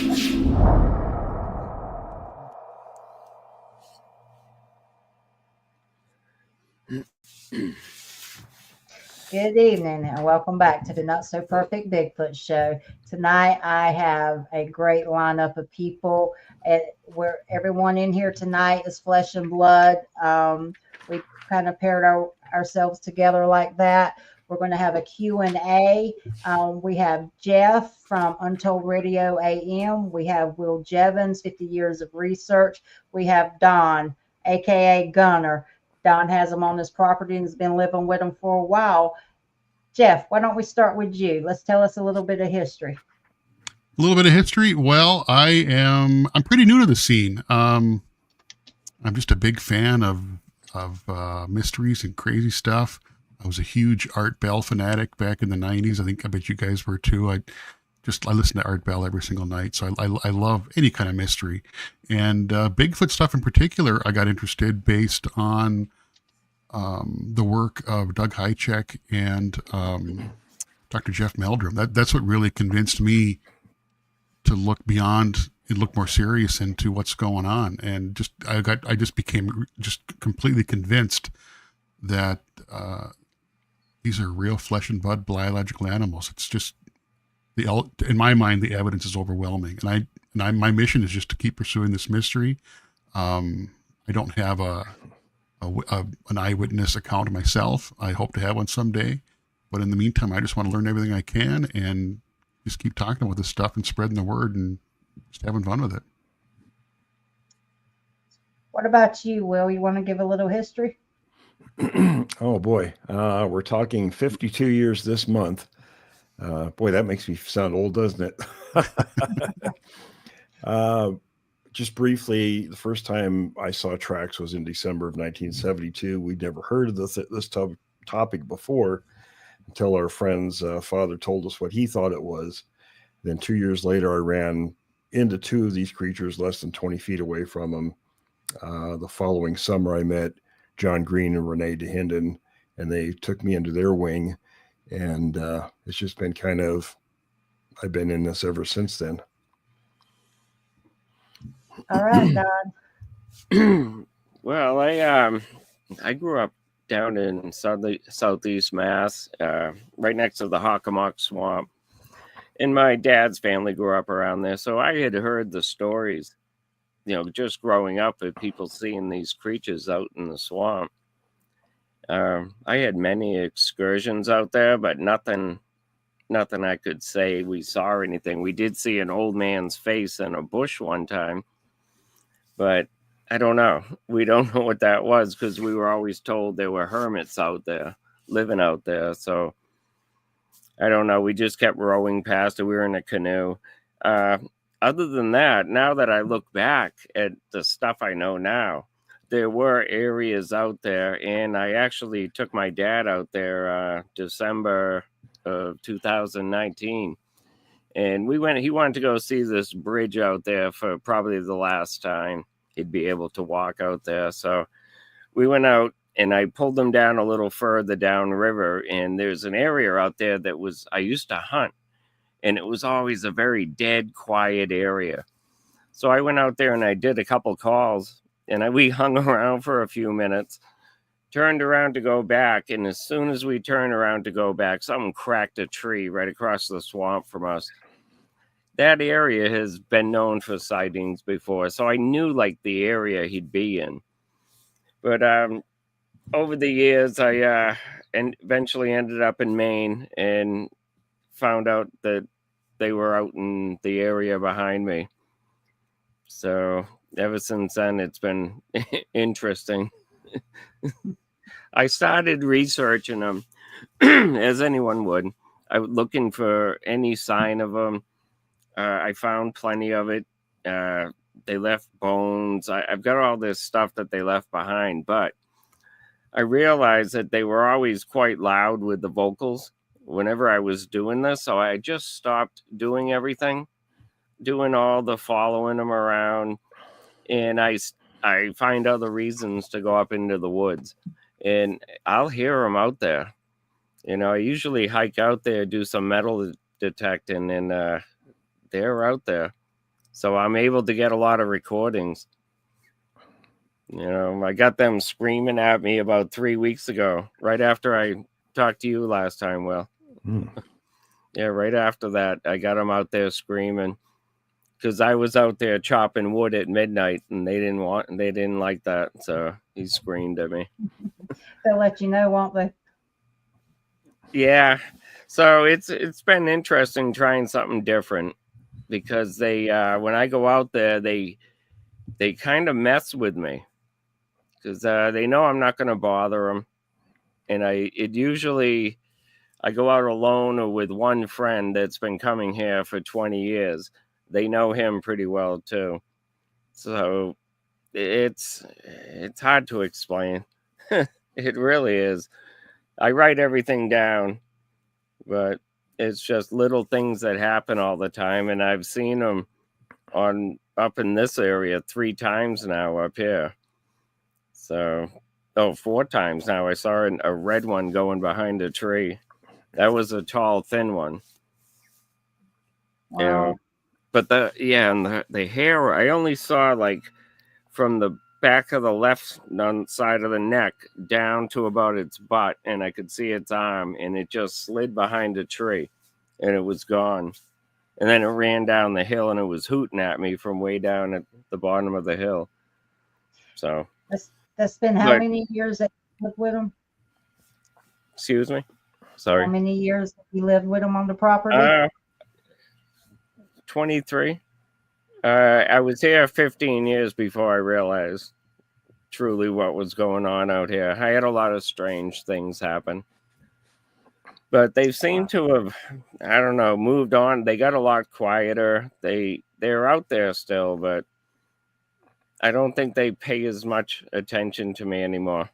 Good evening and welcome back to the Not So Perfect Bigfoot Show. Tonight I have a great lineup of people. Where everyone in here tonight is flesh and blood. We kind of paired ourselves together like that. We're going to have a Q&A. We have Jeff from Untold Radio AM. We have Will Jevons, 50 years of research. We have Don, aka Gunner. Don has him on his property and has been living with him for a while. Jeff, why don't we start with you? Let's tell us a little bit of history. A little bit of history. Well, I'm pretty new to the scene. I'm just a big fan of mysteries and crazy stuff. I was a huge Art Bell fanatic back in the 90s. I bet you guys were too. I listen to Art Bell every single night. So I love any kind of mystery. And Bigfoot stuff in particular, I got interested based on the work of Doug Hychek and Dr. Jeff Meldrum. That's what really convinced me to look beyond and look more serious into what's going on. And I just became completely convinced that these are real flesh and blood biological animals. It's just in my mind, the evidence is overwhelming, and my mission is just to keep pursuing this mystery. I don't have an eyewitness account of myself. I hope to have one someday, but in the meantime, I just want to learn everything I can and just keep talking about this stuff and spreading the word and just having fun with it. What about you, Will? You want to give a little history? Oh boy, we're talking 52 years this month. Boy, that makes me sound old, doesn't it? Just briefly, the first time I saw tracks was in December of 1972. We'd never heard of this topic before until our friend's father told us what he thought it was. Then 2 years later, I ran into two of these creatures less than 20 feet away from them. The following summer, I met John Green and Renee DeHinden, and they took me into their wing. And it's just been I've been in this ever since then. All right, Don. Well, I grew up down in southeast Mass, right next to the Hockomock Swamp. And my dad's family grew up around there. So I had heard the stories, just growing up of people seeing these creatures out in the swamp. I had many excursions out there, but nothing I could say we saw anything. We did see an old man's face in a bush one time, but I don't know. We don't know what that was because we were always told there were hermits out there, living out there. So I don't know. We just kept rowing past it. We were in a canoe. Other than that, now that I look back at the stuff I know now, there were areas out there, and I actually took my dad out there December of 2019, and he wanted to go see this bridge out there for probably the last time he'd be able to walk out there. So we went out, and I pulled him down a little further downriver, and there's an area out there that I used to hunt, and it was always a very dead, quiet area. So I went out there and I did a couple calls. And we hung around for a few minutes, turned around to go back. And as soon as we turned around to go back, something cracked a tree right across the swamp from us. That area has been known for sightings before. So I knew the area he'd be in. But over the years, I eventually ended up in Maine and found out that they were out in the area behind me. So ever since then, it's been interesting. I started researching them as anyone would. I was looking for any sign of them. I found plenty of it. They left bones. I've got all this stuff that they left behind, but I realized that they were always quite loud with the vocals whenever I was doing this. So I just stopped doing everything, doing all the following them around. And I find other reasons to go up into the woods, and I'll hear them out there. I usually hike out there, do some metal detecting, and they're out there. So I'm able to get a lot of recordings. I got them screaming at me about 3 weeks ago, right after I talked to you last time. Well, yeah, right after that, I got them out there screaming because I was out there chopping wood at midnight, and they didn't like that. So he screamed at me. They'll let you know, won't they? Yeah. So it's been interesting trying something different because they when I go out there, they kind of mess with me because they know I'm not going to bother them, and I go out alone or with one friend that's been coming here for 20 years. They know him pretty well too, so it's hard to explain. It really is. I write everything down, but it's just little things that happen all the time, and I've seen them up in this area 3 times now up here. So, 4 times now. I saw a red one going behind a tree. That was a tall, thin one. Wow. But the hair, I only saw like from the back of the left side of the neck down to about its butt, and I could see its arm, and it just slid behind a tree, and it was gone. And then it ran down the hill, and it was hooting at me from way down at the bottom of the hill. So that's been how many years that you lived with them? Excuse me? Sorry. How many years have you lived with them on the property? 23. I was here 15 years before I realized truly what was going on out here. I had a lot of strange things happen. But they seem to have, I don't know, moved on. They got a lot quieter. They're out there still, but I don't think they pay as much attention to me anymore.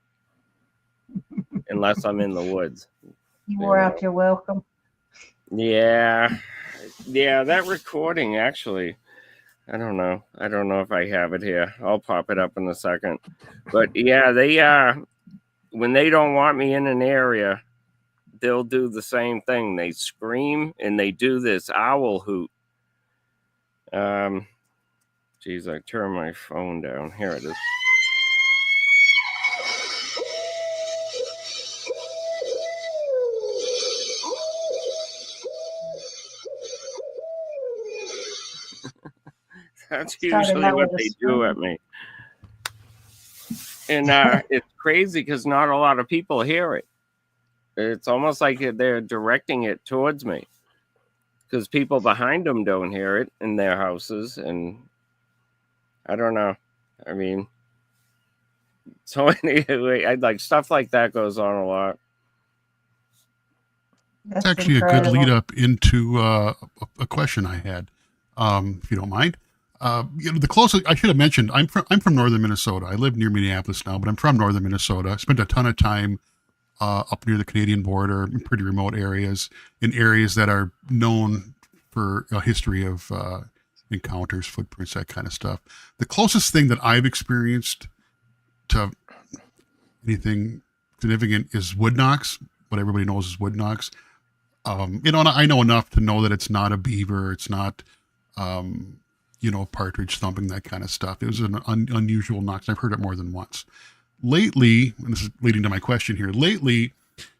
Unless I'm in the woods. You wore out your welcome. Yeah, that recording actually, I don't know if I have it here. I'll pop it up in a second. But yeah, they when they don't want me in an area, they'll do the same thing. They scream and they do this owl hoot. Geez, I turned my phone down. Here it is. That's usually what they do at me. And it's crazy because not a lot of people hear it. It's almost like they're directing it towards me because people behind them don't hear it in their houses. And I don't know. I mean, so anyway, like stuff like that goes on a lot. That's actually incredible. A good lead up into a question I had, if you don't mind. The closest I should have mentioned, I'm from northern Minnesota. I live near Minneapolis now, but I'm from northern Minnesota. I spent a ton of time up near the Canadian border, in pretty remote areas, in areas that are known for a history of encounters, footprints, that kind of stuff. The closest thing that I've experienced to anything significant is wood knocks. What everybody knows is wood knocks. And I know enough to know that it's not a beaver. It's not, partridge thumping, that kind of stuff. It was an unusual knock. I've heard it more than once. Lately, and this is leading to my question here, lately,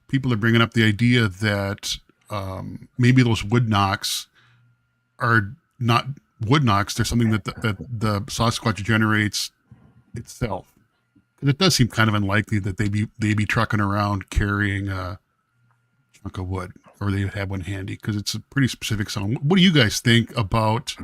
people are bringing up the idea that maybe those wood knocks are not wood knocks. They're something that the Sasquatch generates itself. Because it does seem kind of unlikely that they be trucking around carrying a chunk of wood, or they would have one handy, because it's a pretty specific sound. What do you guys think about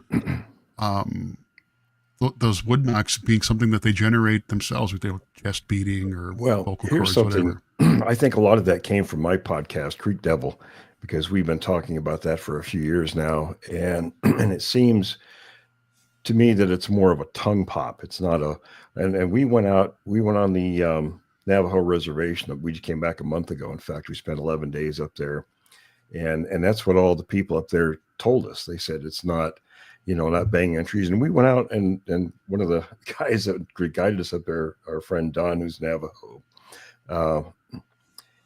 those wood knocks being something that they generate themselves with their chest beating or vocal cords, whatever? I think a lot of that came from my podcast, Creek Devil, because we've been talking about that for a few years now, and it seems to me that it's more of a tongue pop. It's not and we went on the Navajo reservation. We just came back a month ago. In fact, we spent 11 days up there, and that's what all the people up there told us. They said it's not, not banging on trees. And we went out, and one of the guys that guided us up there, our friend Don, who's Navajo,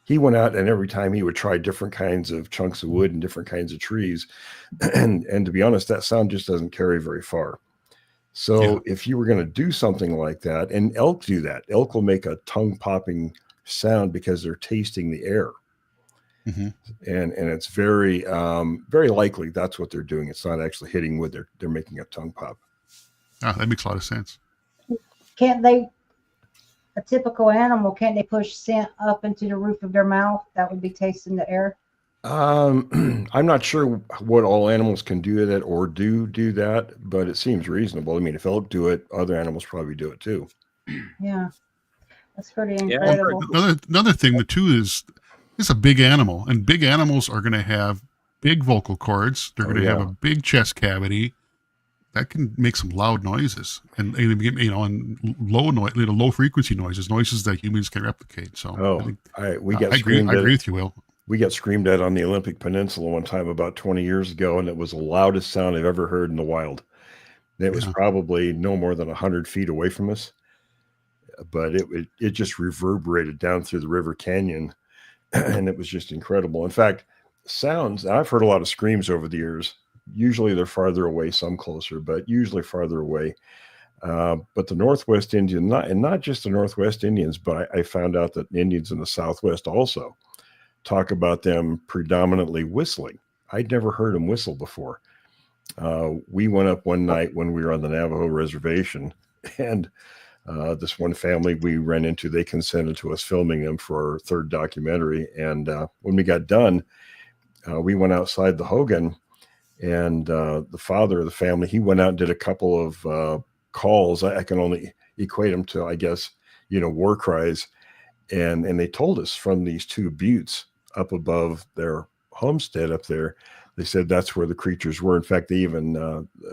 he went out, and every time he would try different kinds of chunks of wood and different kinds of trees. And to be honest, that sound just doesn't carry very far. So if you were going to do something like that, and elk do that, elk will make a tongue popping sound because they're tasting the air. And it's very, very likely that's what they're doing. It's not actually hitting wood. They're making a tongue pop. Ah, that makes a lot of sense. Can't they, a typical animal, can't they push scent up into the roof of their mouth? That would be tasting the air. I'm not sure what all animals can do that or do that, but it seems reasonable. I mean, if elk do it, other animals probably do it too. Yeah, that's pretty incredible. Another thing, too, is it's a big animal, and big animals are going to have big vocal cords. They're going to have a big chest cavity. That can make some loud noises, and low frequency noises that humans can replicate. So, I agree with you, Will. We got screamed at on the Olympic Peninsula one time about 20 years ago, and it was the loudest sound I've ever heard in the wild. It was probably no more than 100 feet away from us, but it just reverberated down through the river canyon, and it was just incredible. In fact, sounds, I've heard a lot of screams over the years. Usually they're farther away, some closer, but usually farther away. But the Northwest Indian, not just the Northwest Indians, but I found out that Indians in the Southwest also talk about them predominantly whistling. I'd never heard them whistle before. We went up one night when we were on the Navajo reservation, and this one family we ran into, they consented to us filming them for our third documentary. And when we got done, we went outside the Hogan, and the father of the family, he went out and did a couple of calls. I can only equate them to, I guess, war cries. And they told us from these two buttes up above their homestead up there, they said that's where the creatures were. In fact, they even,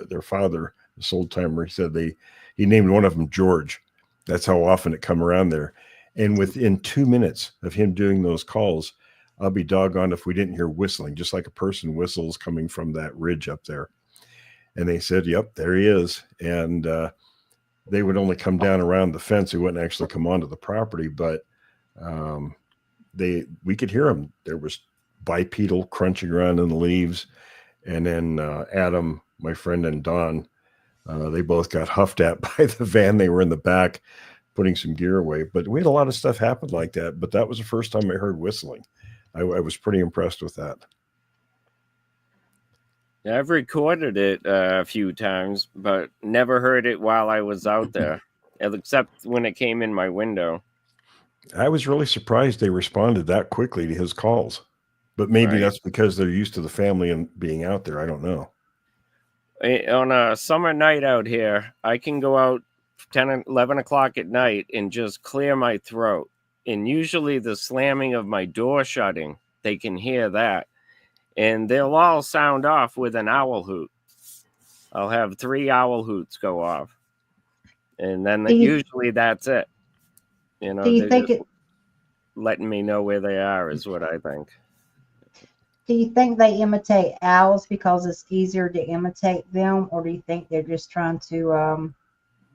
their father, this old timer, he said he named one of them George. That's how often it come around there. And within 2 minutes of him doing those calls, I'll be doggone if we didn't hear whistling, just like a person whistles coming from that ridge up there. And they said, yep, there he is. And they would only come down around the fence. They wouldn't actually come onto the property, but we could hear them. There was bipedal crunching around in the leaves. And then Adam, my friend, and Don, they both got huffed at by the van. They were in the back putting some gear away. But we had a lot of stuff happen like that. But that was the first time I heard whistling. I was pretty impressed with that. Yeah, I've recorded it a few times, but never heard it while I was out there, except when it came in my window. I was really surprised they responded that quickly to his calls. But maybe that's because they're used to the family and being out there. I don't know. On a summer night out here, I can go out 10, 11 o'clock at night and just clear my throat. And usually the slamming of my door shutting, they can hear that. And they'll all sound off with an owl hoot. I'll have 3 owl hoots go off. And then usually that's it. Do you think letting me know where they are is what I think. Do you think they imitate owls because it's easier to imitate them? Or do you think they're just trying to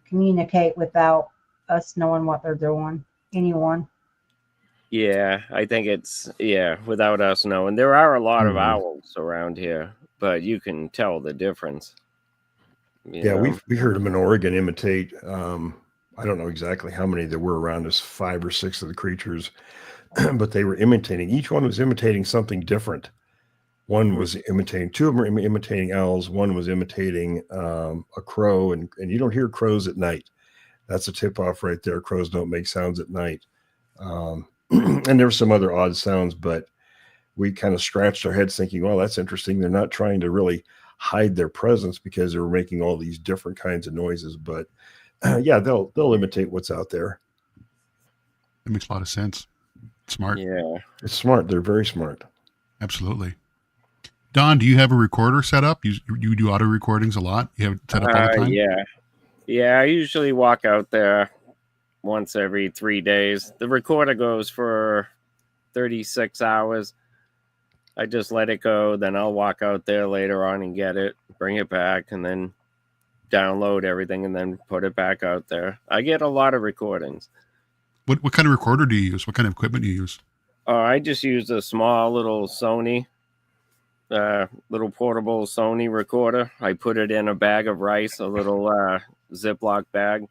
communicate without us knowing what they're doing? Anyone? Yeah, I think it's, without us knowing. There are a lot of owls around here, but you can tell the difference. You know? We heard them in Oregon imitate, I don't know exactly how many there were around us, 5 or 6 of the creatures, but they were imitating. Each one was imitating something different. One was imitating, 2 of them were imitating owls. One was imitating a crow, and you don't hear crows at night. That's a tip off right there. Crows don't make sounds at night. And there were some other odd sounds, but we kind of scratched our heads thinking, well, that's interesting. They're not trying to really hide their presence because they're making all these different kinds of noises. But they'll imitate what's out there. That makes a lot of sense. Smart. Yeah. It's smart. They're very smart. Absolutely. Don, do you have a recorder set up? You do auto recordings a lot? You have it set up all the time? Yeah, I usually walk out there once every 3 days. The recorder goes for 36 hours. I just let it go. Then I'll walk out there later on and get it, bring it back, and then download everything and then put it back out there. I get a lot of recordings. What kind of recorder do you use? What kind of equipment do you use? I just used a small little Sony, little portable Sony recorder. I put it in a bag of rice, a little Ziploc bag,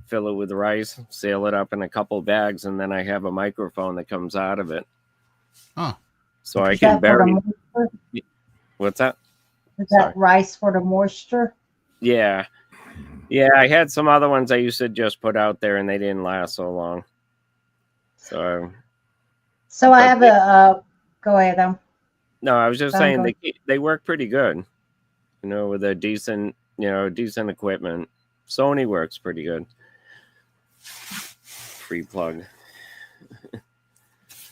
fill it with rice, seal it up in a couple bags, and then I have a microphone that comes out of it. Oh, So I Is can that for the bury. moisture? What's that? Is Sorry. that rice for the moisture? Yeah. Yeah, I had some other ones I used to just put out there, and they didn't last so long. So So I have go ahead. no, I was just Sound saying they work pretty good. You know, with a decent equipment. Sony works pretty good. Free plug.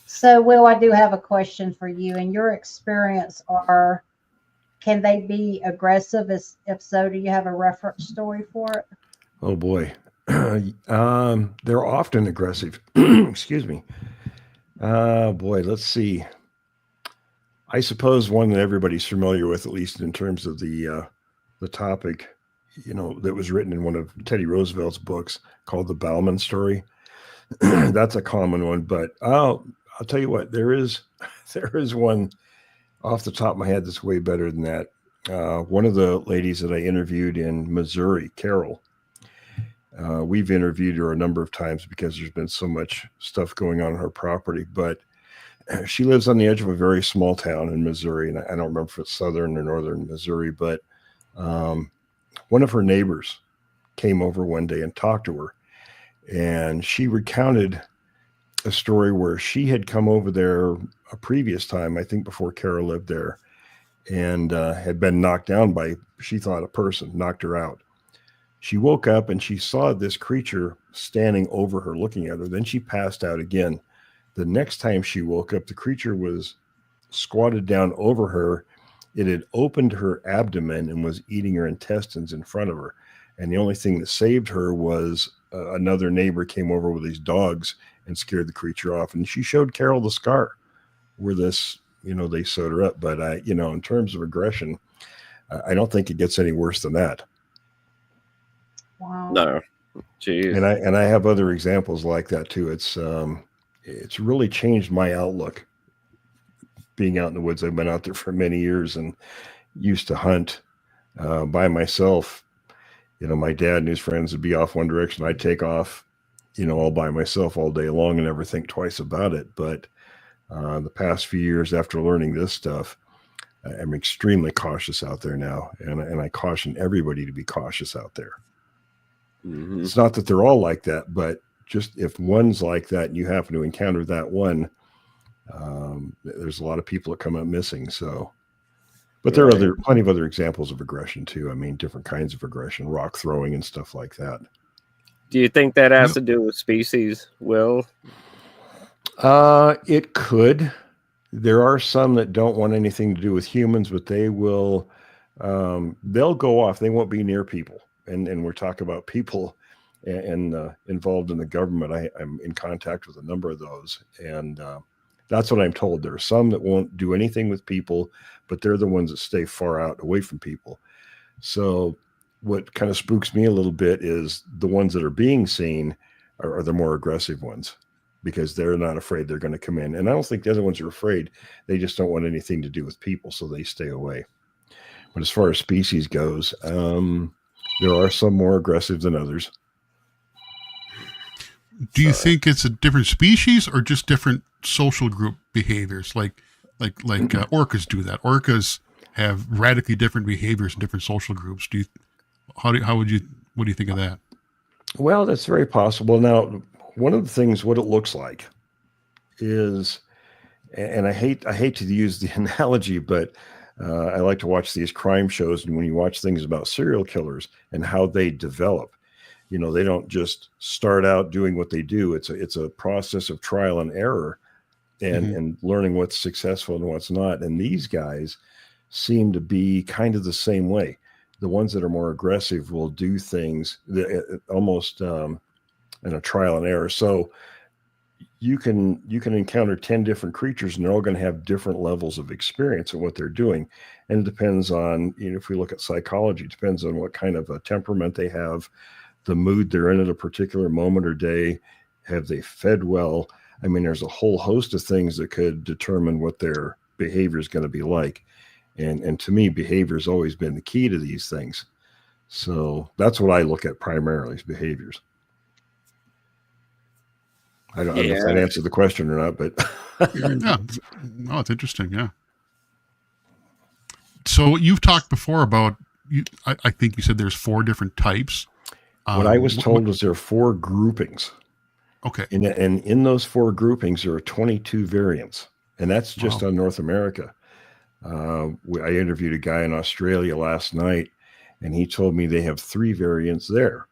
So, Will, I do have a question for you. In your experience, can they be aggressive? If so, do you have a reference story for it? Oh boy. They're often aggressive. Excuse me. Boy, let's see. I suppose one that everybody's familiar with, at least in terms of the topic, that was written in one of Teddy Roosevelt's books called The Bauman Story. That's a common one, but I'll tell you what, there is one off the top of my head that's way better than that. One of the ladies that I interviewed in Missouri, Carol, we've interviewed her a number of times because there's been so much stuff going on her property, but she lives on the edge of a very small town in Missouri, and I don't remember if it's southern or northern Missouri, but one of her neighbors came over one day and talked to her, and she recounted a story where she had come over there a previous time, I think before Carol lived there, and had been knocked down by, she thought, a person knocked her out. She woke up and she saw this creature standing over her, looking at her. Then she passed out again. The next time she woke up, the creature was squatted down over her. It had opened her abdomen and was eating her intestines in front of her. And the only thing that saved her was another neighbor came over with these dogs and scared the creature off. And she showed Carol the scar where this, they sewed her up. But in terms of aggression, I don't think it gets any worse than that. Wow. No. Jeez. And I have other examples like that too. It's really changed my outlook being out in the woods. I've been out there for many years and used to hunt by myself. My dad and his friends would be off one direction. I'd take off, all by myself all day long and never think twice about it. But the past few years after learning this stuff, I'm extremely cautious out there now. And I caution everybody to be cautious out there. Mm-hmm. It's not that they're all like that, but just if one's like that and you happen to encounter that one, there's a lot of people that come up missing. So, but there are plenty of other examples of aggression too. I mean, different kinds of aggression, rock throwing and stuff like that. Do you think that has to do with species, Will? It could. There are some that don't want anything to do with humans, but they will, they'll go off. They won't be near people. And we're talking about people and involved in the government. I'm in contact with a number of those. And that's what I'm told. There are some that won't do anything with people, but they're the ones that stay far out away from people. So what kind of spooks me a little bit is the ones that are being seen are the more aggressive ones, because they're not afraid they're going to come in. And I don't think the other ones are afraid. They just don't want anything to do with people, so they stay away. But as far as species goes, there are some more aggressive than others. Do you think it's a different species or just different social group behaviors? Like orcas do that. Orcas have radically different behaviors in different social groups. What do you think of that? Well, that's very possible. Now, one of the things, what it looks like is, and I hate to use the analogy, but I like to watch these crime shows, and when you watch things about serial killers and how they develop, they don't just start out doing what they do. It's a process of trial and error and learning what's successful and what's not. And these guys seem to be kind of the same way. The ones that are more aggressive will do things that almost in a trial and error. So you can encounter 10 different creatures, and they're all going to have different levels of experience in what they're doing. And it depends on, if we look at psychology, it depends on what kind of a temperament they have, the mood they're in at a particular moment or day. Have they fed well? I mean, there's a whole host of things that could determine what their behavior is going to be like. And to me, behavior has always been the key to these things. So that's what I look at primarily, is behaviors. I don't know if that answered the question or not, but yeah, no, it's interesting. Yeah. So you've talked before about I think you said there's 4 different types. What I was told was there are 4 groupings. Okay. And in those 4 groupings, there are 22 variants, and that's just on North America. I interviewed a guy in Australia last night, and he told me they have 3 variants there.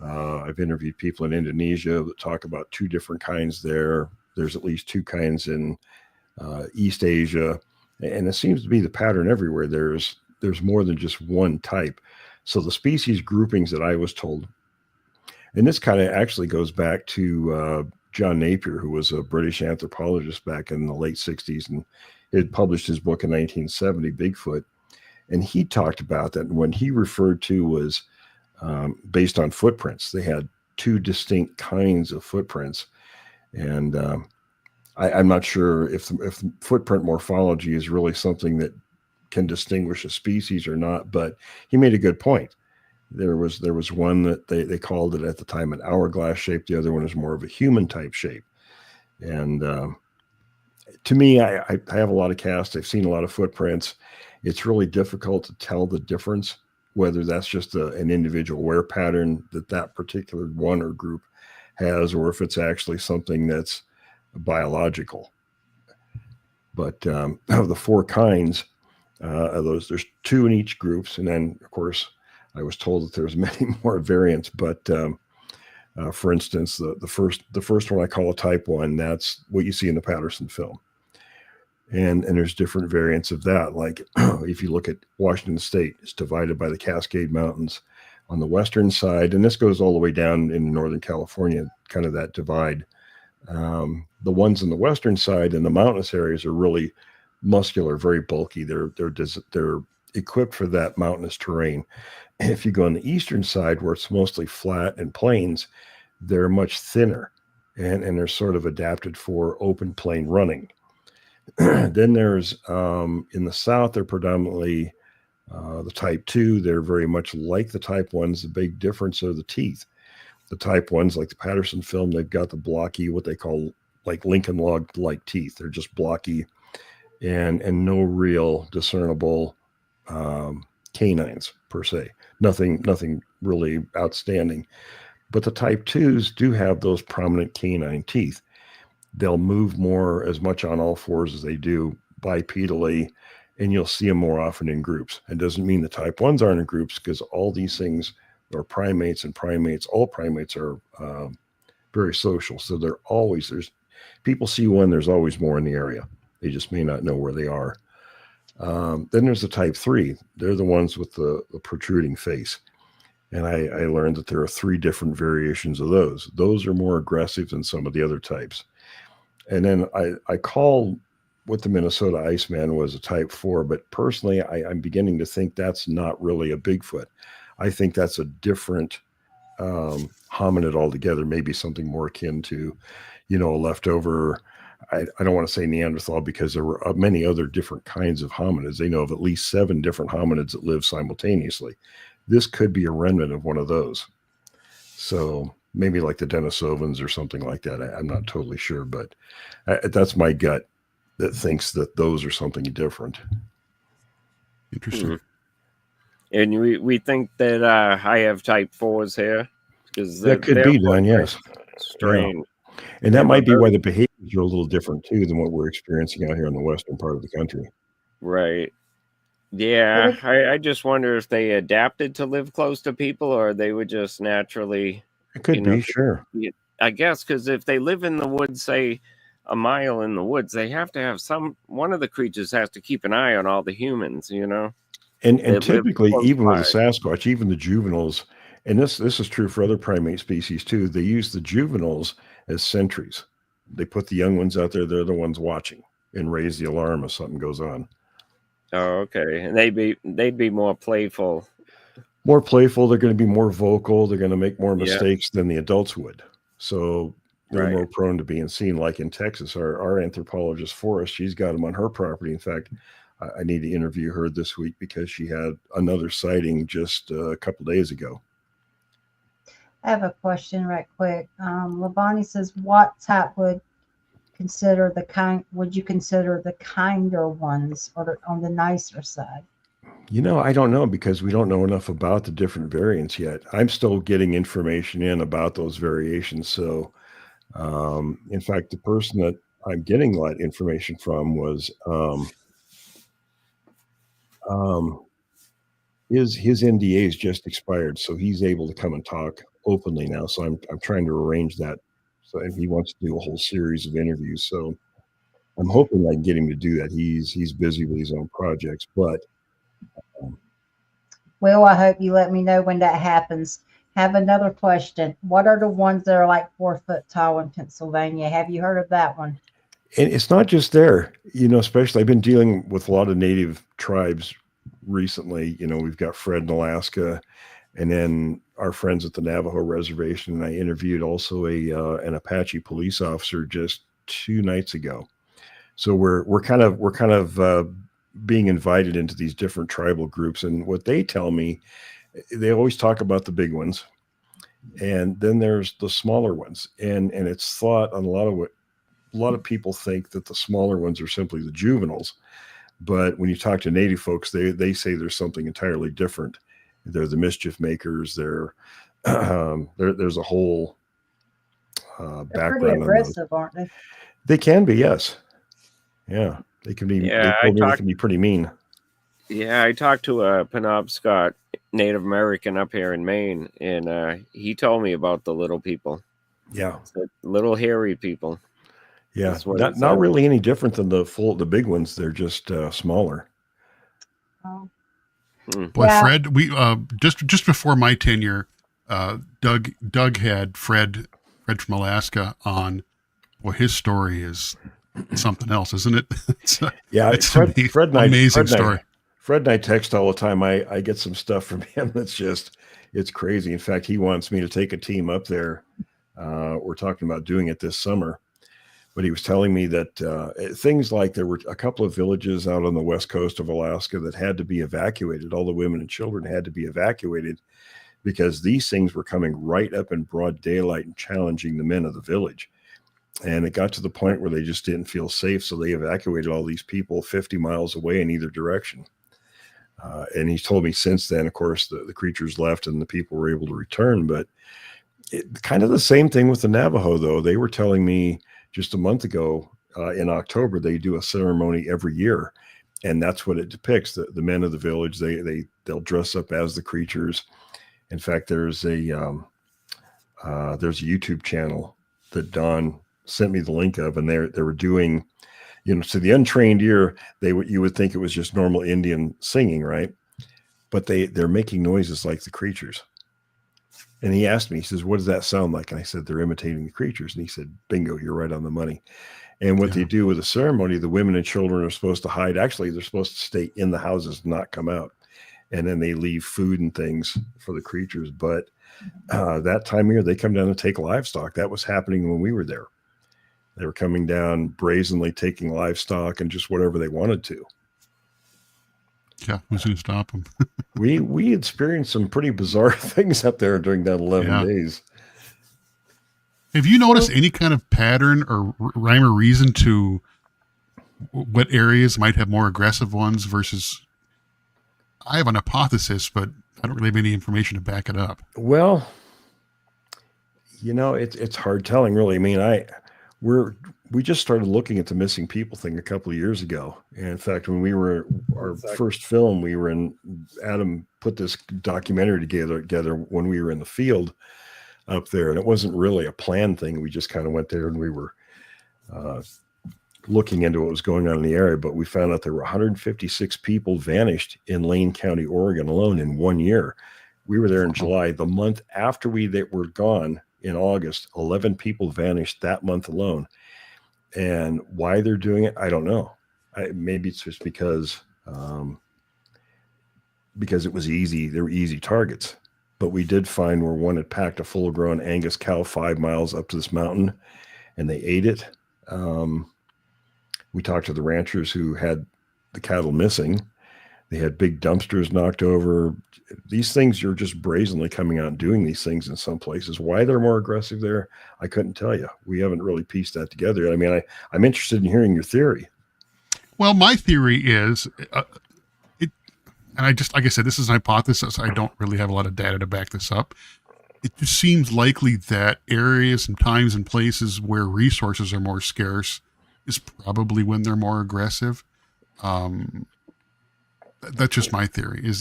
I've interviewed people in Indonesia that talk about 2 different kinds there. There's at least 2 kinds in East Asia, and it seems to be the pattern everywhere. There's more than just one type. So the species groupings that I was told, and this kind of actually goes back to John Napier, who was a British anthropologist back in the late 60s, and had published his book in 1970, Bigfoot. And he talked about that. And when he referred to was based on footprints. They had 2 distinct kinds of footprints. And I'm not sure if footprint morphology is really something that can distinguish a species or not, but he made a good point. There was one that they called it at the time an hourglass shape. The other one is more of a human type shape. And to me, I have a lot of casts. I've seen a lot of footprints. It's really difficult to tell the difference, whether that's just an individual wear pattern that particular one or group has, or if it's actually something that's biological. But of the 4 kinds of those, there's 2 in each groups. And then, of course, I was told that there's many more variants. But for instance, the first one I call a type 1, that's what you see in the Patterson film. And there's different variants of that. Like if you look at Washington State, it's divided by the Cascade Mountains on the western side. And this goes all the way down in Northern California, kind of that divide. The ones on the western side in the mountainous areas are really muscular, very bulky. They're equipped for that mountainous terrain. If you go on the eastern side, where it's mostly flat and plains, they're much thinner and they're sort of adapted for open plain running. Then there's in the south, they're predominantly the type 2. They're very much like the type 1s. The big difference are the teeth. The type 1s, like the Patterson film, they've got the blocky, what they call like Lincoln log like teeth. They're just blocky and no real discernible canines per se. Nothing really outstanding. But the type 2s do have those prominent canine teeth. They'll move more as much on all 4s as they do bipedally, and you'll see them more often in groups. It doesn't mean the type 1s aren't in groups, because all these things are primates, and all primates are very social. So there's people see one, there's always more in the area. They just may not know where they are. Then there's the type 3. They're the ones with the protruding face. And I learned that there are 3 different variations of those. Those are more aggressive than some of the other types. And then I call what the Minnesota Iceman was a type 4, but personally, I'm beginning to think that's not really a Bigfoot. I think that's a different hominid altogether, maybe something more akin to, a leftover. I don't want to say Neanderthal, because there were many other different kinds of hominids. They know of at least 7 different hominids that live simultaneously. This could be a remnant of one of those. So maybe like the Denisovans or something like that. I'm not totally sure, but that's my gut that thinks that those are something different. Interesting. Mm-hmm. And we think that I have type 4s here, because that could be done, yes. Strange. Yeah. And that might be why the behaviors are a little different too than what we're experiencing out here in the western part of the country. Right. Yeah, I just wonder if they adapted to live close to people, or they would just naturally. It could be, sure. I guess, because if they live in the woods, say a mile in the woods, they have to have one of the creatures has to keep an eye on all the humans, And typically, even with the Sasquatch, even the juveniles, and this is true for other primate species too, they use the juveniles as sentries. They put the young ones out there, they're the ones watching and raise the alarm if something goes on. Oh, okay. And they'd be more playful. More playful, they're going to be more vocal, they're going to make more mistakes than the adults would. So, they're Right. more prone to being seen. Like in Texas, our anthropologist Forrest, she's got them on her property. In fact, I need to interview her this week because she had another sighting just a couple days ago. I have a question right quick. Labani says, what type would you consider the kinder ones, or on the nicer side? I don't know, because we don't know enough about the different variants yet. I'm still getting information in about those variations. So, in fact, the person that I'm getting that information from was his NDA's just expired, so he's able to come and talk openly now. So I'm trying to arrange that. So, and he wants to do a whole series of interviews. So I'm hoping I can get him to do that. He's busy with his own projects, but Well, I hope you let me know when that happens. Have another question. What are the ones that are like 4 foot tall in Pennsylvania? Have you heard of that one? and it's not just there, especially I've been dealing with a lot of native tribes recently. We've got Fred in Alaska, and then our friends at the Navajo reservation. And I interviewed also an Apache police officer just 2 nights ago. So we're kind of being invited into these different tribal groups. And what they tell me, they always talk about the big ones, and then there's the smaller ones. And it's thought on a lot of people think that the smaller ones are simply the juveniles. But when you talk to native folks, they say there's something entirely different. They're the mischief makers. There's a whole They're background pretty on those. aggressive, aren't they? They can be, yes. Yeah, they can be. Yeah, they can be pretty mean. Yeah, I talked to a Penobscot Native American up here in Maine, and he told me about the little people. Yeah, The little hairy people. yeah. That's what it Not said. really any different than the big ones. They're just smaller. Oh. Boy, Yeah. Fred, we just before my tenure, Doug had Fred from Alaska on. Well, his story is something else, isn't it? It's Fred and I, amazing story. Fred and I text all the time. I get some stuff from him that's it's crazy. In fact, he wants me to take a team up there. We're talking about doing it this summer. But he was telling me that things like there were a couple of villages out on the west coast of Alaska that had to be evacuated. All the women and children had to be evacuated because these things were coming right up in broad daylight and challenging the men of the village. And it got to the point where they just didn't feel safe. So they evacuated all these people 50 miles away in either direction. And he's told me since then, of course, the creatures left and the people were able to return. But kind of the same thing with the Navajo, though. They were telling me just a month ago in October, they do a ceremony every year. And that's what it depicts. The men of the village, they'll dress up as the creatures. In fact, there's a YouTube channel that Don sent me the link of, and they were doing, to the untrained ear, you would think it was just normal Indian singing, right? But they're making noises like the creatures. And he asked me, he says, what does that sound like? And I said, they're imitating the creatures. And he said, bingo, you're right on the money. And what they do with the ceremony, the women and children are supposed to hide. Actually, they're supposed to stay in the houses, not come out. And then they leave food and things for the creatures. But that time of year, they come down and take livestock. That was happening when we were there. They were coming down brazenly, taking livestock and just whatever they wanted to. Yeah, who's going to stop them? We experienced some pretty bizarre things up there during that 11 days. Have you noticed any kind of pattern or rhyme or reason to what areas might have more aggressive ones versus? I have an hypothesis, but I don't really have any information to back it up. Well, it's hard telling, really. I mean, we just started looking at the missing people thing a couple of years ago. And in fact, when we were our first film, Adam put this documentary together when we were in the field up there. And it wasn't really a planned thing. We just kind of went there and we were looking into what was going on in the area. But we found out there were 156 people vanished in Lane County, Oregon alone in 1 year. We were there in July. The month after they were gone in August, 11 people vanished that month alone. And why they're doing it, I don't know. Maybe it's just because it was easy. They were easy targets. but we did find where one had packed a full-grown Angus cow 5 miles up to this mountain, and they ate it. We talked to the ranchers who had the cattle missing. They had big dumpsters knocked over. These things are just brazenly coming out and doing these things in some places. Why they're more aggressive there, I couldn't tell you. We haven't really pieced that together. I mean, I'm interested in hearing your theory. Well, my theory is, and I just, like I said, this is an hypothesis. I don't really have a lot of data to back this up. It just seems likely that areas and times and places where resources are more scarce is probably when they're more aggressive. That's just my theory. Is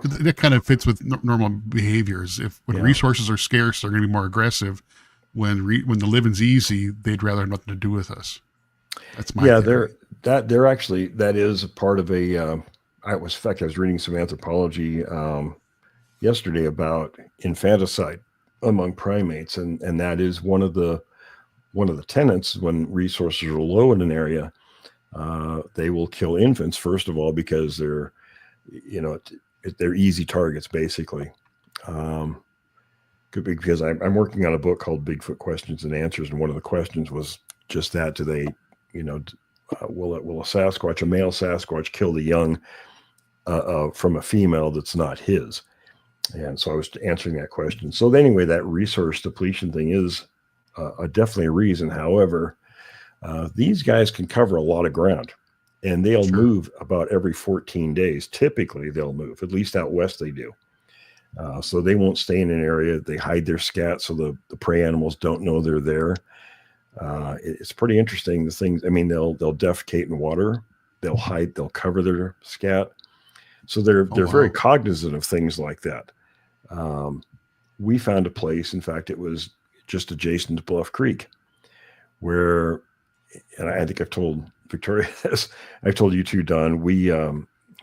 that kind of fits with normal behaviors? When resources are scarce, they're going to be more aggressive. When the living's easy, they'd rather have nothing to do with us. That's my theory. They're actually, that is a part of a. I was reading some anthropology yesterday about infanticide among primates, and that is one of the tenets when resources are low in an area. They will kill infants, first of all, because they're easy targets, basically. Because I'm working on a book called Bigfoot Questions and Answers, and one of the questions was just that: do they, will a male Sasquatch kill the young from a female that's not his? And so I was answering that question. So anyway, that resource depletion thing is definitely a reason. However, these guys can cover a lot of ground, and they'll move about every 14 days. Typically, they'll move. At least out west, they do. So they won't stay in an area. They hide their scat so the prey animals don't know they're there. It's pretty interesting. The things, I mean, they'll defecate in water. They'll hide. They'll cover their scat. So they're very cognizant of things like that. We found a place. In fact, it was just adjacent to Bluff Creek, where. And I think I've told Victoria this. I've told you too, Don. We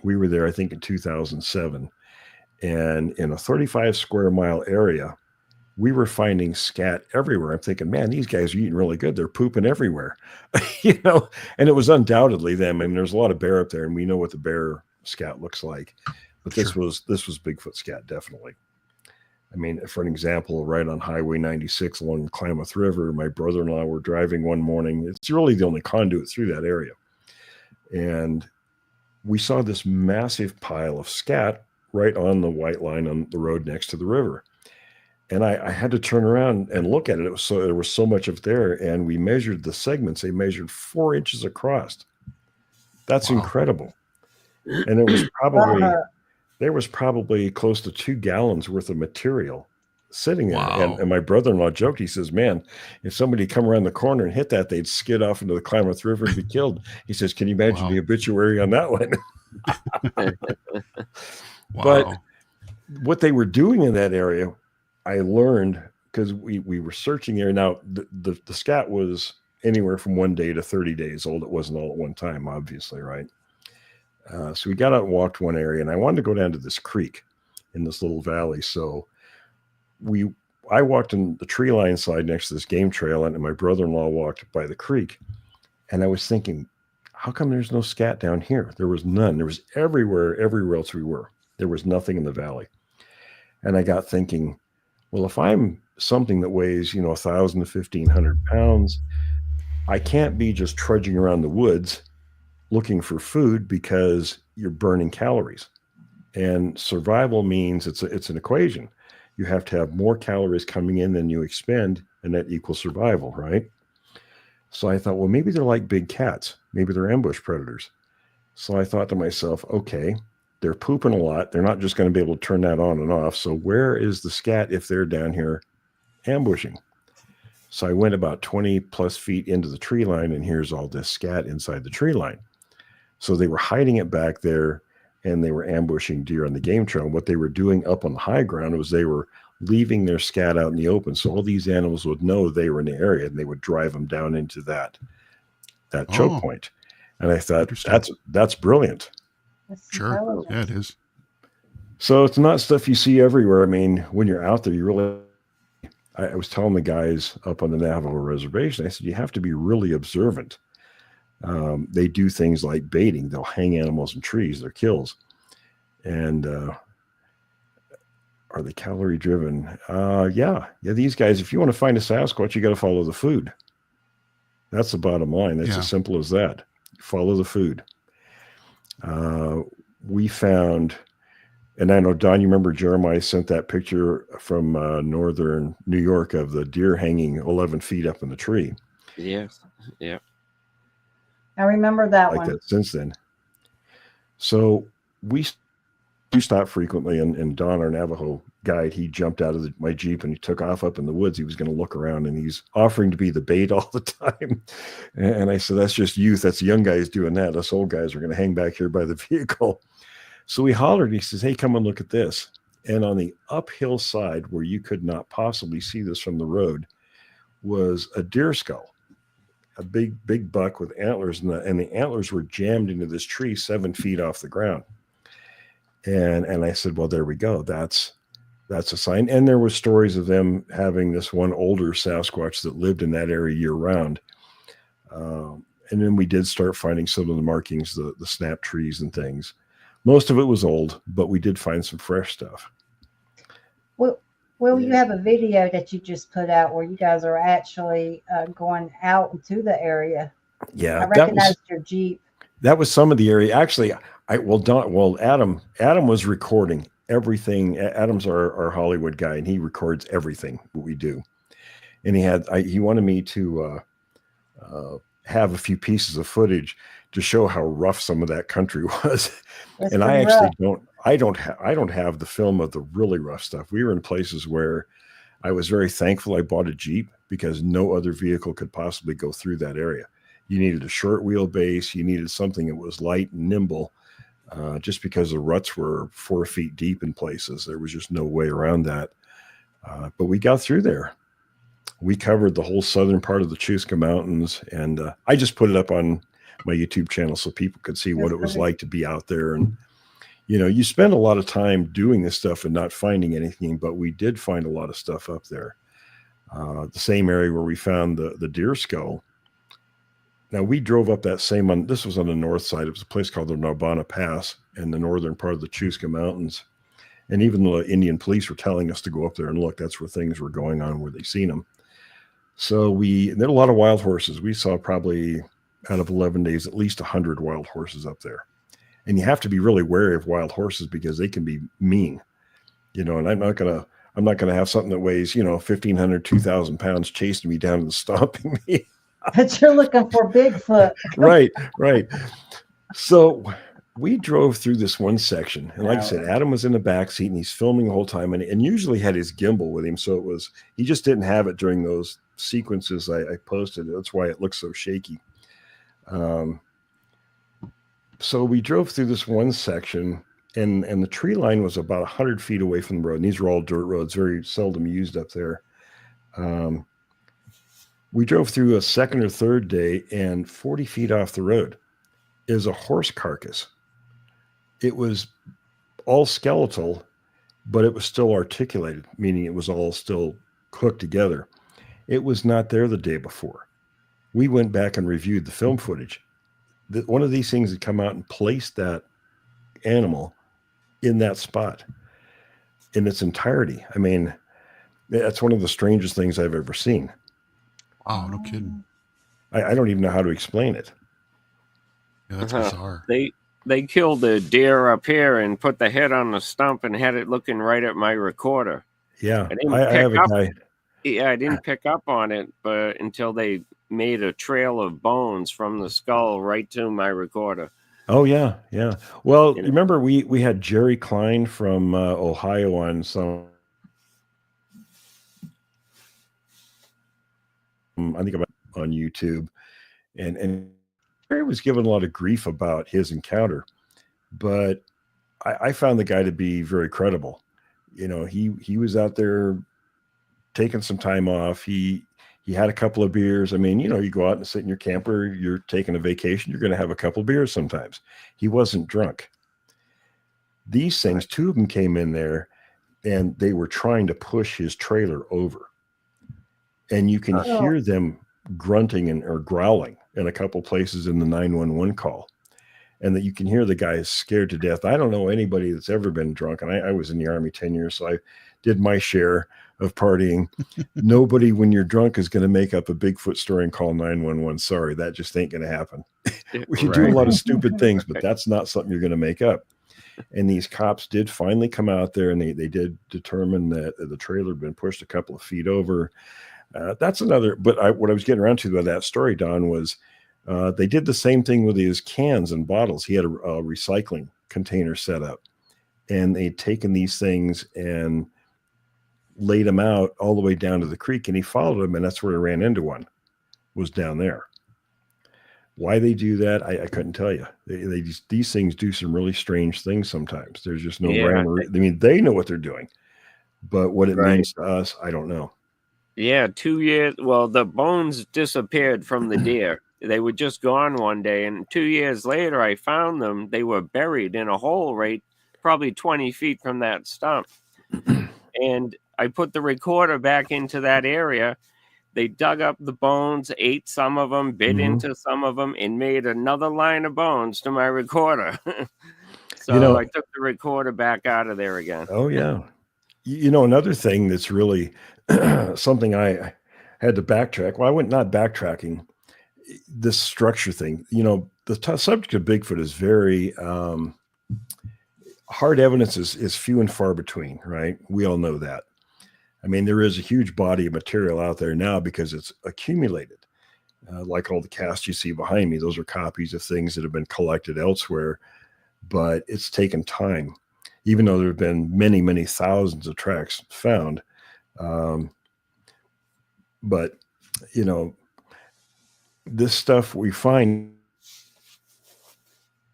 were there, I think, in 2007, and in a 35 square mile area, we were finding scat everywhere. I'm thinking, man, these guys are eating really good. They're pooping everywhere, And it was undoubtedly them. I mean, there's a lot of bear up there, and we know what the bear scat looks like. But this was Bigfoot scat, definitely. I mean, for an example, right on Highway 96 along the Klamath River, my brother-in-law were driving one morning. It's really the only conduit through that area. And we saw this massive pile of scat right on the white line on the road next to the river. And I had to turn around and look at it. There was so much of there. And we measured the segments. They measured 4 inches across. That's incredible. And it was probably... There was probably close to 2 gallons worth of material sitting there. Wow. And my brother-in-law joked, he says, man, if somebody come around the corner and hit that, they'd skid off into the Klamath River and be killed. He says, can you imagine the obituary on that one? But what they were doing in that area, I learned because we were searching there. Now, the scat was anywhere from 1 day to 30 days old. It wasn't all at one time, obviously, right? So we got out and walked one area, and I wanted to go down to this creek in this little valley. So I walked in the tree line side next to this game trail, and my brother-in-law walked by the creek. And I was thinking, how come there's no scat down here? There was none. There was everywhere else we were. There was nothing in the valley. And I got thinking, well, if I'm something that weighs, 1,000 to 1,500 pounds, I can't be just trudging around the woods looking for food because you're burning calories. And survival means it's an equation. You have to have more calories coming in than you expend, and that equals survival, right? So I thought, well, maybe they're like big cats. Maybe they're ambush predators. So I thought to myself, okay, they're pooping a lot. They're not just going to be able to turn that on and off. So where is the scat if they're down here ambushing? So I went about 20 plus feet into the tree line, and here's all this scat inside the tree line. So they were hiding it back there, and they were ambushing deer on the game trail. What they were doing up on the high ground was they were leaving their scat out in the open. So all these animals would know they were in the area, and they would drive them down into that choke point. And I thought, that's brilliant. Sure. Yeah, it is. So it's not stuff you see everywhere. I mean, when you're out there, you really, I was telling the guys up on the Navajo reservation, I said, you have to be really observant. They do things like baiting. They'll hang animals in trees. They're kills. And Are they calorie driven? Yeah. These guys, if you want to find a Sasquatch, you got to follow the food. That's the bottom line. It's as simple as that. Follow the food. We found, and I know, Don, you remember Jeremiah sent that picture from northern New York of the deer hanging 11 feet up in the tree. Yes. Yeah. I remember that one. That since then. So we stopped frequently, and Don, our Navajo guide, he jumped out of my Jeep and he took off up in the woods. He was going to look around, and he's offering to be the bait all the time. And I said, that's just youth. That's young guys doing that. Us old guys are going to hang back here by the vehicle. So he hollered. He says, hey, come and look at this. And on the uphill side, where you could not possibly see this from the road, was a deer skull, a big buck with antlers, and the antlers were jammed into this tree 7 feet off the ground. And I said, well, there we go. That's a sign. And there were stories of them having this one older Sasquatch that lived in that area year round. And then we did start finding some of the markings, the snap trees and things. Most of it was old, but we did find some fresh stuff. Well, you have a video that you just put out where you guys are actually going out into the area. Yeah, I recognized your Jeep. That was some of the area. Actually, Adam was recording everything. Adam's our Hollywood guy, and he records everything that we do. And he wanted me to have a few pieces of footage to show how rough some of that country was. And I actually don't have the film of the really rough stuff. We were in places where I was very thankful I bought a Jeep, because no other vehicle could possibly go through that area. You needed a short wheelbase. You needed something that was light and nimble, just because the ruts were 4 feet deep in places. There was just no way around that. But we got through there. We covered the whole southern part of the Chusca Mountains, and I just put it up on my YouTube channel so people could see what it was like to be out there. And, you spend a lot of time doing this stuff and not finding anything, but we did find a lot of stuff up there. The same area where we found the deer skull. Now, we drove up that this was on the north side. It was a place called the Narbonne Pass in the northern part of the Chusca Mountains. And even the Indian police were telling us to go up there and look. That's where things were going on, where they seen them. So there were a lot of wild horses. We saw probably out of 11 days, at least 100 wild horses up there. And you have to be really wary of wild horses because they can be mean, and I'm not going to have something that weighs, 1,500, 2,000 pounds chasing me down and stomping me. But you're looking for Bigfoot. Right. So we drove through this one section, and like I said, Adam was in the back seat and he's filming the whole time, and usually had his gimbal with him. So he just didn't have it during those sequences I posted. That's why it looks so shaky. So we drove through this one section, and the tree line was about 100 feet away from the road. And these were all dirt roads, very seldom used up there. We drove through a second or third day, and 40 feet off the road is a horse carcass. It was all skeletal, but it was still articulated, meaning it was all still hooked together. It was not there the day before. We went back and reviewed the film footage. One of these things had come out and placed that animal in that spot in its entirety. I mean, that's one of the strangest things I've ever seen. Wow, no kidding. I don't even know how to explain it. Yeah, that's bizarre. They killed the deer up here and put the head on the stump and had it looking right at my recorder. Yeah, I have a guy. Yeah, I didn't pick up on it, but until they made a trail of bones from the skull right to my recorder. Oh yeah. Well, remember we had Jerry Klein from Ohio on some. I think about on YouTube, and Jerry was given a lot of grief about his encounter, but I found the guy to be very credible. He was out there taking some time off. He had a couple of beers. I mean, you go out and sit in your camper, you're taking a vacation, you're going to have a couple of beers sometimes. He wasn't drunk. These things, two of them came in there and they were trying to push his trailer over. And you can hear them grunting or growling in a couple places in the 911 call. and that you can hear the guy is scared to death. I don't know anybody that's ever been drunk, and I was in the Army 10 years, so I did my share of partying. Nobody, when you're drunk, is going to make up a Bigfoot story and call 911. Sorry, that just ain't going to happen. We can do a lot of stupid things, but that's not something you're going to make up. And these cops did finally come out there, and they did determine that the trailer had been pushed a couple of feet over. That's another, but what I was getting around to by that story, Don, was they did the same thing with his cans and bottles. He had a recycling container set up, and they'd taken these things and laid them out all the way down to the creek, and he followed them, and that's where he ran into one, was down there. Why they do that, I couldn't tell you. These things do some really strange things sometimes. There's just no rhyme or, I mean, they know what they're doing, but what it means to us, I don't know. Yeah, 2 years. Well, the bones disappeared from the deer. They were just gone one day, and 2 years later, I found them. They were buried in a hole right probably 20 feet from that stump. And I put the recorder back into that area. They dug up the bones, ate some of them, bit into some of them, and made another line of bones to my recorder. So I took the recorder back out of there again. Oh, yeah. Another thing that's really something I had to backtrack. Well, I went not backtracking. This structure thing, the subject of Bigfoot is very hard evidence is few and far between, right? We all know that. I mean, there is a huge body of material out there now because it's accumulated. Like all the casts you see behind me, those are copies of things that have been collected elsewhere, but it's taken time, even though there have been many, many thousands of tracks found. But, this stuff we find,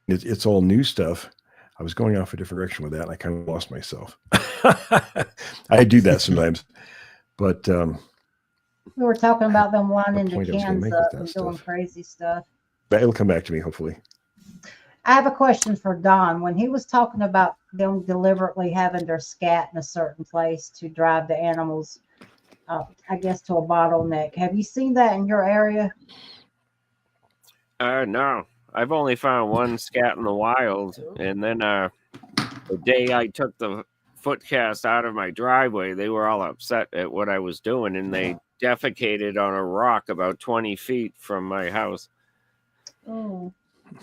it's all new stuff. I was going off a different direction with that, and I kind of lost myself. I do that sometimes, but we were talking about them lining the cans up and doing crazy stuff. But it'll come back to me, hopefully. I have a question for Don. When he was talking about them deliberately having their scat in a certain place to drive the animals, I guess, to a bottleneck, have you seen that in your area? No. I've only found one scat in the wild, and then the day I took the footcast out of my driveway, they were all upset at what I was doing, and they defecated on a rock about 20 feet from my house. Oh.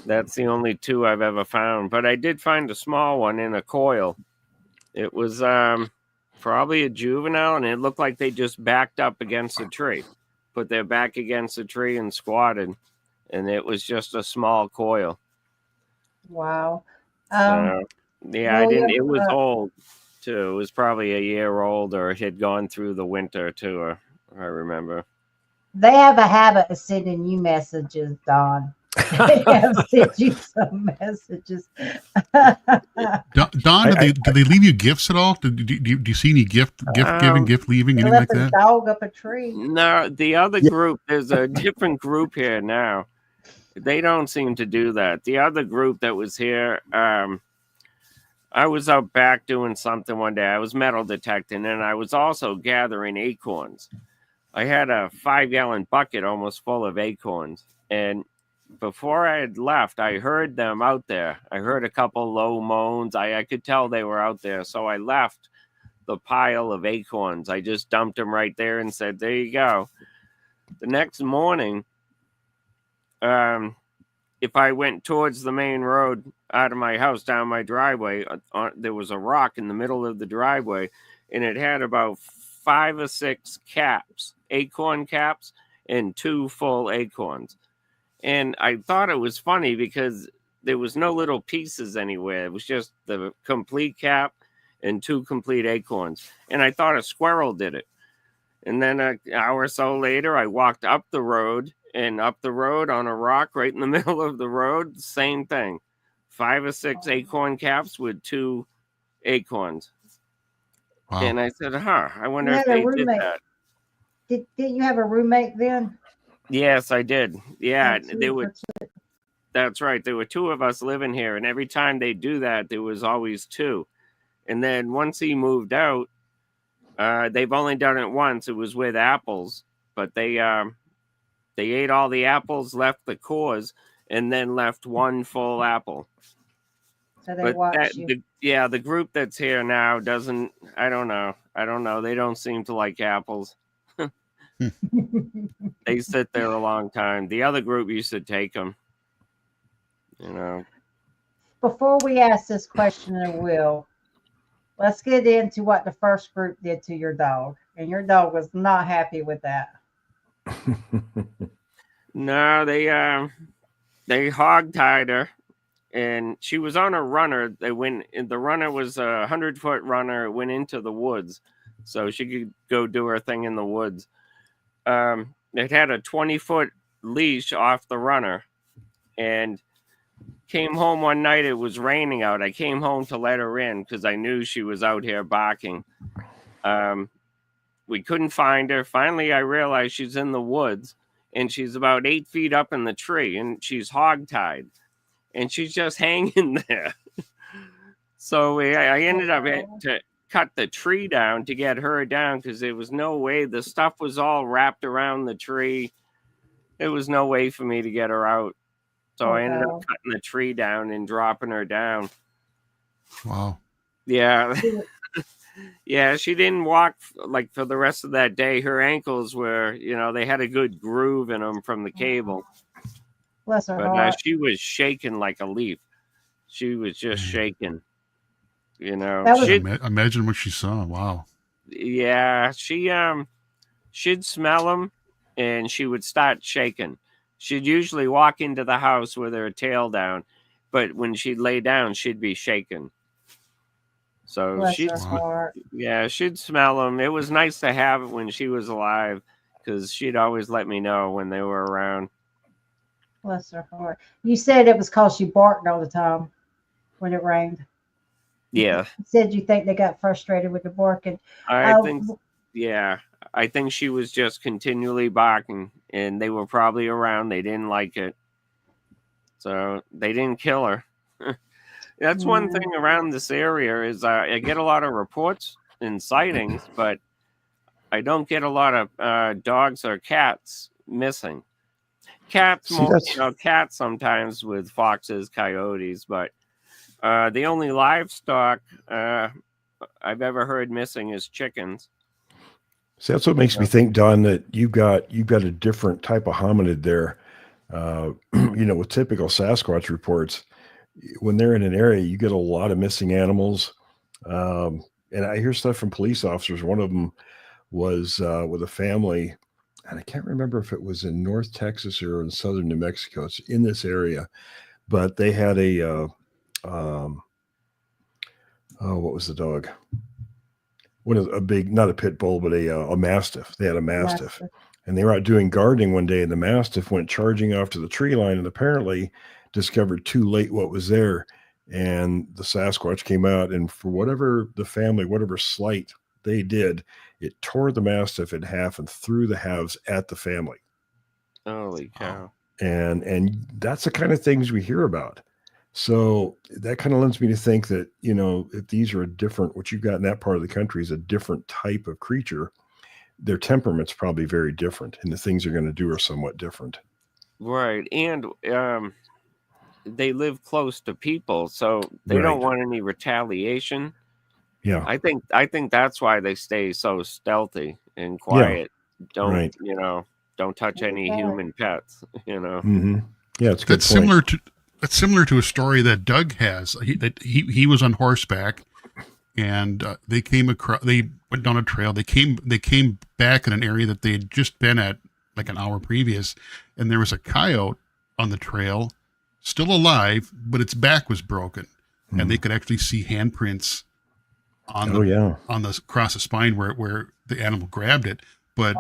That's the only two I've ever found, but I did find a small one in a coil. It was probably a juvenile, and it looked like they just backed up against a tree, put their back against a tree and squatted. And it was just a small coil. Wow. I didn't. It was old too. It was probably a year old, or it had gone through the winter too. I remember. They have a habit of sending you messages, Don. They have sent you some messages. Don, did they leave you gifts at all? Do you see any gift giving, gift leaving, anything like that? Dog up a tree. No, the other group. There's a different group here now. They don't seem to do that. The other group that was here, I was out back doing something one day. I was metal detecting, and I was also gathering acorns. I had a 5-gallon bucket almost full of acorns. And before I had left, I heard them out there. I heard a couple low moans. I could tell they were out there. So I left the pile of acorns. I just dumped them right there and said, there you go. The next morning, if I went towards the main road out of my house down my driveway, there was a rock in the middle of the driveway, and it had about 5 or 6 caps, acorn caps, and 2 full acorns. And I thought it was funny because there was no little pieces anywhere. It was just the complete cap and 2 complete acorns. And I thought a squirrel did it. And then an hour or so later, I walked up the road, and up the road on a rock right in the middle of the road, same thing. 5 or 6 acorn caps with 2 acorns. Wow. And I said, I wonder if they did that. Didn't you have a roommate then? Yes, I did. Yeah, that's right. There were 2 of us living here, and every time they do that, there was always 2. And then once he moved out, they've only done it once. It was with apples, but they ate all the apples, left the cores, and then left one full apple. So they But watch you. the group that's here now doesn't. I don't know. They don't seem to like apples. They sit there a long time. The other group used to take them. You know. Before we ask this question, and Will, let's get into what the first group did to your dog. And your dog was not happy with that. No, they hog-tied her, and she was on a runner. The runner was a 100-foot runner. It went into the woods, so she could go do her thing in the woods. It had a 20-foot leash off the runner, and came home one night. It was raining out. I came home to let her in because I knew she was out here barking. We couldn't find her. Finally, I realized she's in the woods, and she's about 8 feet up in the tree, and she's hog-tied, and she's just hanging there. So I ended up to cut the tree down to get her down because there was no way. The stuff was all wrapped around the tree. There was no way for me to get her out. So I ended up cutting the tree down and dropping her down. Wow. Yeah. Yeah, she didn't walk like for the rest of that day. Her ankles were, they had a good groove in them from the cable. Bless her But heart. she was shaking like a leaf. She was just shaking. Imagine what she saw. Wow. Yeah, she'd smell them, and she would start shaking. She'd usually walk into the house with her tail down, but when she'd lay down, she'd be shaking. So Bless her heart. she'd smell them. It was nice to have it when she was alive because she'd always let me know when they were around. Bless her heart. You said it was because she barked all the time when it rained. Yeah. You said you think they got frustrated with the barking. I think she was just continually barking, and they were probably around. They didn't like it. So they didn't kill her. That's one thing around this area is I get a lot of reports and sightings, but I don't get a lot of dogs or cats missing. Cats sometimes with foxes, coyotes, but the only livestock I've ever heard missing is chickens. See, that's what makes me think, Don, that you've got a different type of hominid there. With typical Sasquatch reports, when they're in an area, you get a lot of missing animals. And I hear stuff from police officers. One of them was with a family, and I can't remember if it was in North Texas or in southern New Mexico. It's in this area, but they had what was the dog? A big, not a pit bull, but a mastiff. They had a mastiff. And they were out doing gardening one day, and the mastiff went charging off to the tree line and apparently discovered too late what was there. And the Sasquatch came out, and for whatever slight they did, it tore the mastiff in half and threw the halves at the family. Holy cow. And that's the kind of things we hear about. So that kind of lends me to think that, if these are what you've got in that part of the country is a different type of creature, their temperament's probably very different, and the things they're going to do are somewhat different. Right. And they live close to people, so they don't want any retaliation. Yeah. I think that's why they stay so stealthy and quiet. Yeah. Don't touch any human pets, Mm-hmm. Yeah, it's a good point. That's similar to a story that Doug has. He was on horseback, and they went down a trail. They came back in an area that they had just been at like an hour previous, and there was a coyote on the trail, still alive, but its back was broken, and they could actually see handprints on the across the spine where the animal grabbed it. But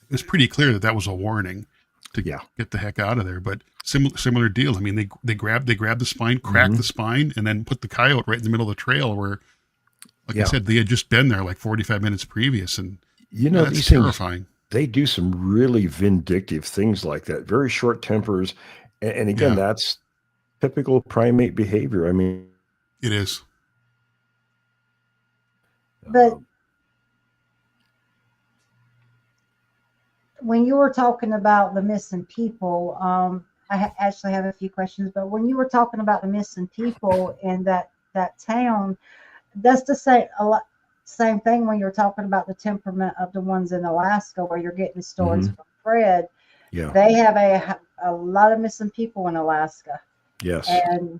it was pretty clear that was a warning to get the heck out of there. But similar deal. I mean, they grabbed the spine, cracked the spine, and then put the coyote right in the middle of the trail where, like I said, they had just been there like 45 minutes previous. And that's these terrifying. Things, they do some really vindictive things like that. Very short tempers. And again, that's typical primate behavior. I mean, it is. But when you were talking about the missing people, actually have a few questions. But when you were talking about the missing people in that town, that's the same thing when you're talking about the temperament of the ones in Alaska, where you're getting the stories from Fred. Yeah. They have a lot of missing people in Alaska. Yes. And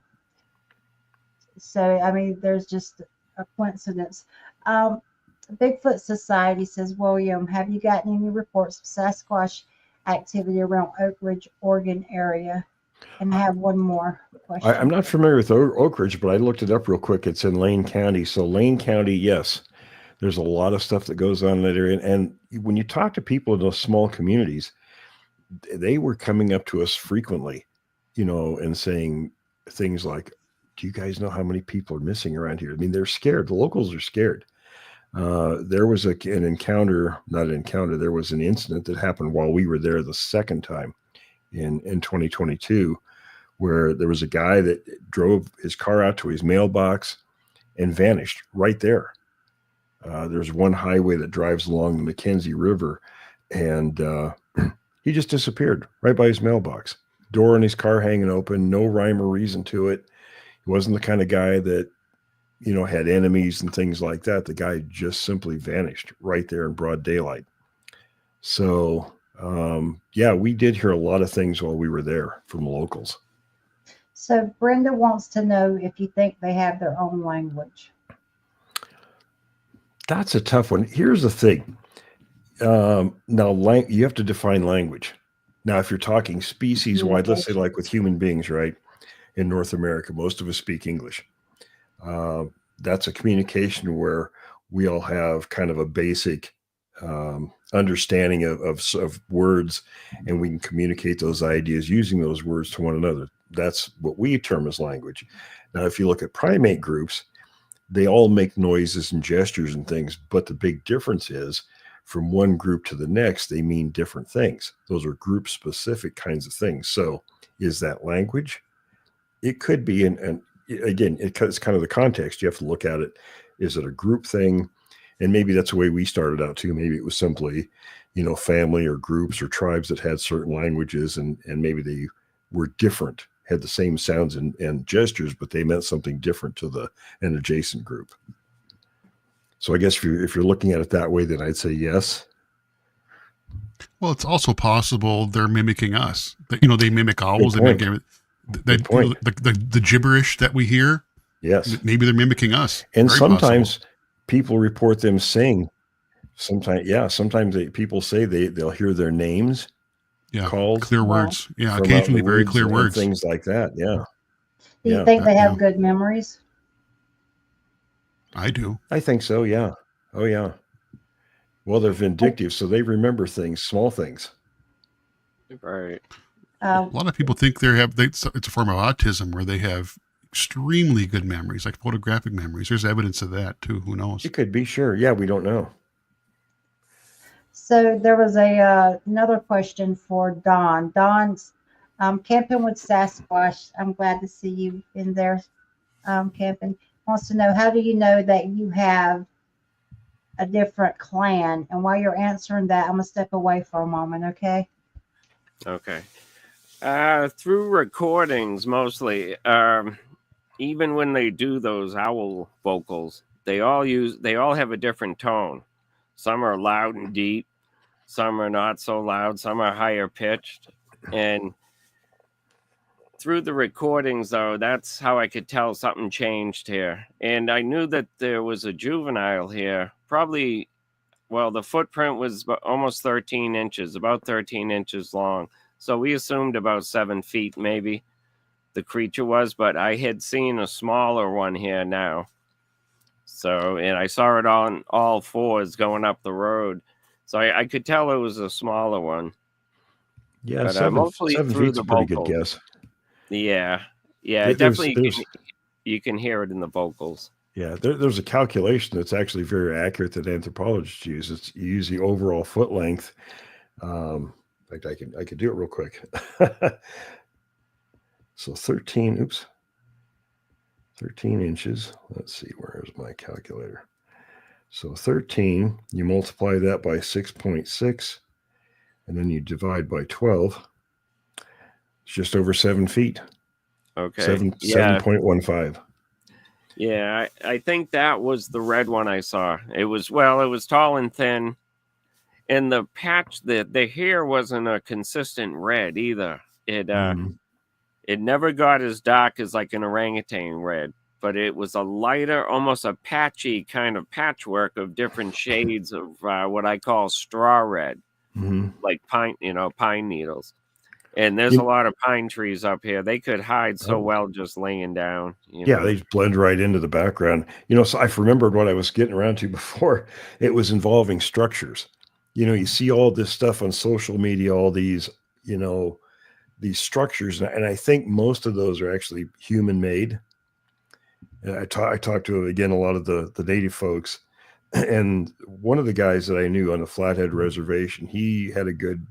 so, I mean, there's just a coincidence. Bigfoot Society says, William, have you gotten any reports of Sasquatch activity around Oak Ridge, Oregon area? And I have one more question. I'm not familiar with Oak Ridge, but I looked it up real quick. It's in Lane County. So Lane County, yes, there's a lot of stuff that goes on in that area. And when you talk to people in those small communities, they were coming up to us frequently, and saying things like, do you guys know how many people are missing around here? I mean, they're scared. The locals are scared. There was there was an incident that happened while we were there the second time in 2022, where there was a guy that drove his car out to his mailbox and vanished right there. There's one highway that drives along the Mackenzie River, and he just disappeared right by his mailbox. Door in his car hanging open, no rhyme or reason to it. He wasn't the kind of guy that, had enemies and things like that. The guy just simply vanished right there in broad daylight. So, we did hear a lot of things while we were there from locals. So Brenda wants to know if you think they have their own language. That's a tough one. Here's the thing. Now, you have to define language. Now, if you're talking species-wide, let's say like with human beings, right? In North America, most of us speak English. That's a communication where we all have kind of a basic understanding of words, and we can communicate those ideas using those words to one another. That's what we term as language. Now, if you look at primate groups, they all make noises and gestures and things, but the big difference is from one group to the next, they mean different things. Those are group specific kinds of things. So is that language? It could be, and again, it's kind of the context. You have to look at it. Is it a group thing? And maybe that's the way we started out too. Maybe it was simply, family or groups or tribes that had certain languages, and maybe they were different, had the same sounds and gestures, but they meant something different to an adjacent group. So I guess if you're looking at it that way, then I'd say yes. Well, it's also possible they're mimicking us. They mimic owls. They mimic the gibberish that we hear. Yes. Maybe they're mimicking us. And Very sometimes possible. People report them saying, sometimes people say they'll hear their names called. Clear words. Yeah, occasionally very clear words. Things like that, yeah. Do you think they have good memories? I do. I think so, yeah. Oh, yeah. Well, they're vindictive, so they remember things, small things. Right. A lot of people think it's a form of autism where they have extremely good memories, like photographic memories. There's evidence of that too. Who knows? It could be, sure. Yeah, we don't know. So there was another question for Don. Don's camping with Sasquatch. I'm glad to see you in there camping. Wants to know, how do you know that you have a different clan? And while you're answering that, I'm going to step away for a moment, okay? Okay. Through recordings mostly. Even when they do those owl vocals, they all have a different tone. Some are loud and deep, some are not so loud, some are higher pitched. And through the recordings, though, that's how I could tell something changed here. And I knew that there was a juvenile here, probably, the footprint was almost 13 inches, about 13 inches long. So we assumed about 7 feet, maybe, the creature was, but I had seen a smaller one here now. So, and I saw it on all fours going up the road. So I could tell it was a smaller one. Yeah, but, 7 feet's a pretty good guess. Yeah, definitely you can hear it in the vocals. Yeah, there's a calculation that's actually very accurate that anthropologists use. You use the overall foot length. In fact, I could do it real quick. So 13 inches. Let's see, where's my calculator? So 13, you multiply that by 6.6, and then you divide by 12. It's just over 7 feet. Okay. 7.15. Yeah, I think that was the red one I saw. It was tall and thin, and the patch, the hair wasn't a consistent red either. It never got as dark as like an orangutan red, but it was a lighter, almost a patchy kind of patchwork of different shades of what I call straw red, like pine needles. And there's a lot of pine trees up here. They could hide so well just laying down. Yeah, they blend right into the background. So I remembered what I was getting around to before. It was involving structures. You see all this stuff on social media, all these, these structures. And I think most of those are actually human made. I talked to, again, a lot of the native folks. And one of the guys that I knew on the Flathead Reservation, he had a good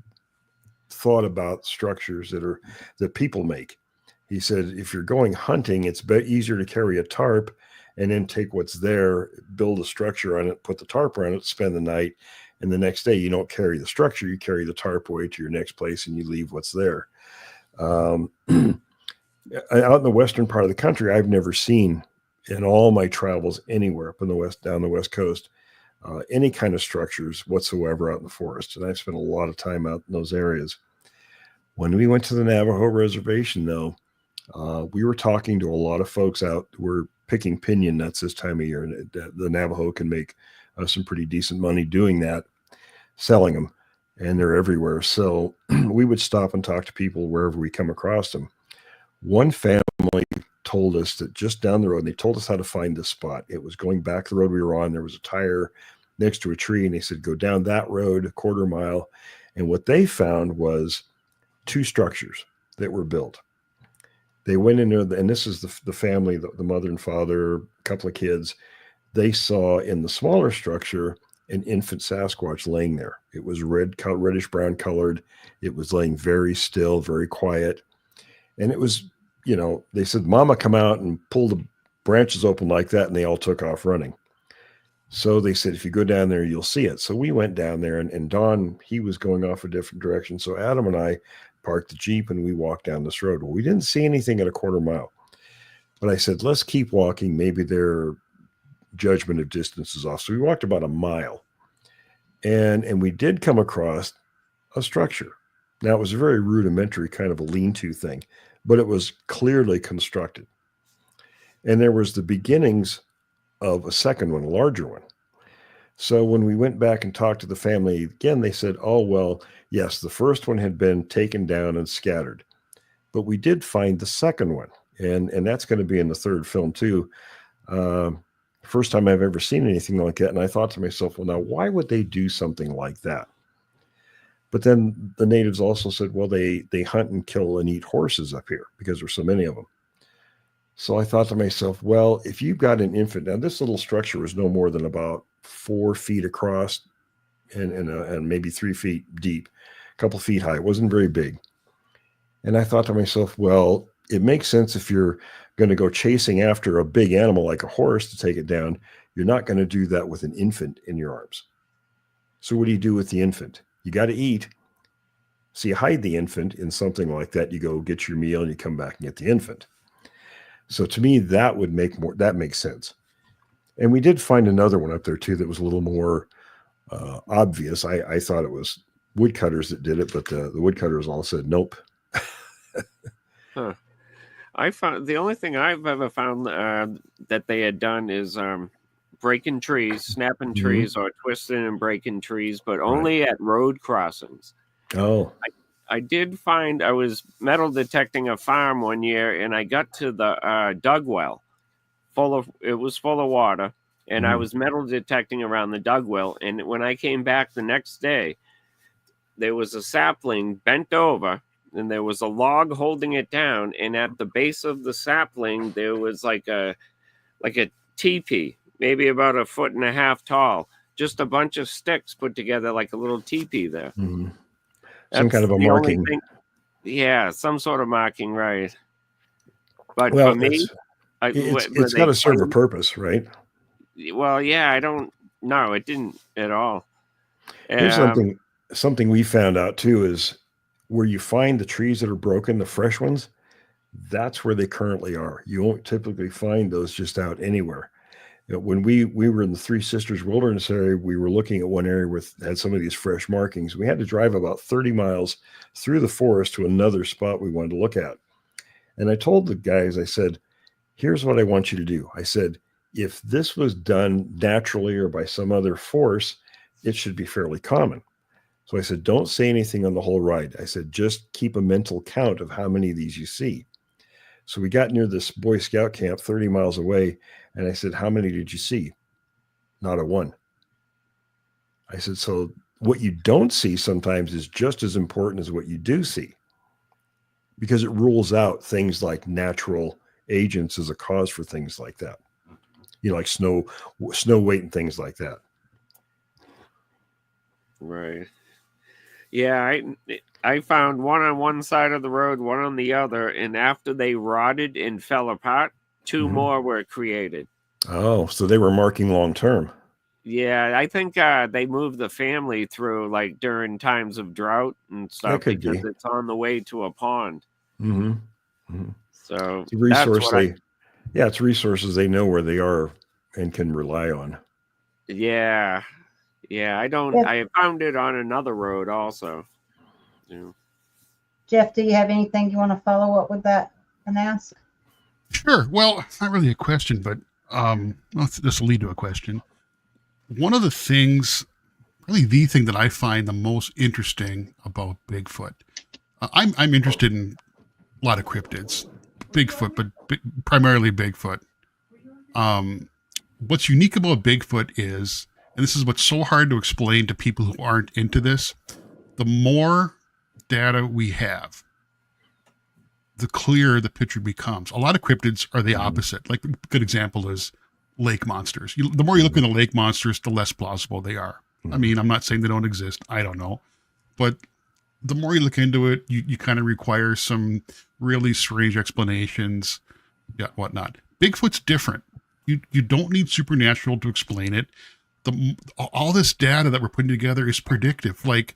thought about structures that people make. He said, if you're going hunting, it's easier to carry a tarp and then take what's there, build a structure on it, put the tarp around it, spend the night. And the next day you don't carry the structure, you carry the tarp away to your next place and you leave what's there. Out in the western part of the country, I've never seen in all my travels anywhere up in the west, down the West Coast, any kind of structures whatsoever out in the forest. And I've spent a lot of time out in those areas. When we went to the Navajo reservation, though, we were talking to a lot of folks out who were picking piñon nuts this time of year. And the Navajo can make some pretty decent money doing that, selling them, and they're everywhere. So we would stop and talk to people wherever we come across them. One family told us that just down the road, and they told us how to find this spot. It was going back the road we were on. There was a tire next to a tree, and they said, go down that road a quarter mile. And what they found was 2 structures that were built. They went in there, and this is the family, the mother and father, a couple of kids. They saw in the smaller structure an infant Sasquatch laying there. It was reddish brown colored. It was laying very still, very quiet. And it was, they said, Mama, come out and pull the branches open like that. And they all took off running. So they said, if you go down there, you'll see it. So we went down there, and Don, he was going off a different direction. So Adam and I parked the Jeep and we walked down this road. Well, we didn't see anything at a quarter mile. But I said, let's keep walking. Maybe their judgment of distance is off. So we walked about a mile. And we did come across a structure. Now, it was a very rudimentary kind of a lean-to thing, but it was clearly constructed. And there was the beginnings of a second one, a larger one. So when we went back and talked to the family again, they said, oh, well, yes, the first one had been taken down and scattered, but we did find the second one. And that's going to be in the third film too. First time I've ever seen anything like that. And I thought to myself, well, now why would they do something like that? But then the natives also said, well, they hunt and kill and eat horses up here because there's so many of them. So I thought to myself, well, if you've got an infant, now this little structure was no more than about 4 feet across and maybe 3 feet deep, a couple feet high. It wasn't very big. And I thought to myself, well, it makes sense if you're going to go chasing after a big animal like a horse to take it down, you're not going to do that with an infant in your arms. So what do you do with the infant? You got to eat. So you hide the infant in something like that. You go get your meal and you come back and get the infant. So to me, that makes sense. And we did find another one up there too that was a little more obvious. I thought it was woodcutters that did it, but the woodcutters all said nope. Huh. I found the only thing I've ever found that they had done is breaking trees, snapping trees, or twisting and breaking trees, but only at road crossings. Oh. I did find I was metal detecting a farm one year, and I got to the dug well. It was full of water, and I was metal detecting around the dug well. And when I came back the next day, there was a sapling bent over, and there was a log holding it down. And at the base of the sapling, there was like a teepee, maybe about 1.5 feet tall, just a bunch of sticks put together like a little teepee there. Mm-hmm. Some kind of a marking. Yeah, some sort of marking, right. But for me, it's got to serve a purpose, right? Well, yeah, I don't know. It didn't at all. Here's something we found out too is where you find the trees that are broken, the fresh ones, that's where they currently are. You won't typically find those just out anywhere. When we were in the Three Sisters Wilderness area, we were looking at one area with had some of these fresh markings. We had to drive about 30 miles through the forest to another spot we wanted to look at. And I told the guys, I said, here's what I want you to do. I said, if this was done naturally or by some other force, it should be fairly common. So I said, don't say anything on the whole ride. I said, just keep a mental count of how many of these you see. So we got near this Boy Scout camp 30 miles away, and I said, how many did you see? Not a one. I said, so what you don't see sometimes is just as important as what you do see, because it rules out things like natural agents as a cause for things like that. Like snow weight and things like that. Right. Yeah, I found one on one side of the road, one on the other, and after they rotted and fell apart, two more were created. Oh, so they were marking long term. Yeah, I think they moved the family through like during times of drought and stuff because it's on the way to a pond. So it's a resource it's resources they know where they are and can rely on. Yeah. I found it on another road also. Yeah. Jeff, do you have anything you want to follow up with that and ask? Sure. Well, it's not really a question, but this will lead to a question. One of the things, really the thing that I find the most interesting about Bigfoot, I'm interested in a lot of cryptids, Bigfoot, but primarily Bigfoot. What's unique about Bigfoot is, and this is what's so hard to explain to people who aren't into this, the more data we have, the clearer the picture becomes. A lot of cryptids are the opposite. Like a good example is lake monsters. The more you look into lake monsters, the less plausible they are. I mean, I'm not saying they don't exist. I don't know. But the more you look into it, you kind of require some really strange explanations, whatnot. Bigfoot's different. You don't need supernatural to explain it. All this data that we're putting together is predictive, like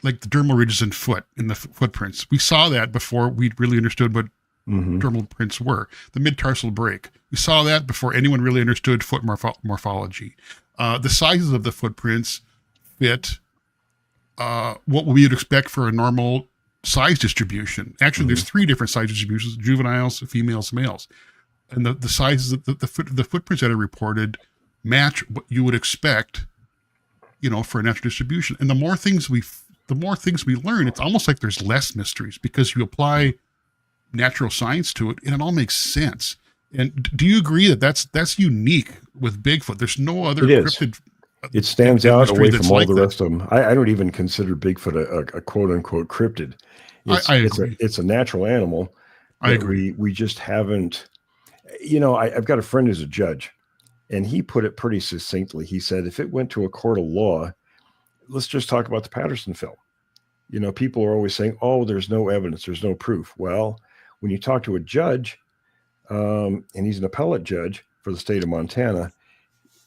the dermal ridges in the footprints. We saw that before we really understood what dermal prints were. The mid-tarsal break. We saw that before anyone really understood foot morphology. The sizes of the footprints fit what we would expect for a normal size distribution. Actually, there's 3 different size distributions: juveniles, females, males. And the sizes of the footprints that are reported match what you would expect, for a natural distribution. And the more things we learn, it's almost like there's less mysteries because you apply natural science to it and it all makes sense. And do you agree that that's unique with Bigfoot? There's no other cryptid. It stands out away from all the rest of them. I don't even consider Bigfoot a quote unquote cryptid. I agree. It's a natural animal. I agree. We just haven't, I've got a friend who's a judge, and he put it pretty succinctly. He said, if it went to a court of law, let's just talk about the Patterson film. People are always saying, oh, there's no evidence, there's no proof. Well, when you talk to a judge, and he's an appellate judge for the state of Montana,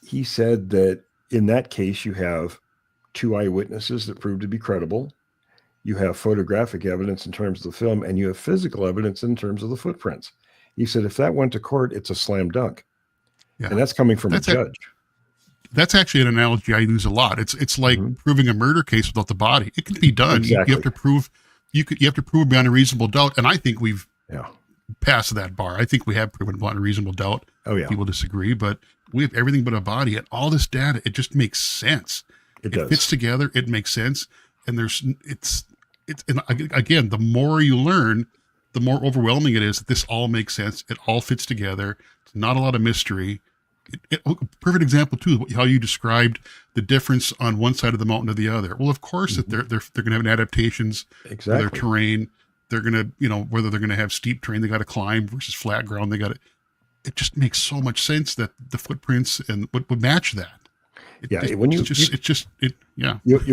he said that in that case, you have 2 eyewitnesses that prove to be credible. You have photographic evidence in terms of the film, and you have physical evidence in terms of the footprints. He said, if that went to court, it's a slam dunk. Yeah. And that's coming from a judge. That's actually an analogy I use a lot. It's like proving a murder case without the body. It can be done. Exactly. You have to prove beyond a reasonable doubt. And I think we've passed that bar. I think we have proven beyond a reasonable doubt. Oh yeah. People disagree, but we have everything but a body, and all this data, it just makes sense. It fits together. It makes sense. And and again, the more you learn, the more overwhelming it is that this all makes sense. It all fits together. It's not a lot of mystery. Perfect example too, how you described the difference on one side of the mountain to the other. Well, of course, that they're going to have adaptations for their terrain. They're going to, whether they're going to have steep terrain they got to climb versus flat ground they got to. It just makes so much sense that the footprints and would match that. You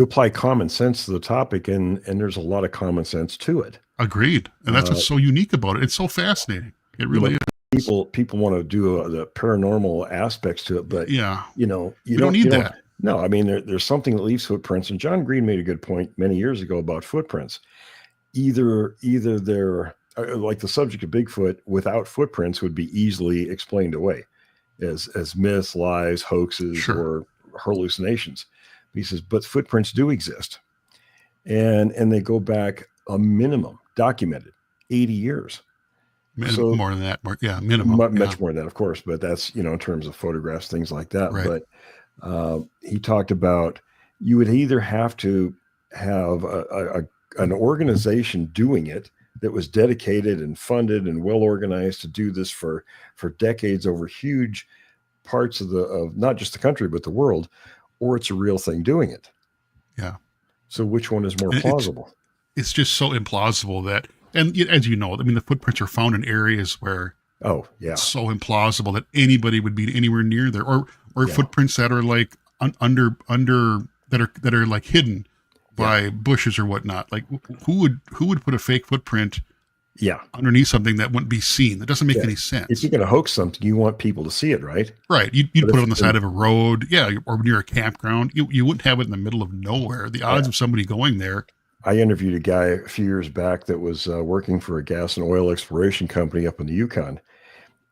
apply common sense to the topic, and there's a lot of common sense to it. Agreed, and that's what's so unique about it. It's so fascinating. It really is. People want to do the paranormal aspects to it, but you don't need that. No, I mean, there's something that leaves footprints. And John Green made a good point many years ago about footprints. Either they're like the subject of Bigfoot without footprints would be easily explained away as myths, lies, hoaxes, Sure. or hallucinations. He says, but footprints do exist. And they go back a minimum documented 80 years. So more than that. Minimum. much more than that, of course, but that's, in terms of photographs, things like that. Right. But he talked about you would either have to have an organization doing it that was dedicated and funded and well organized to do this for decades over huge parts of not just the country but the world, or it's a real thing doing it. Yeah. So which one is more plausible? It's just so implausible that, and as you know, I mean, the footprints are found in areas where it's so implausible that anybody would be anywhere near there, or footprints that are like under that are like hidden by bushes or whatnot. Like who would put a fake footprint underneath something that wouldn't be seen? That doesn't make any sense. If you're going to hoax something, you want people to see it, right? Right. You'd put it on the side of a road, or near a campground. You wouldn't have it in the middle of nowhere. The odds of somebody going there. I interviewed a guy a few years back that was working for a gas and oil exploration company up in the Yukon,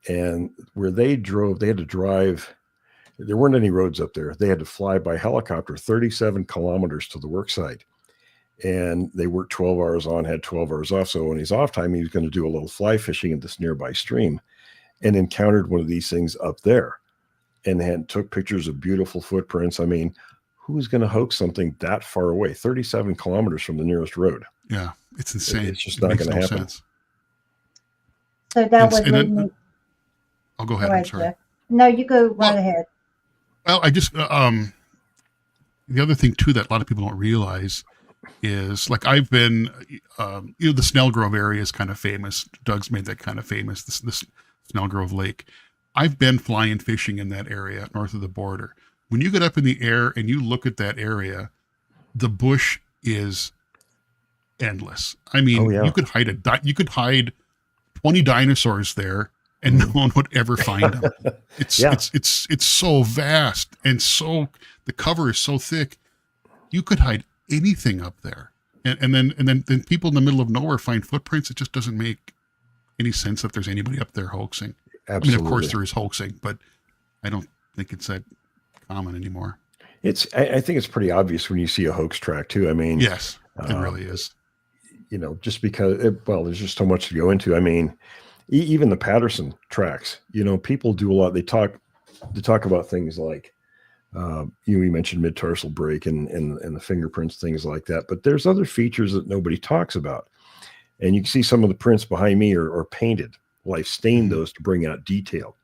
and where they had to drive. There weren't any roads up there. They had to fly by helicopter 37 kilometers to the work site. And they worked 12 hours on, had 12 hours off. So on his off time, he was going to do a little fly fishing in this nearby stream and encountered one of these things up there and took pictures of beautiful footprints. I mean, who's going to hoax something that far away, 37 kilometers from the nearest road? Yeah, it's insane. It's just not going to happen. Sense. So that would lead me. I'll go ahead. I'm sorry. Jeff. No, you go right ahead. Well, I just, the other thing too that a lot of people don't realize is, like, I've been, the Snell Grove area is kind of famous. Doug's made that kind of famous, this Snell Grove Lake. I've been flying fishing in that area north of the border. When you get up in the air and you look at that area, the bush is endless. I mean, you could hide 20 dinosaurs there and no one would ever find them. It's so vast, and so the cover is so thick. You could hide anything up there, and then people in the middle of nowhere find footprints. It just doesn't make any sense that there's anybody up there hoaxing. Absolutely. I mean, of course there is hoaxing, but I don't think it's that common anymore. I think it's pretty obvious when you see a hoax track too. I mean, yes, it really is. Just because there's just so much to go into. I mean, even the Patterson tracks, people do a lot. They talk about things like, you mentioned mid-tarsal break and the fingerprints, things like that. But there's other features that nobody talks about. And you can see some of the prints behind me are painted. Well, I've stained those to bring out detail.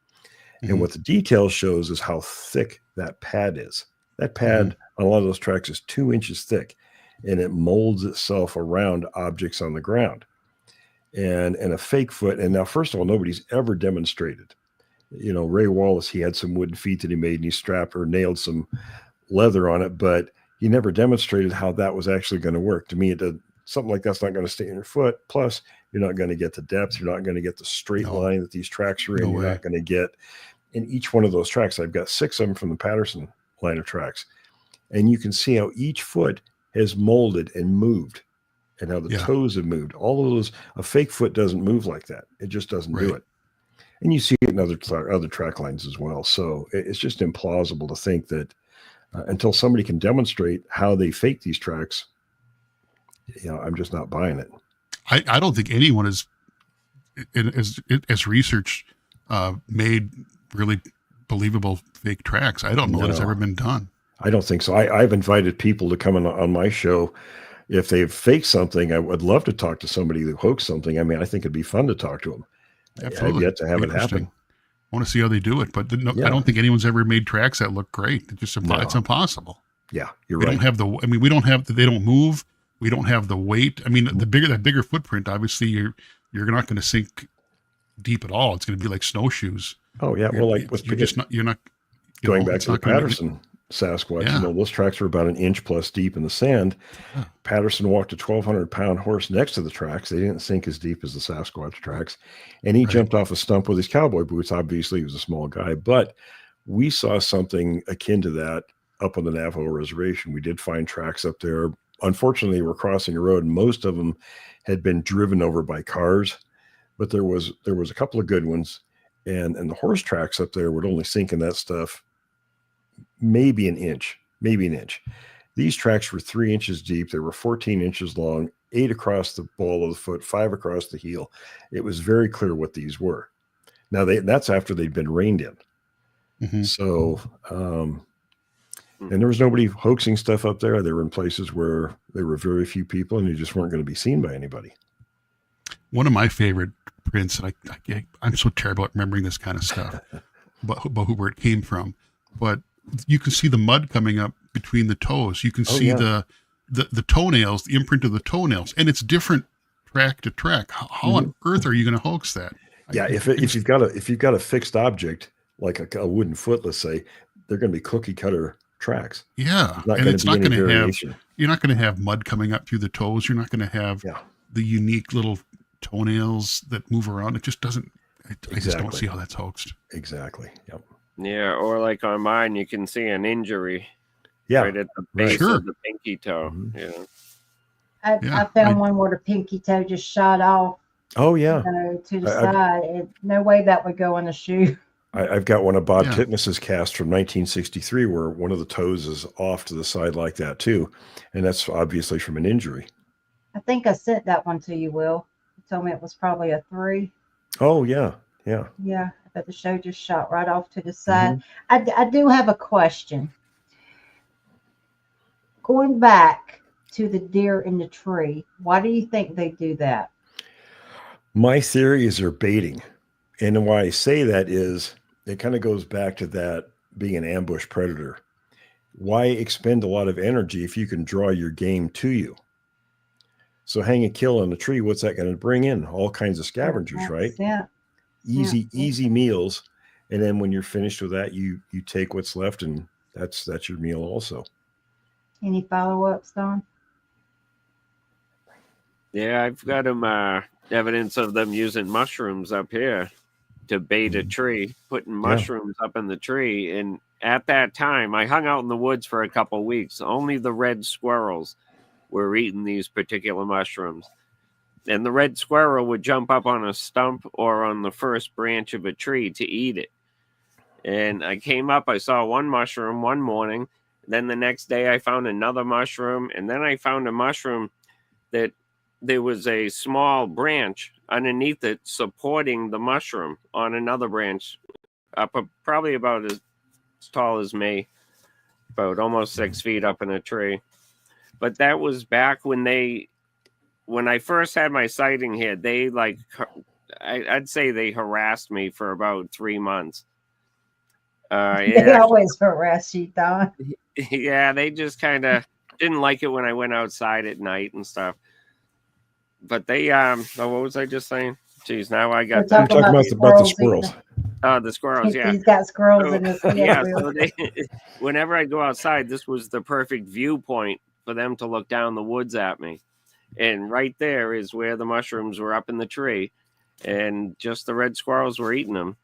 Mm-hmm. And what the detail shows is how thick that pad is. That pad on a lot of those tracks is 2 inches thick, and it molds itself around objects on the ground. And a fake foot. And now, first of all, nobody's ever demonstrated. Ray Wallace, he had some wooden feet that he made, and he strapped or nailed some leather on it, but he never demonstrated how that was actually going to work. To me, something like that's not going to stay in your foot. Plus, you're not going to get the depth. You're not going to get the straight line that these tracks are in. You're not going to get in each one of those tracks. I've got 6 of them from the Patterson line of tracks, and you can see how each foot has molded and moved, and how the toes have moved. All of those, a fake foot doesn't move like that. It just doesn't do it. And you see it in other track lines as well. So it's just implausible to think that until somebody can demonstrate how they fake these tracks, I'm just not buying it. I don't think anyone has research made really believable fake tracks. I don't know that it's ever been done. I don't think so. I've invited people to come on my show. If they've faked something, I would love to talk to somebody who hoaxed something. I mean, I think it'd be fun to talk to them. Absolutely. I've yet to have it happen. I want to see how they do it, but I don't think anyone's ever made tracks that look great. It's impossible. Yeah, you're right. We don't have they don't move. We don't have the weight. I mean, that bigger footprint, obviously you're not going to sink deep at all. It's going to be like snowshoes. Oh yeah. Well, like you're not going back to the Patterson Sasquatch, those tracks were about 1 inch plus deep in the sand. Patterson walked a 1,200-pound horse next to the tracks. They didn't sink as deep as the Sasquatch tracks. And he jumped off a stump with his cowboy boots. Obviously, he was a small guy, but we saw something akin to that up on the Navajo reservation. We did find tracks up there. Unfortunately, we're crossing a road, and most of them had been driven over by cars, but there was a couple of good ones, and the horse tracks up there would only sink in that stuff maybe an inch. These tracks were 3 inches deep. They were 14 inches long, 8 across the ball of the foot, 5 across the heel. It was very clear what these were. Now that's after they'd been reined in. Mm-hmm. So, and there was nobody hoaxing stuff up there. They were in places where there were very few people, and you just weren't going to be seen by anybody. One of my favorite prints, I'm so terrible at remembering this kind of stuff, but where it came from. But you can see the mud coming up between the toes. You can see the toenails, the imprint of the toenails, and it's different track to track. How on earth are you going to hoax that? Yeah, if you've got a fixed object like a wooden foot, let's say, they're going to be cookie cutter tracks. Yeah, and it's not going to have. You're not going to have mud coming up through the toes. You're not going to have the unique little toenails that move around. It just doesn't. I just don't see how that's hoaxed. Exactly. Yep. Yeah, or like on mine, you can see an injury. Yeah, right at the base of the pinky toe. Mm-hmm. Yeah. I found one where the pinky toe just shot off. Oh yeah, to the side. No way that would go in a shoe. I've got one of Bob Titmus's cast from 1963 where one of the toes is off to the side like that too, and that's obviously from an injury. I think I sent that one to you, Will. You told me it was probably a 3. Oh yeah. But the show just shot right off to the side. I do have a question. Going back to the deer in the tree, why do you think they do that? My theory is they're baiting. And why I say that is it kind of goes back to that being an ambush predator. Why expend a lot of energy if you can draw your game to you? So hang a kill on the tree, what's that going to bring in? All kinds of scavengers, right? Yeah. Easy meals. And then when you're finished with that, you take what's left, and that's your meal also. Any follow-ups, Don? Yeah, I've got them evidence of them using mushrooms up here to bait a tree, putting mushrooms up in the tree. And at that time, I hung out in the woods for a couple of weeks. Only the red squirrels were eating these particular mushrooms. And the red squirrel would jump up on a stump or on the first branch of a tree to eat it. And I came up, I saw one mushroom one morning. Then the next day I found another mushroom. And then I found a mushroom that there was a small branch underneath it supporting the mushroom on another branch up probably about as tall as me, about almost 6 feet up in a tree. But that was back when I first had my sighting here, they I'd say they harassed me for about 3 months. They always harass you, Don. Yeah, they just kind of didn't like it when I went outside at night and stuff. But they, what was I just saying? Jeez, now I got. We're talking about the squirrels. Oh, the squirrels, yeah. He's got squirrels in his head. Yeah, so whenever I go outside, this was the perfect viewpoint for them to look down the woods at me. And right there is where the mushrooms were up in the tree. And just the red squirrels were eating them.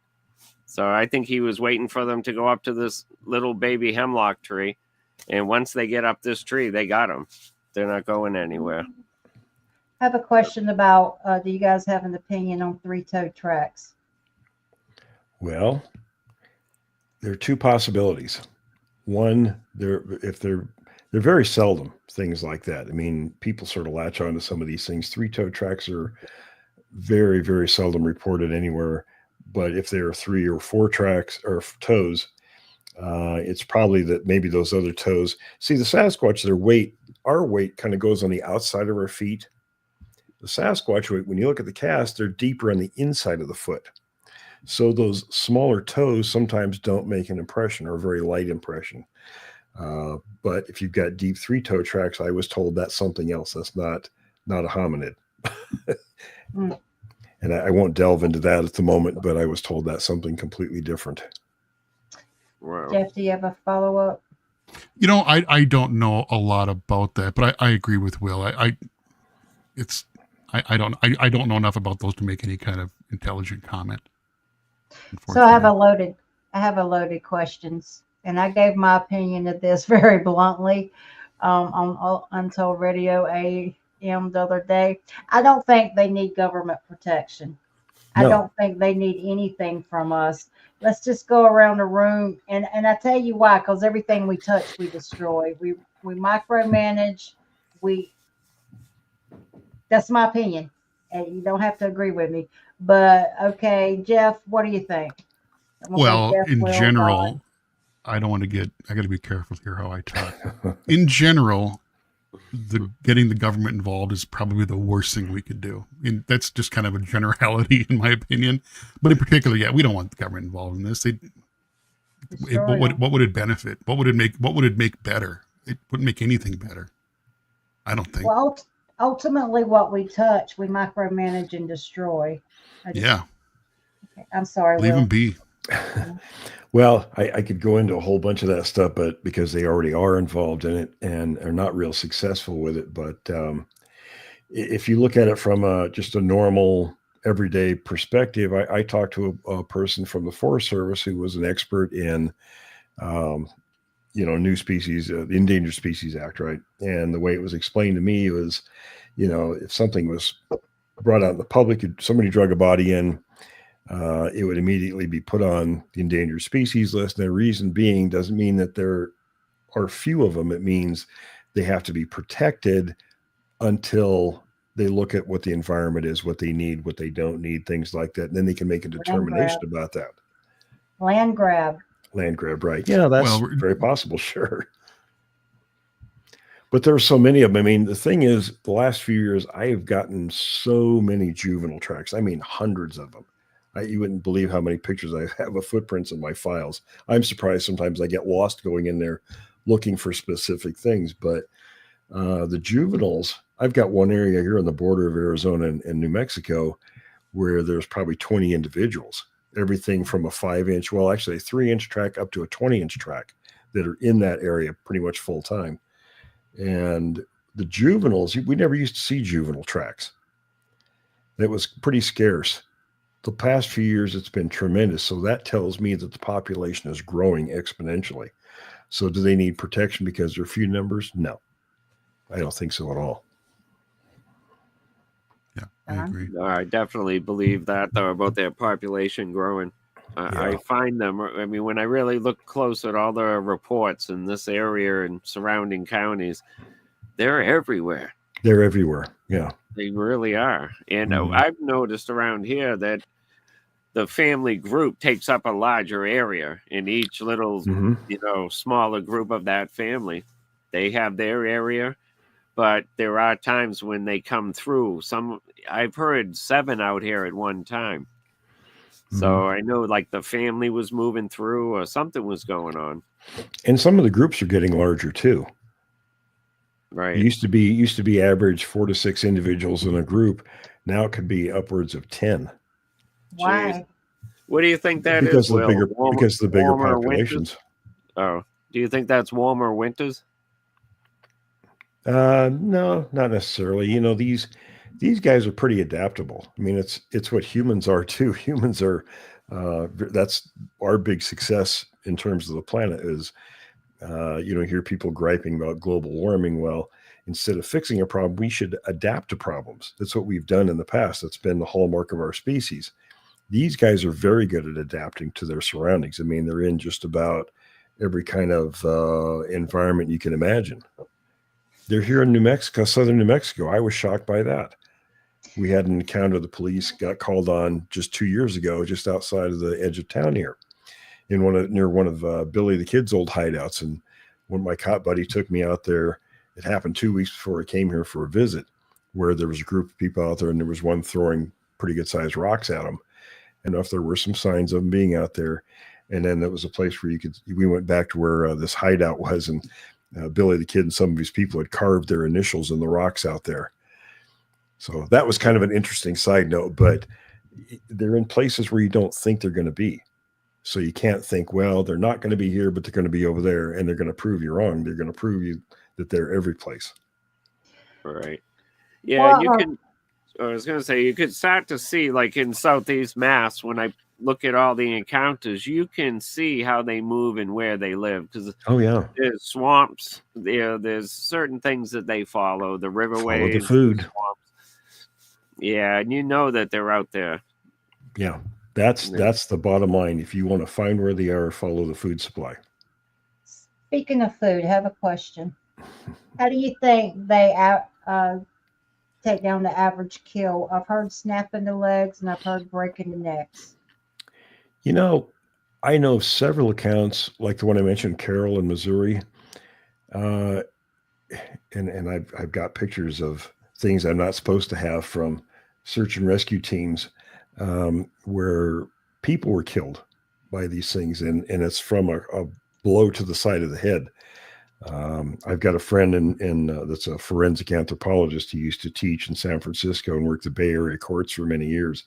So I think he was waiting for them to go up to this little baby hemlock tree. And once they get up this tree, they got them. They're not going anywhere. I have a question about, do you guys have an opinion on three-toed tracks? Well, there are two possibilities. One, they're very seldom things like that. I mean, people sort of latch on to some of these things. Three-toed tracks are very, very seldom reported anywhere. But if there are 3 or 4 tracks or toes, it's probably that maybe those other toes. See, the Sasquatch, our weight kind of goes on the outside of our feet. The Sasquatch, when you look at the cast, they're deeper on the inside of the foot. So those smaller toes sometimes don't make an impression or a very light impression. But if you've got deep 3-toe tracks, I was told that's something else. That's not a hominid. And I won't delve into that at the moment, but I was told that's something completely different. Wow. Jeff, do you have a follow-up? You know, I don't know a lot about that, but I agree with Will. I don't know enough about those to make any kind of intelligent comment. So I have a loaded questions. and I gave my opinion of this very bluntly on Untold Radio AM the other day. I don't think they need government protection. I No. don't think they need anything from us. Let's just go around the room, and I tell you why, because everything we touch, we destroy. We micromanage. We That's my opinion, and you don't have to agree with me. But okay, Jeff, what do you think? I'm gonna go Well, Jeff, in Will, Ron. general, I don't want to get. I got to be careful here how I talk. In general, getting the government involved is probably the worst thing we could do. And that's just kind of a generality, in my opinion. But in particular, yeah, we don't want the government involved in this. Destroy them. What would it benefit? What would it make better? It wouldn't make anything better. I don't think. Well, ultimately, what we touch, we micromanage and destroy. Yeah, I'm sorry, leave Will. them be. Well, I could go into a whole bunch of that stuff, but because they already are involved in it and are not real successful with it. But if you look at it from just a normal, everyday perspective, I talked to a person from the Forest Service who was an expert in, new species, the Endangered Species Act, right? And the way it was explained to me was, if something was brought out in the public, somebody drug a body in, it would immediately be put on the endangered species list. And the reason being doesn't mean that there are few of them. It means they have to be protected until they look at what the environment is, what they need, what they don't need, things like that. And then they can make a determination about that. Land grab. Land grab, right. Yeah, that's very possible, sure. But there are so many of them. I mean, the thing is, the last few years, I have gotten so many juvenile tracks. I mean, hundreds of them. You wouldn't believe how many pictures I have of footprints in my files. I'm surprised sometimes I get lost going in there looking for specific things. But the juveniles, I've got one area here on the border of Arizona and New Mexico where there's probably 20 individuals, everything from a 5-inch, well, actually a 3-inch track up to a 20-inch track that are in that area pretty much full time. And the juveniles, we never used to see juvenile tracks. That was pretty scarce. The past few years, it's been tremendous. So that tells me that the population is growing exponentially. So do they need protection because they're few numbers? No, I don't think so at all. Yeah, I agree. No, I definitely believe that, though, about their population growing. I find them, I mean, when I really look close at all the reports in this area and surrounding counties, they're everywhere. They're everywhere. Yeah. They really are. And I've noticed around here that the family group takes up a larger area in each little, smaller group of that family. They have their area, but there are times when they come through. I've heard 7 out here at one time. So I know like the family was moving through or something was going on. And some of the groups are getting larger too. Right. It used to be average 4 to 6 individuals in a group. Now it could be upwards of 10. Why? Jeez. What do you think that because is? Of because of the bigger populations. Winters? Oh, do you think that's warmer winters? No, not necessarily. These guys are pretty adaptable. I mean, it's what humans are too. Humans are, that's our big success in terms of the planet is, hear people griping about global warming. Well, instead of fixing a problem, we should adapt to problems. That's what we've done in the past. That's been the hallmark of our species. These guys are very good at adapting to their surroundings. I mean, they're in just about every kind of environment you can imagine. They're here in New Mexico, southern New Mexico. I was shocked by that. We had an encounter. The police got called on just 2 years ago, just outside of the edge of town here, near one of Billy the Kid's old hideouts. And when my cop buddy took me out there, it happened 2 weeks before I came here for a visit, where there was a group of people out there, and there was one throwing pretty good sized rocks at them. And if there were some signs of them being out there, and then that was a place where we went back to where this hideout was, and Billy the Kid and some of his people had carved their initials in the rocks out there. So that was kind of an interesting side note, but they're in places where you don't think they're going to be. So you can't think, well, they're not going to be here, but they're going to be over there, and they're going to prove you wrong. They're going to prove you that they're every place. Right. Yeah, I was going to say, you could start to see, like in Southeast Mass, when I look at all the encounters, you can see how they move and where they live, because Oh yeah, there's swamps. There's certain things that they follow, the follow the riverways, food. swamps. Yeah, and you know that they're out there. Yeah, that's the bottom line. If you want to find where they are, follow the food supply. Speaking of food, I have a question. How do you think they take down the average kill? I've heard snapping the legs and I've heard breaking the necks. You know, I know several accounts like the one I mentioned, Carroll in Missouri, and I've got pictures of things I'm not supposed to have from search and rescue teams, where people were killed by these things, and it's from a blow to the side of the head. I've got a friend in that's a forensic anthropologist. He used to teach in San Francisco and worked the Bay Area courts for many years.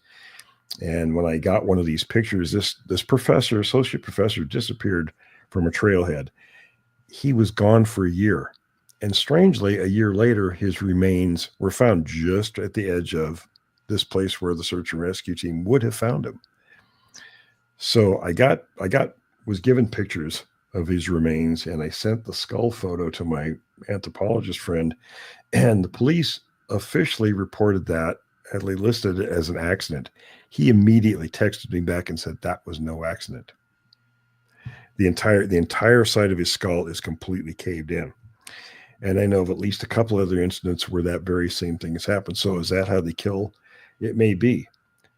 And when I got one of these pictures, this professor, associate professor, disappeared from a trailhead. He was gone for a year. And strangely, a year later, his remains were found just at the edge of this place where the search and rescue team would have found him. So I was given pictures of his remains, and I sent the skull photo to my anthropologist friend, and the police officially reported that, and they listed it as an accident. He immediately texted me back and said that was no accident. The entire side of his skull is completely caved in. And I know of at least a couple other incidents where that very same thing has happened. So is that how they kill? It may be.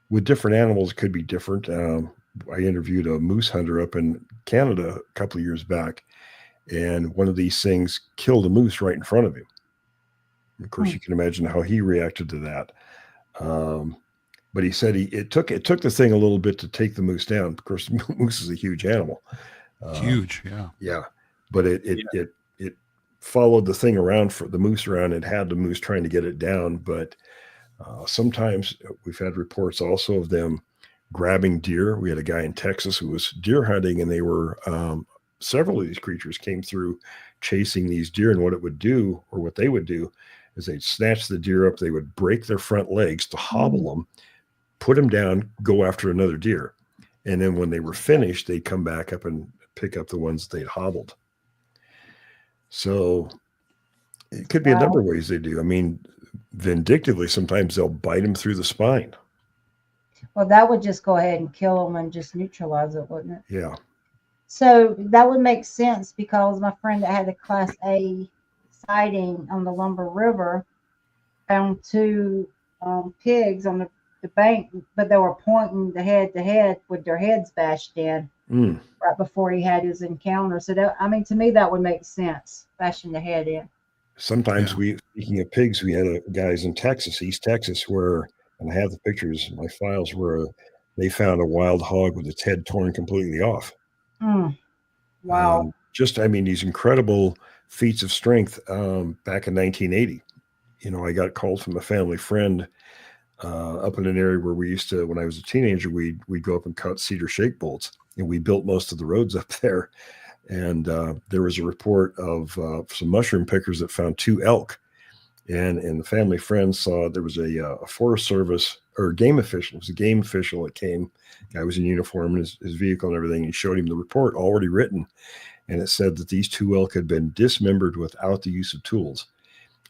With different animals, it could be different. I interviewed a moose hunter up in Canada a couple of years back, and one of these things killed a moose right in front of him. Of course, you can imagine how he reacted to that. But he said it took the thing a little bit to take the moose down. Of course, moose is a huge animal. Huge, yeah. Yeah. But it followed the thing around, for the moose around, and had the moose trying to get it down. But sometimes we've had reports also of them grabbing deer. We had a guy in Texas who was deer hunting, and they were several of these creatures came through chasing these deer, and what they would do is they'd snatch the deer up, they would break their front legs to hobble them, put them down, go after another deer, and then when they were finished, they'd come back up and pick up the ones they'd hobbled. So it could be a number of ways they do. I mean, vindictively, sometimes they'll bite them through the spine. Well, that would just go ahead and kill them and just neutralize it, wouldn't it? Yeah. So that would make sense, because my friend that had a Class A sighting on the Lumber River found two pigs on the bank, but they were pointing the head to head with their heads bashed in right before he had his encounter. So that, I mean, to me, that would make sense, bashing the head in. Sometimes speaking of pigs, we had guys in Texas, East Texas, where, and I have the pictures in my files, where they found a wild hog with its head torn completely off. Wow. These incredible feats of strength. Back in 1980, I got called from a family friend up in an area where we used to, when I was a teenager, we'd go up and cut cedar shake bolts, and we built most of the roads up there. And there was a report of some mushroom pickers that found 2 elk. And the family friend saw there was a Forest Service or game official. It was a game official that came. Guy was in uniform, and his vehicle and everything. He showed him the report already written. And it said that these 2 elk had been dismembered without the use of tools.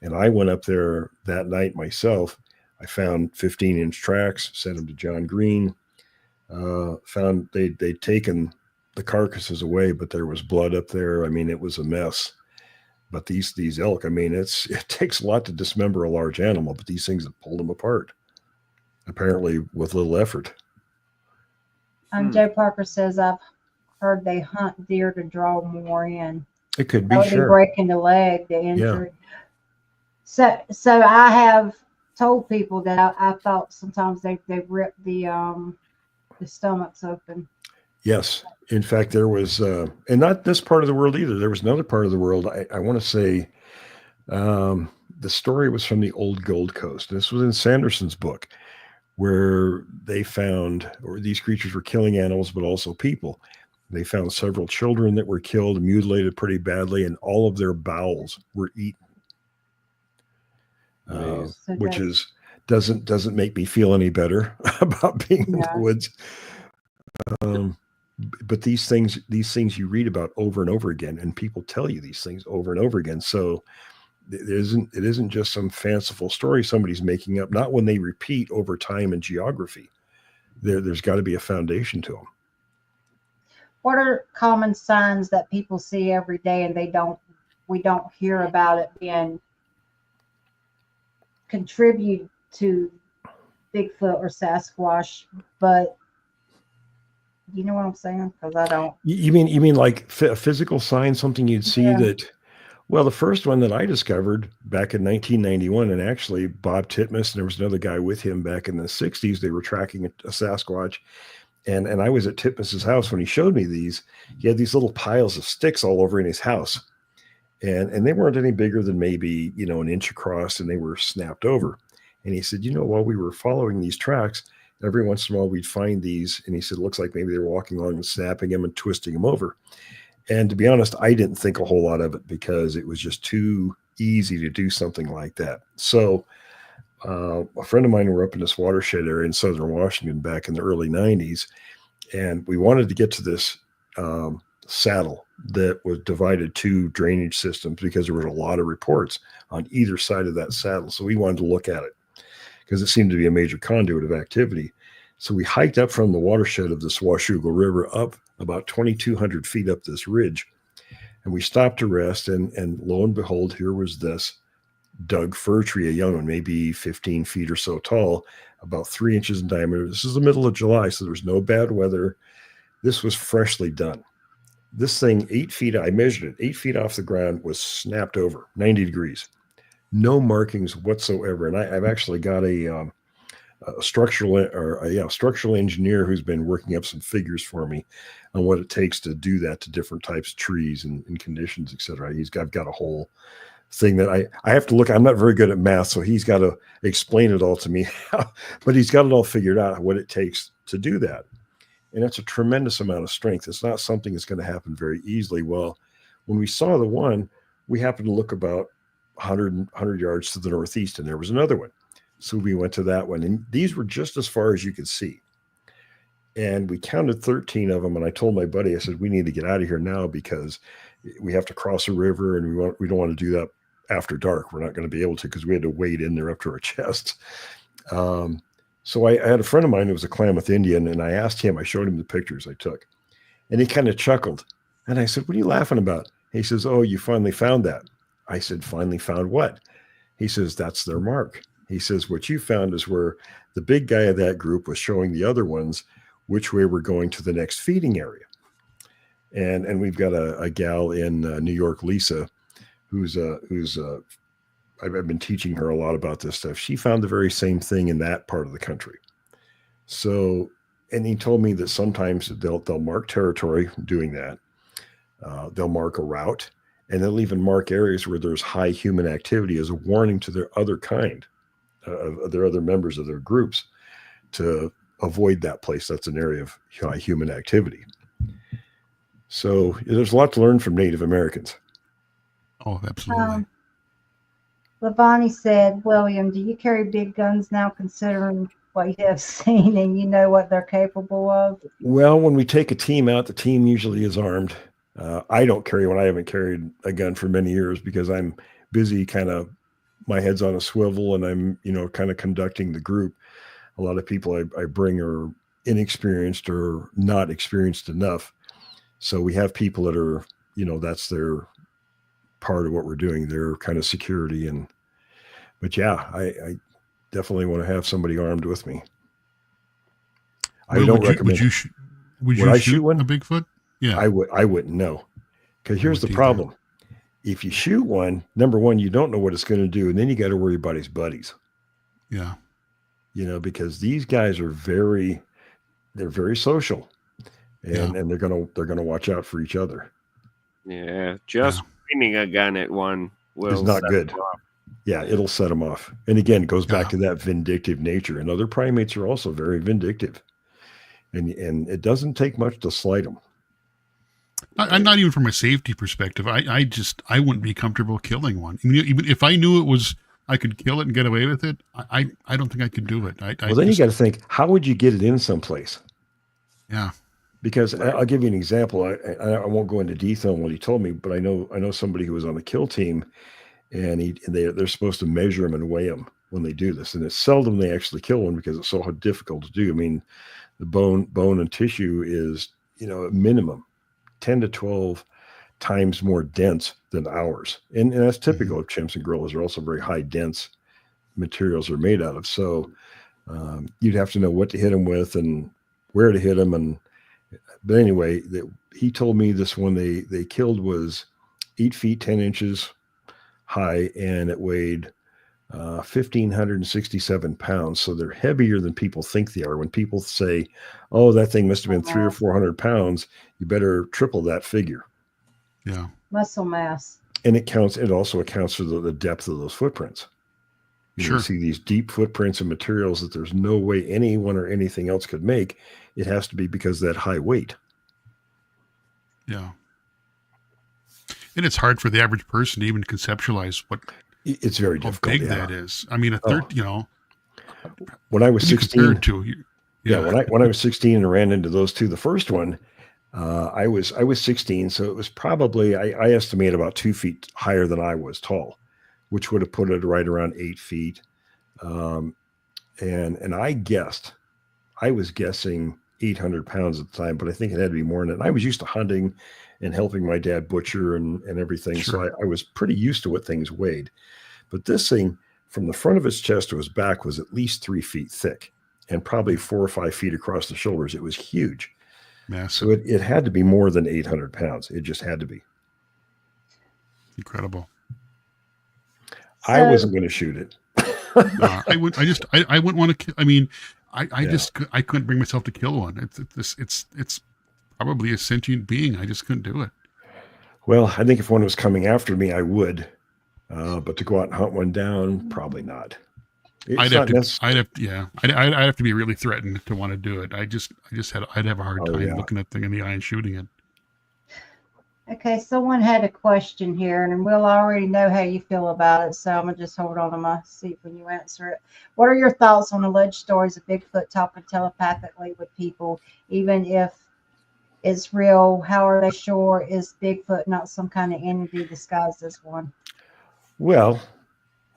And I went up there that night myself. I found 15-inch tracks, sent them to John Green. Found they'd taken the carcasses away, but there was blood up there. I mean, it was a mess. But these elk, I mean, it takes a lot to dismember a large animal, but these things have pulled them apart, apparently with little effort. Joe Parker says, I've heard they hunt deer to draw more in. It could be, that would be breaking the leg, the injury. Yeah. So I have told people that I thought sometimes they rip the stomachs open. Yes. In fact, there was, and not this part of the world either. There was another part of the world. I want to say the story was from the old Gold Coast. This was in Sanderson's book, where they found, or these creatures were killing animals, but also people. They found several children that were killed, mutilated pretty badly, and all of their bowels were eaten. Which doesn't make me feel any better about being in the woods. Um, but these things you read about over and over again, and people tell you these things over and over again. So it isn't just some fanciful story somebody's making up. Not when they repeat over time and geography. There's got to be a foundation to them. What are common signs that people see every day and we don't hear about it being contribute to Bigfoot or Sasquatch, but you know what I'm saying? Because I don't. You mean like a physical sign, something you'd see that? Well, the first one that I discovered back in 1991, and actually Bob Titmus, and there was another guy with him back in the 60s. They were tracking a Sasquatch, and I was at Titmus's house when he showed me these. He had these little piles of sticks all over in his house, and they weren't any bigger than maybe an inch across, and they were snapped over. And he said, while we were following these tracks, every once in a while we'd find these, and he said, it looks like maybe they were walking along and snapping them and twisting them over. And to be honest, I didn't think a whole lot of it because it was just too easy to do something like that. So a friend of mine were up in this watershed area in Southern Washington back in the early 90s, and we wanted to get to this saddle that was divided two drainage systems because there were a lot of reports on either side of that saddle. So we wanted to look at it because it seemed to be a major conduit of activity. So we hiked up from the watershed of this Washougal River up about 2,200 feet up this ridge. And we stopped to rest, and lo and behold, here was this Doug fir tree, a young one, maybe 15 feet or so tall, about 3 inches in diameter. This is the middle of July, so there was no bad weather. This was freshly done. This thing, 8 feet, I measured it, 8 feet off the ground, was snapped over, 90 degrees. No markings whatsoever. And I've actually got a structural engineer who's been working up some figures for me on what it takes to do that to different types of trees and conditions, etc. I've got a whole thing that I have to look. I'm not very good at math, so he's got to explain it all to me, but he's got it all figured out what it takes to do that. And that's a tremendous amount of strength. It's not something that's going to happen very easily. Well, when we saw the one, we happened to look about 100 yards to the northeast, and there was another one. So we went to that one, and these were just as far as you could see. And we counted 13 of them, and I told my buddy, I said, we need to get out of here now because we have to cross a river, and we don't want to do that after dark. We're not going to be able to because we had to wade in there up to our chests. So I had a friend of mine who was a Klamath Indian, and I asked him, I showed him the pictures I took, and he kind of chuckled. And I said, what are you laughing about? He says, oh, you finally found that. I said, finally found what? He says, that's their mark. He says, what you found is where the big guy of that group was showing the other ones which way we're going to the next feeding area. And we've got a gal in New York, Lisa, who's I've been teaching her a lot about this stuff. She found the very same thing in that part of the country. So, and he told me that sometimes they'll mark territory doing that. They'll mark a route, and they'll even mark areas where there's high human activity as a warning to their other kind, their other members of their groups, to avoid that place. That's an area of high human activity. So there's a lot to learn from Native Americans. Oh, absolutely. Lavani said, William, do you carry big guns now, considering what you have seen and you know what they're capable of? Well, when we take a team out, the team usually is armed. I don't carry one. I haven't carried a gun for many years because I'm busy, kind of my head's on a swivel, and I'm, kind of conducting the group. A lot of people I bring are inexperienced or not experienced enough. So we have people that are, that's their part of what we're doing. They're kind of security. But yeah, I definitely want to have somebody armed with me. I don't recommend. Would you shoot one? A Bigfoot? Yeah, I wouldn't know. Because here's the problem. If you shoot one, number one, you don't know what it's going to do. And then you got to worry about his buddies. Yeah. Because these guys are very social, and they're going to watch out for each other. Yeah. Just pointing a gun at one is not good. Yeah. It'll set them off. And again, it goes back to that vindictive nature, and other primates are also very vindictive, and it doesn't take much to slight them. I'm not even from a safety perspective. I wouldn't be comfortable killing one. Even if I knew I could kill it and get away with it, I don't think I could do it. Then you got to think, how would you get it in someplace? Yeah. Because I'll give you an example. I won't go into detail on what he told me, but I know somebody who was on the kill team, and they're supposed to measure them and weigh them when they do this, and it's seldom they actually kill one because it's so difficult to do. I mean, the bone and tissue is, at minimum 10 to 12 times more dense than ours, and that's typical of chimps and gorillas. Are also very high dense materials are made out of. So you'd have to know what to hit them with and where to hit them. But anyway, he told me this one they killed was 8 feet 10 inches high, and it weighed 1,567 pounds. So they're heavier than people think they are. When people say, "Oh, that thing must have been 300 or 400 pounds," you better triple that figure. Yeah, muscle mass. And it also accounts for the depth of those footprints. You see these deep footprints and materials that there's no way anyone or anything else could make. It has to be because of that high weight. Yeah. And it's hard for the average person to even conceptualize it's very difficult. Big that is. I mean, a third, when I was 16, when I was 16 and ran into those two, the first one, I was 16. So it was probably, I estimate about 2 feet higher than I was tall, which would have put it right around 8 feet. And I was guessing 800 pounds at the time, but I think it had to be more than that. And I was used to hunting and helping my dad butcher and everything. Sure. So I was pretty used to what things weighed. But this thing, from the front of his chest to his back, was at least 3 feet thick and probably 4 or 5 feet across the shoulders. It was huge. Massive. So it had to be more than 800 pounds. It just had to be. Incredible. I wasn't going to shoot it. I wouldn't want to. I mean, I couldn't bring myself to kill one. It's probably a sentient being. I just couldn't do it. Well, I think if one was coming after me, I would. But to go out and hunt one down, probably not. I'd have to be really threatened to want to do it. I'd have a hard time looking at the thing in the eye and shooting it. Okay, someone had a question here, and we'll already know how you feel about it, so I'm going to just hold on to my seat when you answer it. What are your thoughts on alleged stories of Bigfoot talking telepathically with people, even if it's real? How are they sure is Bigfoot not some kind of entity disguised as one? Well,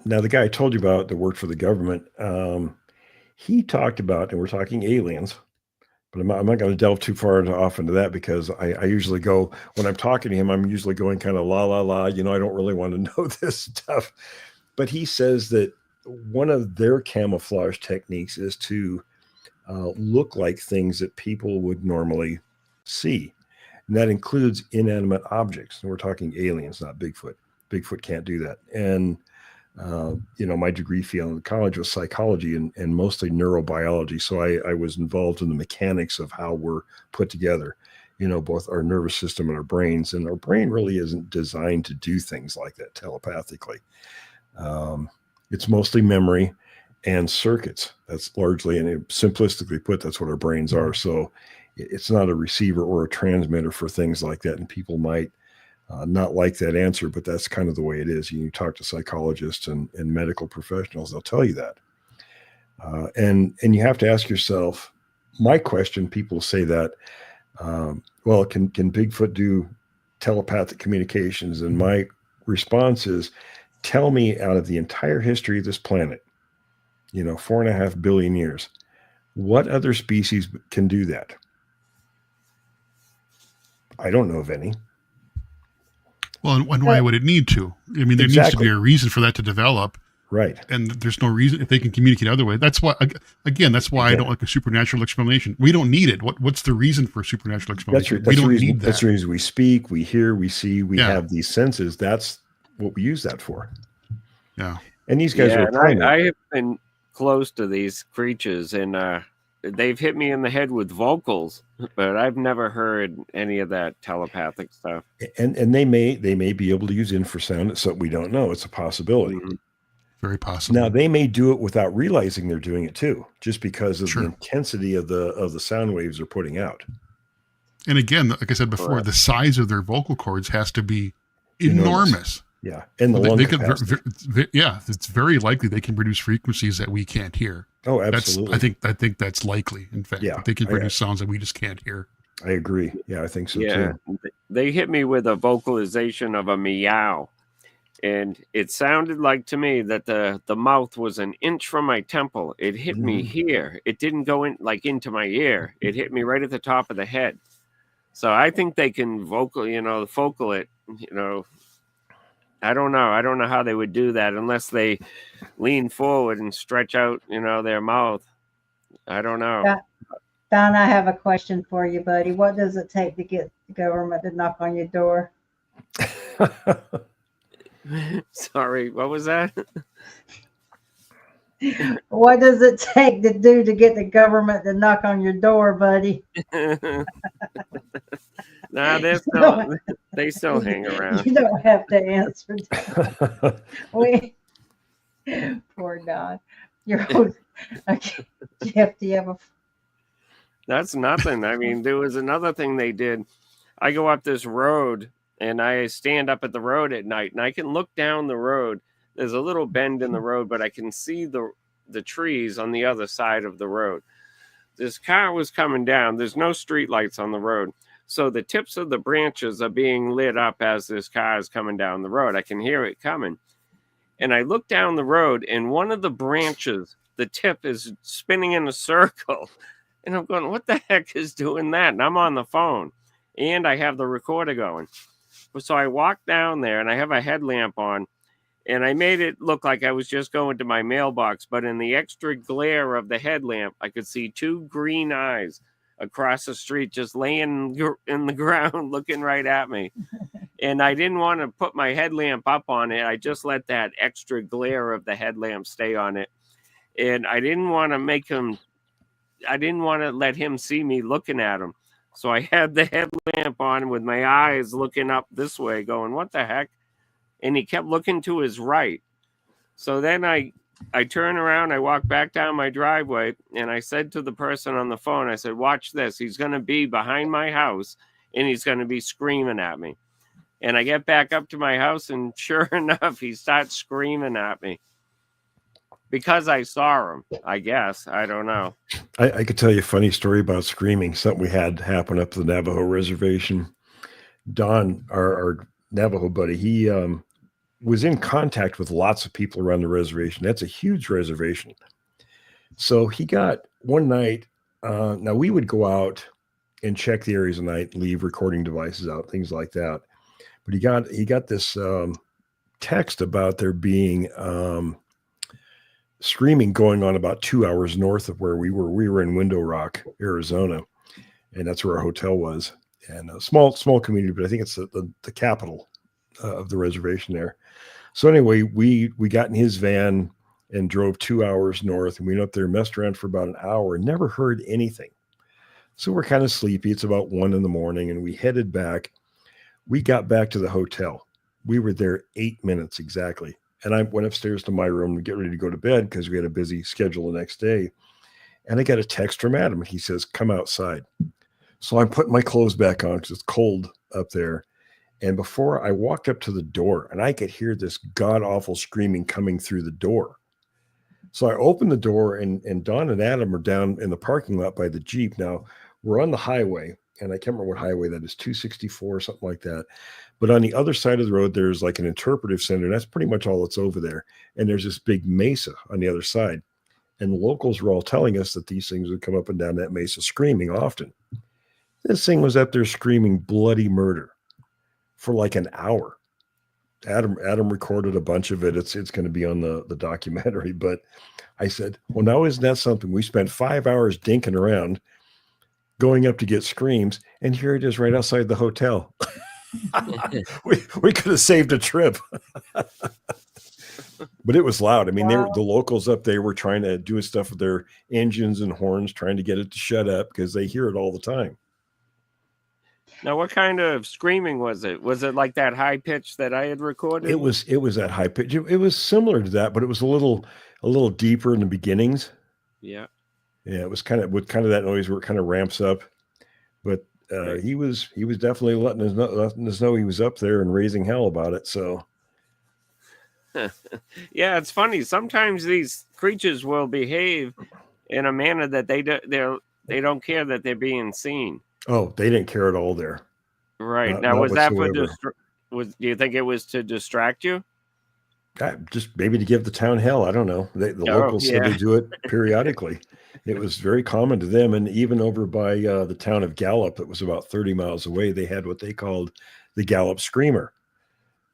now the guy I told you about that worked for the government, he talked about, and we're talking aliens, but I'm not going to delve too far off into that because I usually go, when I'm talking to him, I'm usually going kind of la, la, la, I don't really want to know this stuff. But he says that one of their camouflage techniques is to look like things that people would normally see. And that includes inanimate objects. And we're talking aliens, not Bigfoot. Bigfoot can't do that. And my degree field in college was psychology and mostly neurobiology. So I was involved in the mechanics of how we're put together, both our nervous system and our brains. And our brain really isn't designed to do things like that telepathically. It's mostly memory and circuits. That's largely, and simplistically put, that's what our brains are. So it's not a receiver or a transmitter for things like that. And people might not like that answer, but that's kind of the way it is. You talk to psychologists and medical professionals, they'll tell you that. And you have to ask yourself, my question, people say that, well, can Bigfoot do telepathic communications? And my response is, tell me out of the entire history of this planet, 4.5 billion years, what other species can do that? I don't know of any. Well, and why would it need to? I mean, there needs to be a reason for that to develop. Right. And there's no reason if they can communicate other way. That's why, again, I don't like a supernatural explanation. We don't need it. What's the reason for a supernatural explanation? We don't need that. That's the reason we speak, we hear, we see, we have these senses. That's what we use that for. Yeah. And these guys are. I have been close to these creatures, and they've hit me in the head with vocals, but I've never heard any of that telepathic stuff. And they may be able to use infrasound. It's something we don't know. It's a possibility. Mm-hmm. Very possible. Now they may do it without realizing they're doing it too, just because of the intensity of the sound waves they're putting out. And again, like I said before, the size of their vocal cords has to be enormous. Yeah, and the lung capacity. It's very likely they can produce frequencies that we can't hear. Oh, That's absolutely. I think that's likely. In fact, Yeah, they can produce sounds that we just can't hear. I agree. Yeah, I think so Yeah, too. they hit me with a vocalization of a meow, and it sounded like to me that the mouth was an inch from my temple. It hit me here. It didn't go in like into my ear. It hit me right at the top of the head. So I think they can focal it. I don't know. I don't know how they would do that unless they lean forward and stretch out, their mouth. I don't know. Don, I have a question for you, buddy. What does it take to get the government to knock on your door? Sorry, what was that? What does it take to do to get the government to knock on your door, buddy? Nah, they still hang around. You don't have to answer. Poor Don. You're okay. Jeff, do you have a? That's nothing. I mean, there was another thing they did. I go up this road and I stand up at the road at night and I can look down the road. There's a little bend in the road, but I can see the trees on the other side of the road. This car was coming down. There's no street lights on the road. So the tips of the branches are being lit up as this car is coming down the road. I can hear it coming. And I look down the road and one of the branches, the tip is spinning in a circle. And I'm going, what the heck is doing that? And I'm on the phone and I have the recorder going. So I walk down there and I have a headlamp on and I made it look like I was just going to my mailbox. But in the extra glare of the headlamp, I could see two green eyes across the street just laying in the ground looking right at me. And I didn't want to put my headlamp up on it. I just let that extra glare of the headlamp stay on it. And I didn't want to let him see me looking at him. So I had the headlamp on with my eyes looking up this way going, what the heck? And he kept looking to his right. So then I turn around, I walk back down my driveway and I said to the person on the phone, I said, watch this. He's going to be behind my house and he's going to be screaming at me. And I get back up to my house and sure enough, he starts screaming at me. Because I saw him, I guess. I don't know. I could tell you a funny story about screaming, something we had happen up the Navajo reservation. Don, our Navajo buddy, he was in contact with lots of people around the reservation. That's a huge reservation. So he got one night, now we would go out and check the areas at night, leave recording devices out, things like that. But he got this text about there being screaming going on about 2 hours north of where we were. We were in Window Rock, Arizona, and that's where our hotel was. And a small community, but I think it's the capital of the reservation there. So anyway, we got in his van and drove 2 hours north, and we went up there, messed around for about an hour, and never heard anything. So we're kind of sleepy. It's about 1 a.m, and we headed back. We got back to the hotel. We were there 8 minutes exactly. And I went upstairs to my room to get ready to go to bed because we had a busy schedule the next day. And I got a text from Adam. He says, come outside. So I'm putting my clothes back on because it's cold up there. And before I walked up to the door, and I could hear this god-awful screaming coming through the door. So I opened the door, and Don and Adam are down in the parking lot by the Jeep. Now, we're on the highway, and I can't remember what highway that is, 264 or something like that. But on the other side of the road, there's like an interpretive center. And that's pretty much all that's over there. And there's this big mesa on the other side. And the locals were all telling us that these things would come up and down that mesa screaming often. This thing was up there screaming bloody murder for like an hour. Adam recorded a bunch of it. It's going to be on the documentary. But I said, well, now isn't that something? We spent 5 hours dinking around, going up to get screams. And here it is right outside the hotel. we could have saved a trip. But it was loud. I mean, Wow. the locals up there were trying to do stuff with their engines and horns, trying to get it to shut up because they hear it all the time. Now, what kind of screaming was it? Was it like that high pitch that I had recorded? It was that high pitch. It was similar to that, but it was a little deeper in the beginnings. Yeah. Yeah, it was kind of that noise where it kind of ramps up. But he was definitely letting us know he was up there and raising hell about it. So yeah, it's funny. Sometimes these creatures will behave in a manner that they don't care that they're being seen. Oh, they didn't care at all there. Right. Not- Now, not was that for whatsoever. do you think it was to distract you? Just maybe to give the town hell. I don't know. The locals said they do it periodically. It was very common to them. And even over by the town of Gallup, it was about 30 miles away, they had what they called the Gallup Screamer.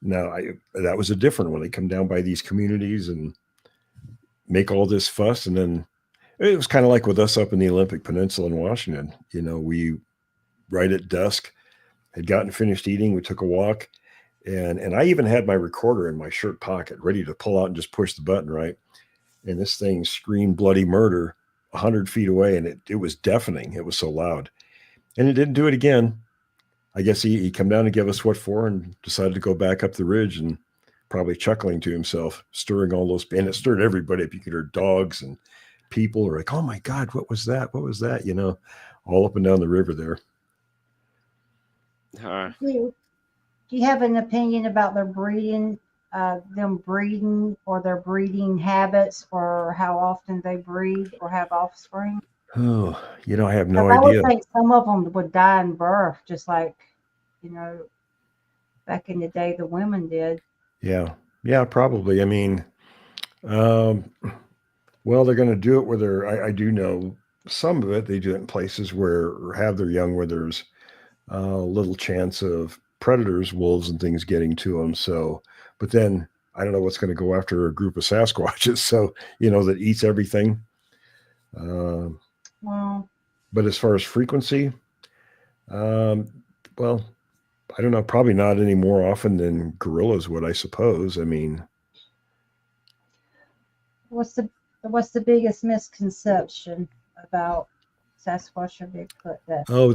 Now, that was a different one. They come down by these communities and make all this fuss. And then it was kind of like with us up in the Olympic Peninsula in Washington. You know, we, right at dusk, had gotten finished eating. We took a walk. And I even had my recorder in my shirt pocket, ready to pull out and just push the button, right? And this thing screamed bloody murder 100 feet away, and it was deafening. It was so loud. And it didn't do it again. I guess he come down to give us what for and decided to go back up the ridge and probably chuckling to himself, stirring all those. And it stirred everybody up. You could hear dogs and people are like, oh, my God, what was that? What was that? You know, all up and down the river there. Do you have an opinion about their breeding, them breeding or their breeding habits, or how often they breed or have offspring? Oh, you know, I have no I idea. would think some of them would die in birth, just like, you know, back in the day the women did. Yeah, probably. I mean, well, they're going to do it where I do know some of it. They do it in places where, or have their young where there's little chance of predators, wolves and things getting to them. So, but then I don't know what's going to go after a group of Sasquatches. So, you know, that eats everything. Well, but as far as frequency, well, I don't know, probably not any more often than gorillas would, I suppose. I mean, what's the biggest misconception about Sasquatch or Bigfoot?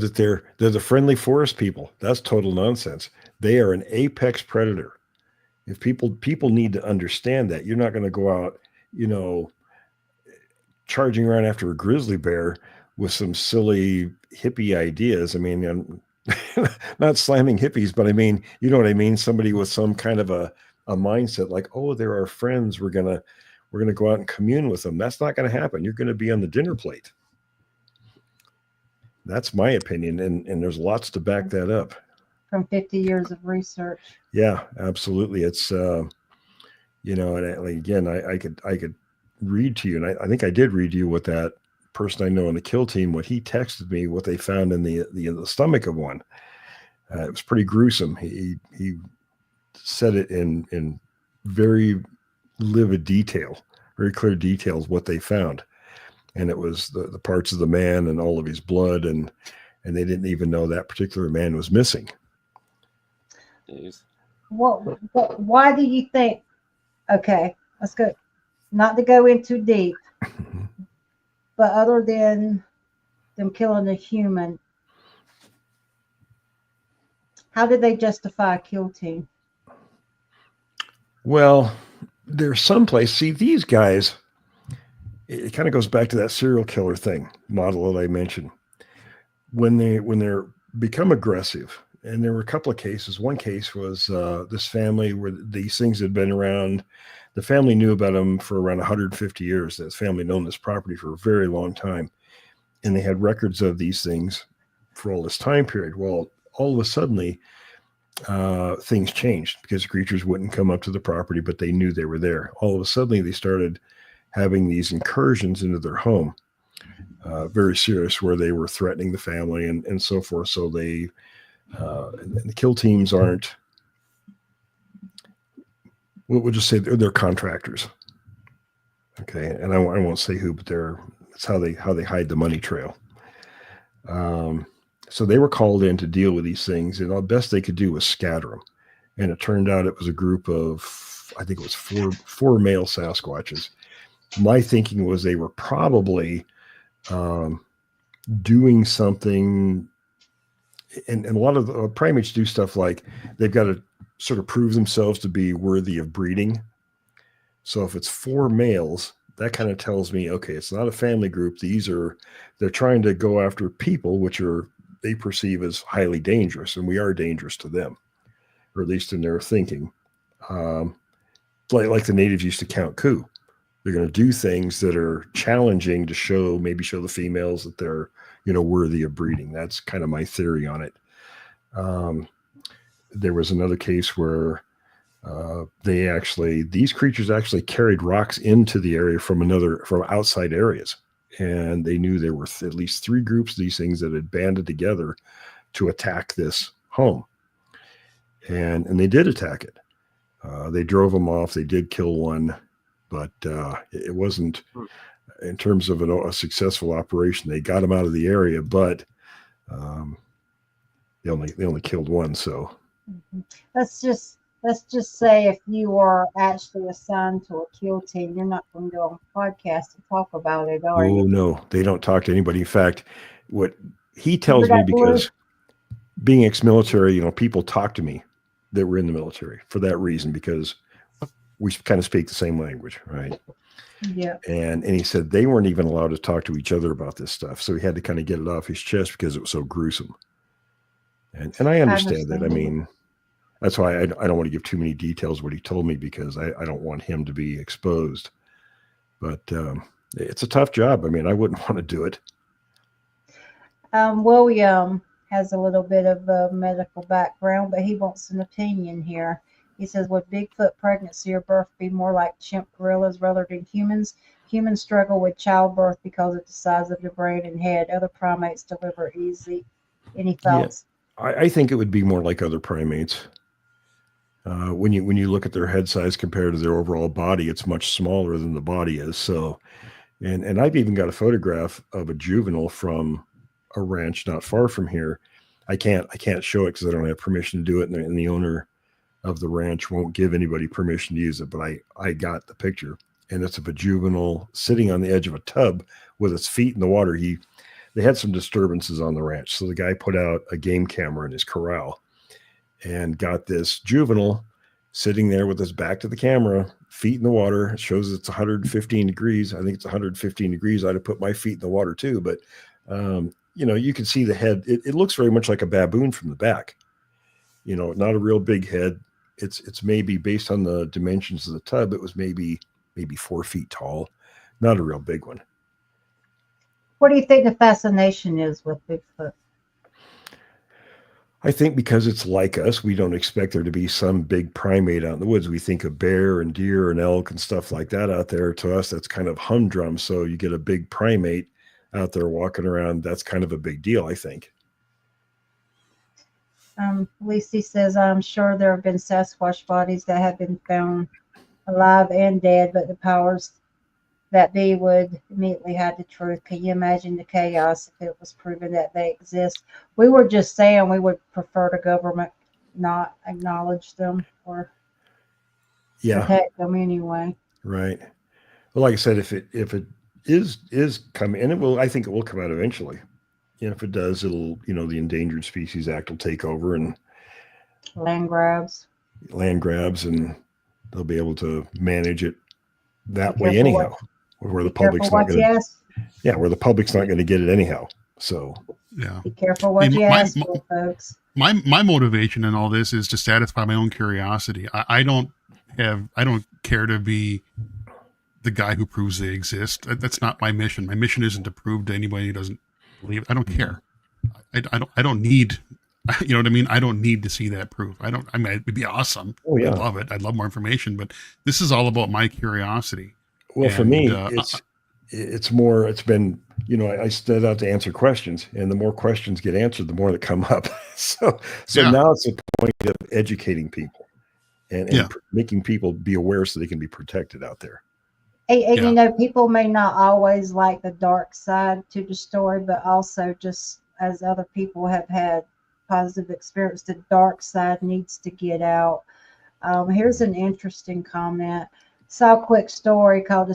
that they're the friendly forest people. That's total nonsense. They are an apex predator. If people need to understand that, you're not going to go out, you know, charging around after a grizzly bear with some silly hippie ideas. I mean, I'm not slamming hippies, but I mean, you know what I mean? Somebody with some kind of a mindset like, oh, they're our friends. We're going to go out and commune with them. That's not going to happen. You're going to be on the dinner plate. That's my opinion. And there's lots to back that up. From 50 years of research. Yeah, absolutely. It's, you know, and again, I could read to you, and I think I did read to you what that person I know on the kill team, what he texted me, what they found in the stomach of one. It was pretty gruesome. He said it in very livid detail, very clear details, what they found. And it was the parts of the man and all of his blood, and they didn't even know that particular man was missing. Jeez. Why do you think? Okay, let's go. Not to go in too deep, but other than them killing a human, how did they justify a kill team? Well, there's someplace. See, these guys. It kind of goes back to that serial killer thing model that I mentioned. When they're become aggressive, and there were a couple of cases. One case was this family where these things had been around. The family knew about them for around 150 years. That family owned this property for a very long time, and they had records of these things for all this time period. Well, all of a sudden, things changed because creatures wouldn't come up to the property, but they knew they were there. All of a sudden, they started having these incursions into their home, very serious, where they were threatening the family and so forth. So they, and the kill teams aren't, we'll just say they're contractors. Okay. And I won't say who, but that's how they hide the money trail. So they were called in to deal with these things, and the best they could do was scatter them. And it turned out it was a group of, I think it was four male Sasquatches. My thinking was they were probably doing something, and a lot of the primates do stuff like they've got to sort of prove themselves to be worthy of breeding. So if it's 4 males, that kind of tells me, okay, it's not a family group. They're trying to go after people, which they perceive as highly dangerous, and we are dangerous to them, or at least in their thinking. Like the natives used to count coup. They're going to do things that are challenging to maybe show the females that they're, worthy of breeding. That's kind of my theory on it. There was another case where these creatures actually carried rocks into the area from outside areas. And they knew there were at least 3 groups of these things that had banded together to attack this home. And they did attack it. They drove them off. They did kill one, but it wasn't, in terms of a successful operation. They got them out of the area, but they only killed one. So let's just say if you were actually assigned to a kill team, you're not going to go on a podcast to talk about it, are you? Oh no, they don't talk to anybody. In fact, what he tells me, because being ex-military, people talk to me that were in the military for that reason, because we kind of speak the same language, right? Yeah. And he said they weren't even allowed to talk to each other about this stuff. So he had to kind of get it off his chest because it was so gruesome. And I understand that. I mean, that's why I don't want to give too many details what he told me, because I don't want him to be exposed. But it's a tough job. I mean, I wouldn't want to do it. William has a little bit of a medical background, but he wants an opinion here. He says, would Bigfoot pregnancy or birth be more like chimp gorillas rather than humans? Humans struggle with childbirth because of the size of the brain and head. Other primates deliver easy. Any thoughts? Yeah, I think it would be more like other primates. When you look at their head size compared to their overall body, it's much smaller than the body is. So, and I've even got a photograph of a juvenile from a ranch not far from here. I can't show it because I don't have permission to do it, and the owner of the ranch won't give anybody permission to use it. But I got the picture, and it's of a juvenile sitting on the edge of a tub with its feet in the water. They had some disturbances on the ranch, so the guy put out a game camera in his corral and got this juvenile sitting there with his back to the camera, feet in the water. It shows it's 115 degrees. I think it's 115 degrees. I'd have put my feet in the water too, but you can see the head. It looks very much like a baboon from the back. Not a real big head. It's maybe, based on the dimensions of the tub, it was maybe 4 feet tall. Not a real big one. What do you think the fascination is with Bigfoot? I think because it's like us, we don't expect there to be some big primate out in the woods. We think of bear and deer and elk and stuff like that out there. To us, that's kind of humdrum. So you get a big primate out there walking around. That's kind of a big deal, I think. Lacey says, I'm sure there have been Sasquatch bodies that have been found alive and dead, but the powers that be would immediately hide the truth. Can you imagine the chaos if it was proven that they exist? We were just saying we would prefer the government not acknowledge them or protect them anyway. Right. Well, like I said, if it is coming, and I think it will come out eventually. If it does, it'll, the Endangered Species Act will take over, and land grabs, and they'll be able to manage it that way anyhow. Where the public's not going to, where the public's not going to get it anyhow. So be careful what you ask for, folks. My motivation in all this is to satisfy my own curiosity. I don't care to be the guy who proves they exist. That's not my mission. My mission isn't to prove to anybody who doesn't believe. I don't care. I don't need. You know what I mean? I don't need to see that proof. I mean, it'd be awesome. Oh, yeah. I'd love it. I'd love more information, but this is all about my curiosity. Well, for me, it's been, I set out to answer questions, and the more questions get answered, the more that come up. So now it's a point of educating people and making people be aware so they can be protected out there. And, people may not always like the dark side to the story, but also just as other people have had positive experience, the dark side needs to get out. Here's an interesting comment. Saw a quick story called the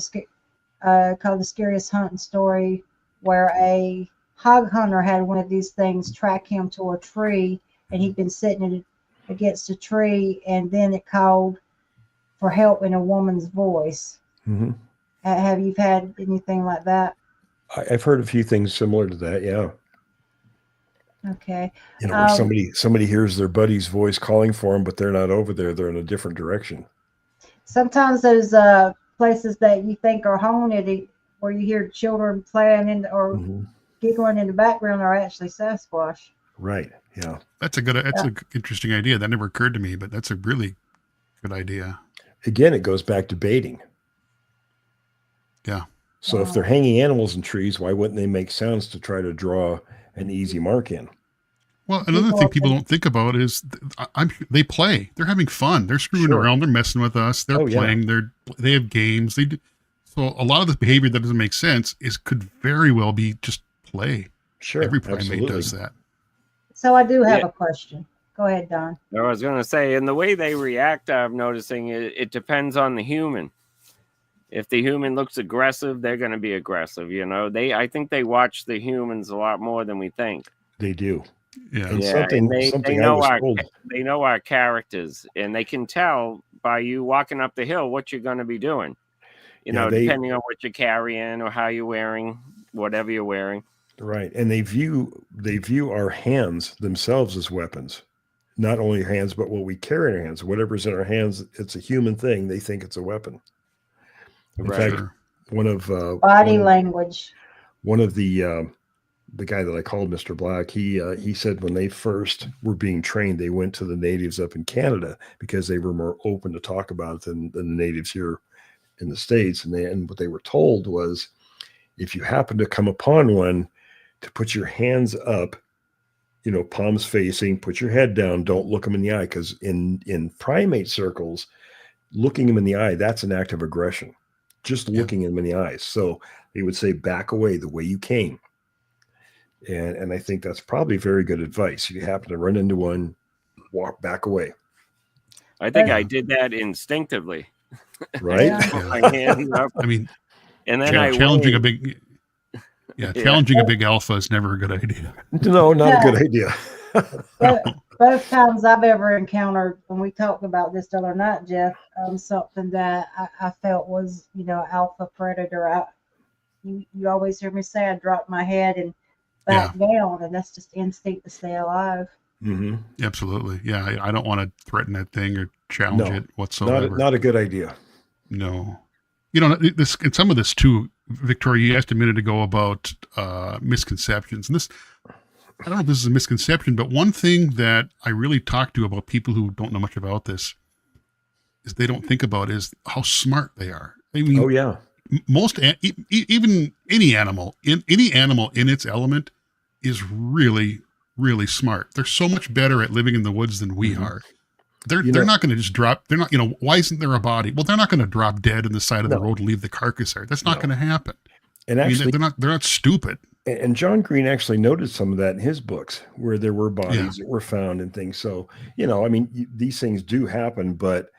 Scariest Hunting Story, where a hog hunter had one of these things track him to a tree, and he'd been sitting against a tree, and then it called for help in a woman's voice. Mm-hmm. Have you had anything like that? I've heard a few things similar to that. Yeah. Okay. Where somebody hears their buddy's voice calling for them, but they're not over there. They're in a different direction. Sometimes those places that you think are haunted, where you hear children playing or giggling in the background, are actually Sasquatch. Right. Yeah. That's an interesting idea. That never occurred to me, but that's a really good idea. Again, it goes back to baiting. Yeah. So if they're hanging animals in trees, why wouldn't they make sounds to try to draw an easy mark in? Well, another thing people don't think about is they play. They're having fun. They're screwing around. They're messing with us. They're playing. Yeah. They have games. So a lot of the behavior that doesn't make sense could very well be just play. Sure. Every primate does that. So I do have a question. Go ahead, Don. I was going to say, and the way they react, I'm noticing it depends on the human. If the human looks aggressive, they're going to be aggressive. I think they watch the humans a lot more than we think. They do. Yeah. They know our characters, and they can tell by you walking up the hill what you're going to be doing. Depending on what you're carrying or how you're wearing, whatever you're wearing. Right. And they view our hands themselves as weapons. Not only hands, but what we carry in our hands. Whatever's in our hands, it's a human thing. They think it's a weapon. In fact, one of body language. One of the guy that I called Mr. Black, he said when they first were being trained, they went to the natives up in Canada because they were more open to talk about it than the natives here in the States. And what they were told was, if you happen to come upon one, to put your hands up, palms facing, put your head down, don't look them in the eye, because in primate circles, looking them in the eye, that's an act of aggression. Just looking them in the eyes. So they would say, back away the way you came. And I think that's probably very good advice. If you happen to run into one, walk back away. I think I did that instinctively. Right? My hands up. I mean, and then challenging a big alpha is never a good idea. No, not a good idea. Both times I've ever encountered, when we talked about this the other night, Jeff, something that I felt was, alpha predator. You always hear me say I dropped my head and back down, and that's just instinct to stay alive. Mm-hmm. Absolutely. Yeah. I don't want to threaten that thing or challenge it whatsoever. Not a good idea. No. And some of this too, Victoria, you asked a minute ago about misconceptions. And this, I don't know if this is a misconception, but one thing that I really talk to about people who don't know much about this is they don't think about is how smart they are. I mean, most, even any animal in its element is really, really smart. They're so much better at living in the woods than we are. They're not going to just drop. They're not, why isn't there a body? Well, they're not going to drop dead in the side of the road and leave the carcass there. That's not going to happen. And actually, they're not stupid. And John Green actually noted some of that in his books, where there were bodies that were found and things. So, these things do happen, but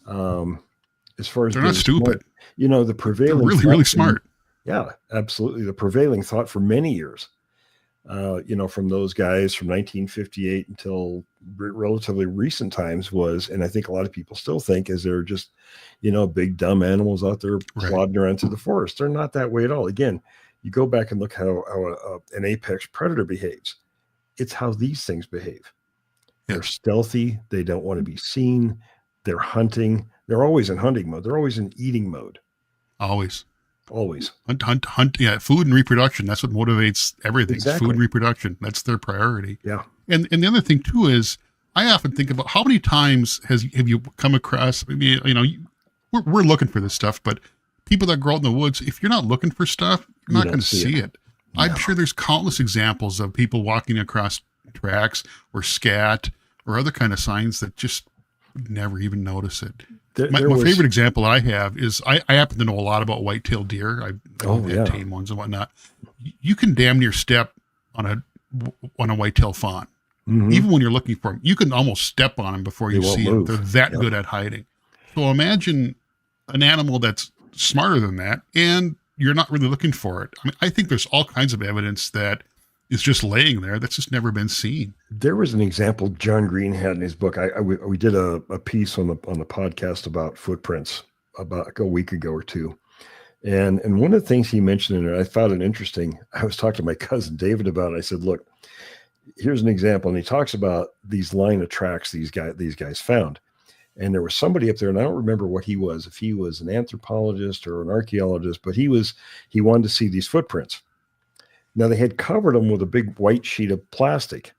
as far as they're not stupid, smart, the prevailing, they're really, really smart. Yeah, absolutely. The prevailing thought for many years, from those guys from 1958 until relatively recent times was, and I think a lot of people still think, is they're just, big dumb animals out there plodding around through the forest. They're not that way at all. Again, you go back and look how an apex predator behaves. It's how these things behave. They're stealthy. They don't want to be seen. They're hunting. They're always in hunting mode. They're always in eating mode. Always. Hunt. Yeah. Food and reproduction. That's what motivates everything. Exactly. Food and reproduction. That's their priority. Yeah. And the other thing too is, I often think about how many times have you come across, we're looking for this stuff, but people that grow out in the woods, if you're not looking for stuff, you're not going to see it. No. I'm sure there's countless examples of people walking across tracks or scat or other kind of signs that just never even notice it. My favorite example I have is I happen to know a lot about white-tailed deer. I've had tame ones and whatnot. You can damn near step on a white-tailed fawn. Mm-hmm. Even when you're looking for them, you can almost step on them before you see them. They're that good at hiding. So imagine an animal that's smarter than that, and you're not really looking for it. I mean, I think there's all kinds of evidence that is just laying there that's just never been seen. There was an example John Green had in his book. We did a piece on the podcast about footprints about a week ago or two. And one of the things he mentioned in there, I found it interesting. I was talking to my cousin David about it. I said, look, here's an example. And he talks about these line of tracks these guys found. And there was somebody up there, and I don't remember what he was, if he was an anthropologist or an archaeologist, but he wanted to see these footprints. Now, they had covered them with a big white sheet of plastic.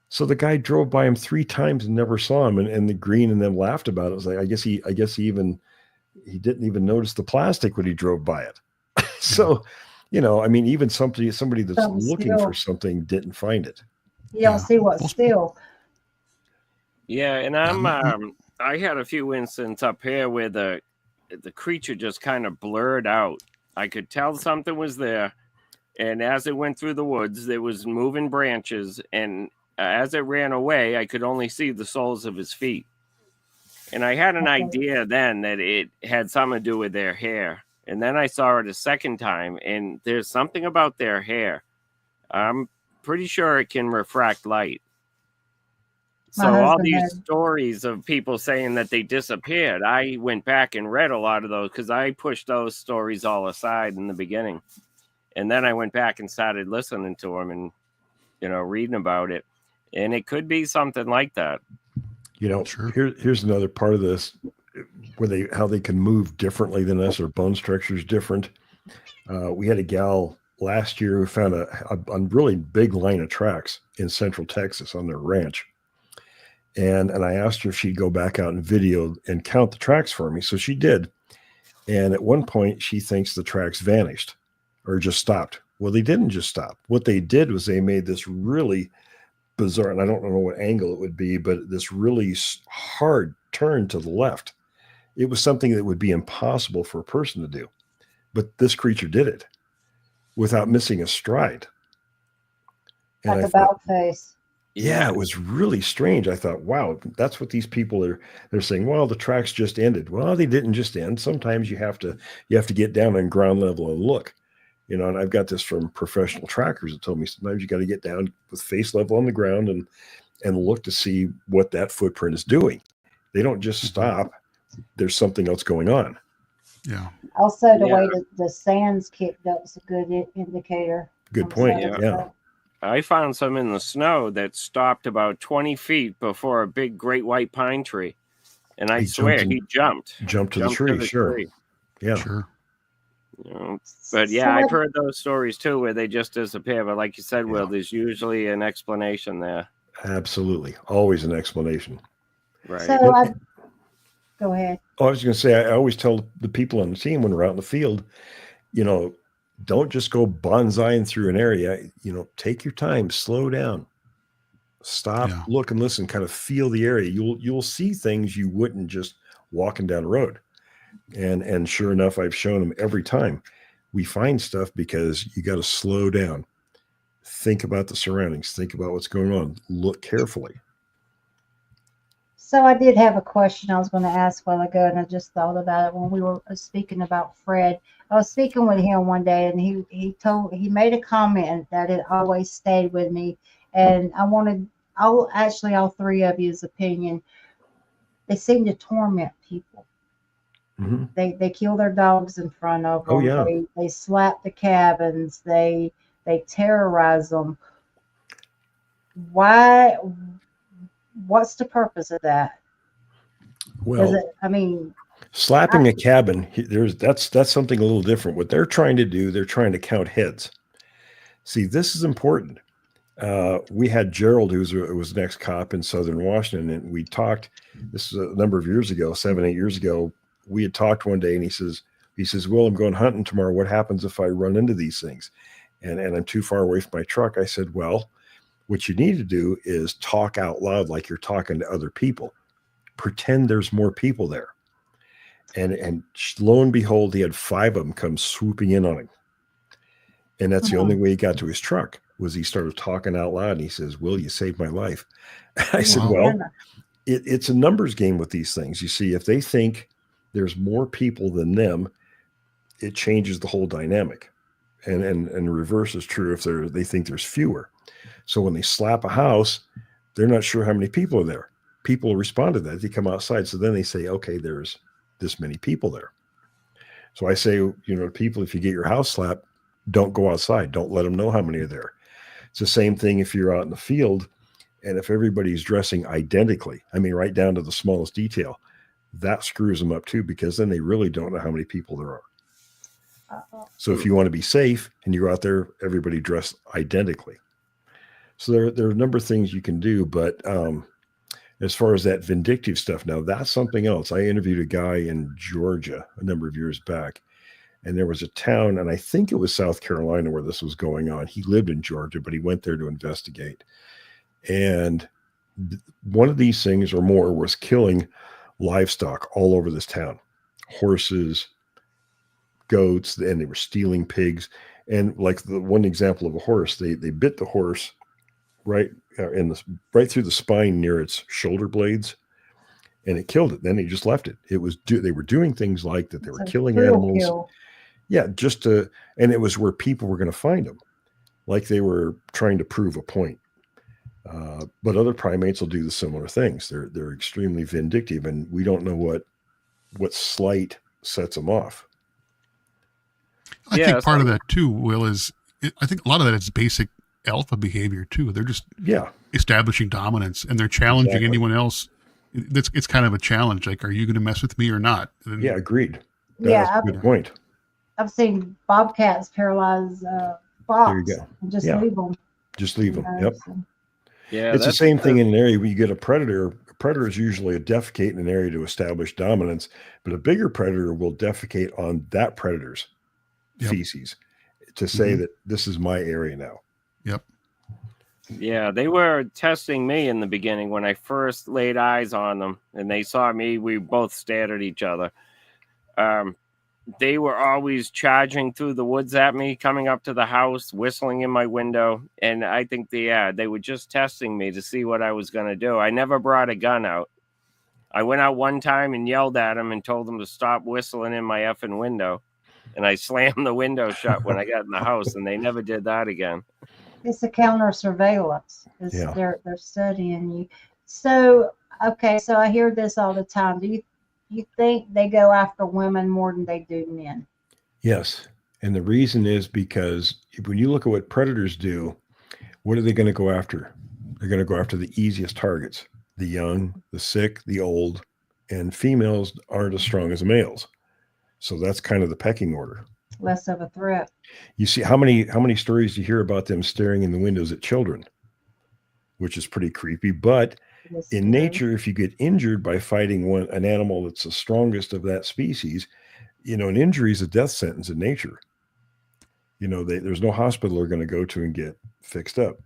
So the guy drove by him 3 times and never saw him, and the green and them laughed about it. It was like, I guess he didn't even notice the plastic when he drove by it. So, I mean, even somebody that's looking for something didn't find it. You don't see what's still. Yeah, and I had a few instances up here where the creature just kind of blurred out. I could tell something was there, and as it went through the woods, there was moving branches, and as it ran away, I could only see the soles of his feet. And I had an idea then that it had something to do with their hair. And then I saw it a second time, and there's something about their hair. I'm pretty sure it can refract light. So all these stories of people saying that they disappeared, I went back and read a lot of those because I pushed those stories all aside in the beginning. And then I went back and started listening to them and, reading about it. And it could be something like that. Sure. Here's another part of this, how they can move differently than us. Their bone structure is different. We had a gal last year who found a really big line of tracks in Central Texas on their ranch. And I asked her if she'd go back out and video and count the tracks for me. So she did. And at one point, she thinks the tracks vanished or just stopped. Well, they didn't just stop. What they did was they made this really bizarre, and I don't know what angle it would be, but this really hard turn to the left. It was something that would be impossible for a person to do. But this creature did it without missing a stride. Like a about face. Yeah, it was really strange. I thought, wow, that's what these people they're saying. Well, the tracks just ended. Well, they didn't just end. Sometimes you have to get down on ground level and look. And I've got this from professional trackers that told me sometimes you got to get down with face level on the ground and look to see what that footprint is doing. They don't just stop. There's something else going on. Yeah. Also, the way the sands kicked up is a good indicator. Good point. Yeah. I found some in the snow that stopped about 20 feet before a big great white pine tree. And I swear he jumped to the tree. Sure. Yeah. Sure. But yeah, I've heard those stories too where they just disappear. But like you said, Will, there's usually an explanation there. Absolutely. Always an explanation. Right. So go ahead. I was going to say, I always tell the people on the team when we're out in the field, don't just go bonsaiing through an area. Take your time, slow down, stop, look and listen, kind of feel the area. You'll see things you wouldn't just walking down the road. And sure enough, I've shown them every time we find stuff because you got to slow down, think about the surroundings, think about what's going on, look carefully. So I did have a question I was going to ask a while ago, and I just thought about it when we were speaking about Fred. I was speaking with him one day, and he made a comment that it always stayed with me, and I wanted all 3 of you's opinion. They seem to torment people. Mm-hmm. They kill their dogs in front of them. Oh, yeah. They slap the cabins. They terrorize them. Why? What's the purpose of that? Well, slapping a cabin, that's something a little different. What they're trying to do, they're trying to count heads. See, this is important. We had Gerald, who was an ex-cop in Southern Washington, and we talked. This is a number of years ago, 7-8 years ago. We had talked one day, and he says, "Well, I'm going hunting tomorrow. What happens if I run into these things, and I'm too far away from my truck?" I said, "Well, what you need to do is talk out loud like you're talking to other people. Pretend there's more people there." And lo and behold, he had 5 of them come swooping in on him. And that's the only way he got to his truck, was he started talking out loud. And he says, "Will, you saved my life." I said, "Well, it's a numbers game with these things. You see, if they think there's more people than them, it changes the whole dynamic. And reverse is true if they think there's fewer. So when they slap a house, they're not sure how many people are there. People respond to that. They come outside. So then they say, okay, there's this many people there. So I say, people, if you get your house slapped, don't go outside. Don't let them know how many are there. It's the same thing if you're out in the field. And if everybody's dressing identically, I mean, right down to the smallest detail, that screws them up too, because then they really don't know how many people there are. So if you want to be safe and you go out there, everybody dressed identically. So there are a number of things you can do, but as far as that vindictive stuff, now that's something else. I interviewed a guy in Georgia a number of years back, and there was a town, and I think it was South Carolina where this was going on. He lived in Georgia, but he went there to investigate. And one of these things or more was killing livestock all over this town, horses, goats, and they were stealing pigs. And like the one example of a horse, they bit the horse right through the spine near its shoulder blades, and it killed it. Then they just left it. They were doing things like that. They were killing animals. Yeah, and it was where people were going to find them, like they were trying to prove a point. But other primates will do the similar things. They're extremely vindictive, and we don't know what slight sets them off. I think part of that too, Will, I think a lot of that is basic alpha behavior too. They're just establishing dominance, and they're challenging anyone else. It's kind of a challenge. Like, are you going to mess with me or not? And, agreed. That's a good point. I've seen bobcats paralyze fox. There you go. And just leave them. Just leave them. Yep. So. Yeah, it's the same thing in an area where you get a predator. A predator is usually a defecate in an area to establish dominance, but a bigger predator will defecate on that predator's feces to say that this is my area now. Yep. Yeah, they were testing me in the beginning when I first laid eyes on them, and they saw me. We both stared at each other. They were always charging through the woods at me, coming up to the house, whistling in my window. And I think they were just testing me to see what I was going to do. I never brought a gun out. I went out one time and yelled at them and told them to stop whistling in my effing window. And I slammed the window shut when I got in the house, and they never did that again. It's a counter surveillance. They're studying you. So, okay, so I hear this all the time. Do you think they go after women more than they do men? Yes. And the reason is because when you look at what predators do, what are they going to go after? They're going to go after the easiest targets, the young, the sick, the old, and females aren't as strong as males. So that's kind of the pecking order. Less of a threat. You see how many stories you hear about them staring in the windows at children, which is pretty creepy. But in nature, if you get injured by fighting an animal that's the strongest of that species, an injury is a death sentence in nature. There's no hospital they're going to go to and get fixed up.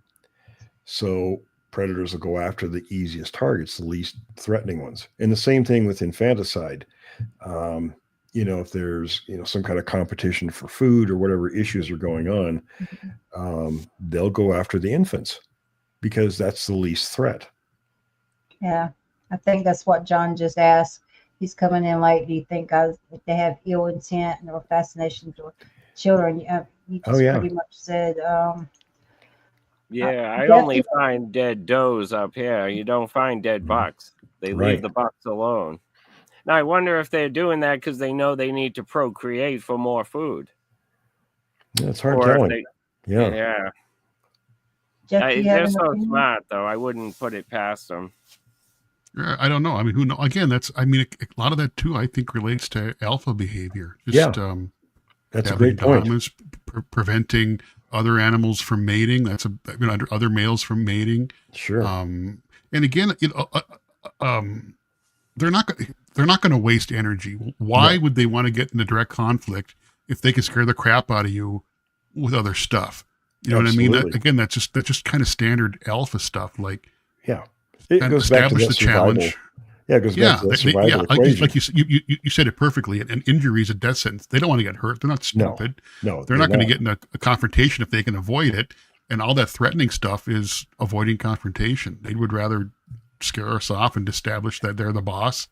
So predators will go after the easiest targets, the least threatening ones. And the same thing with infanticide. If there's, some kind of competition for food or whatever issues are going on, they'll go after the infants because that's the least threat. Yeah, I think that's what John just asked. He's coming in late. Do you think if they have ill intent or fascination for children? You just pretty much said. I only find dead does up here. You don't find dead bucks. They leave the bucks alone. Now, I wonder if they're doing that because they know they need to procreate for more food. Yeah, it's hard telling. Yeah. They're so smart, though. I wouldn't put it past them. I don't know. I mean, who knows? Again, a lot of that too, I think, relates to alpha behavior. Just, that's a great point. Preventing other animals from mating. That's other males from mating. Sure. And again, they're not going to waste energy. Why would they want to get in a direct conflict if they can scare the crap out of you with other stuff? You know what I mean? Again, that's just kind of standard alpha stuff. Like, it goes back to the challenge. Yeah, it goes back to the survival equation. Like you said it perfectly. An injury is a death sentence. They don't want to get hurt. They're not stupid. No, they're not going to get in a confrontation if they can avoid it. And all that threatening stuff is avoiding confrontation. They would rather scare us off and establish that they're the boss.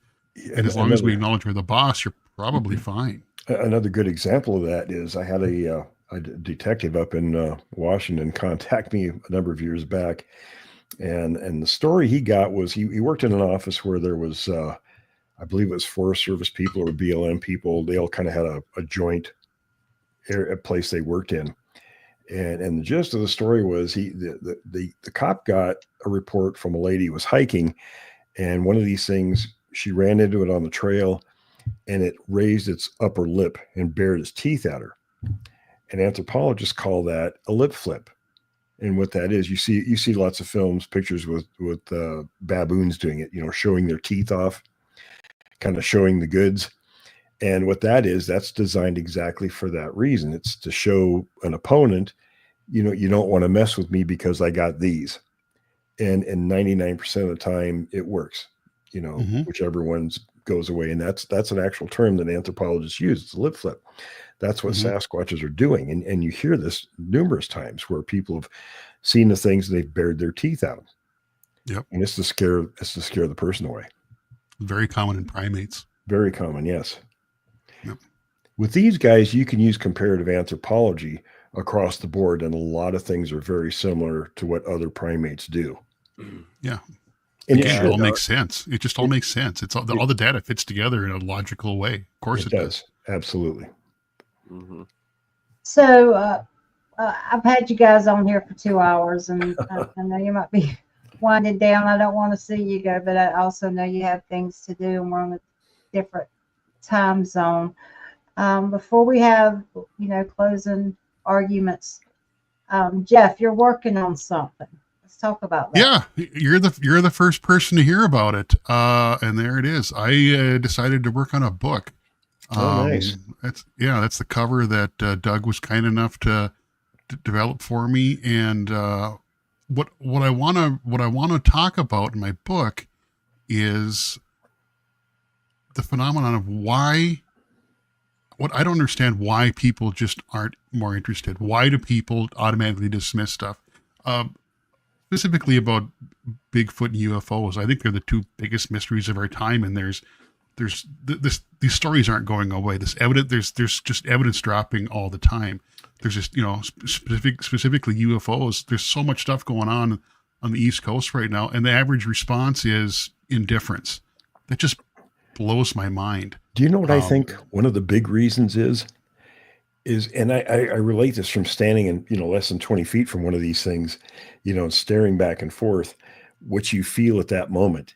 And as long as we acknowledge we're the boss, you're probably fine. Another good example of that is I had a detective up in Washington contact me a number of years back. And the story he got was he worked in an office where there was, I believe it was Forest Service people or BLM people. They all kind of had a joint place they worked in. And the gist of the story was the cop got a report from a lady who was hiking, and one of these things, she ran into it on the trail, and it raised its upper lip and bared its teeth at her. And anthropologists call that a lip flip. And what that is, you see lots of films, pictures with baboons doing it, showing their teeth off, kind of showing the goods. And what that is, that's designed exactly for that reason. It's to show an opponent, you don't want to mess with me because I got these. And 99% of the time it works, whichever ones goes away. And that's an actual term that anthropologists use. It's a lip flip. That's what Sasquatches are doing. And you hear this numerous times where people have seen the things and they've bared their teeth out. Yep. And it's to scare the person away. Very common in primates. Very common, yes. Yep. With these guys, you can use comparative anthropology across the board, and a lot of things are very similar to what other primates do. Yeah. And it all makes sense. It just all makes sense. It's all the data fits together in a logical way. Of course it does. Absolutely. Mm-hmm. So I've had you guys on here for 2 hours, and I know you might be winding down. I don't want to see you go, but I also know you have things to do, and we're on a different time zone. Before we have, closing arguments, Jeff, you're working on something. Let's talk about that. Yeah, you're the first person to hear about it, and there it is. I decided to work on a book. Nice. That's the cover that Doug was kind enough to develop for me. And what I want to talk about in my book is the phenomenon of what I don't understand, why people just aren't more interested. Why do people automatically dismiss stuff? Specifically about Bigfoot and UFOs. I think they're the two biggest mysteries of our time, and these stories aren't going away. There's just evidence dropping all the time. There's just, specifically UFOs. There's so much stuff going on the East Coast right now, and the average response is indifference. That just blows my mind. Do you know what I think one of the big reasons is, and I relate this from standing in, less than 20 feet from one of these things, staring back and forth, what you feel at that moment.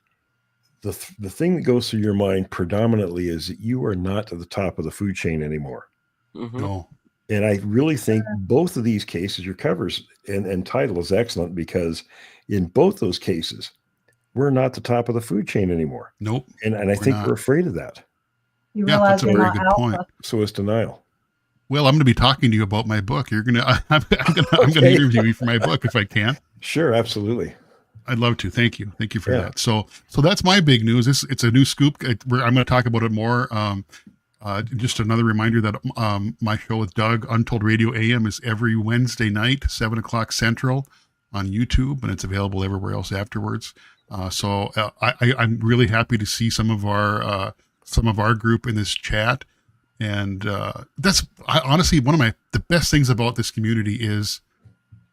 The thing that goes through your mind predominantly is that you are not at the top of the food chain anymore. Mm-hmm. No. And I really think both of these cases, your covers and title is excellent, because in both those cases, we're not the top of the food chain anymore. Nope. And I think we're afraid of that. You Yeah, realize that's a you're very not good alpha. point. So it's denial. Well, I'm going to be talking to you about my book. I'm going to interview you for my book if I can. Sure, absolutely. I'd love to. Thank you for that. So that's my big news. It's a new scoop. I'm going to talk about it more. Just another reminder that my show with Doug, Untold Radio AM, is every Wednesday night, 7:00 Central, on YouTube, and it's available everywhere else afterwards. I'm really happy to see some of our group in this chat, and honestly one of the best things about this community is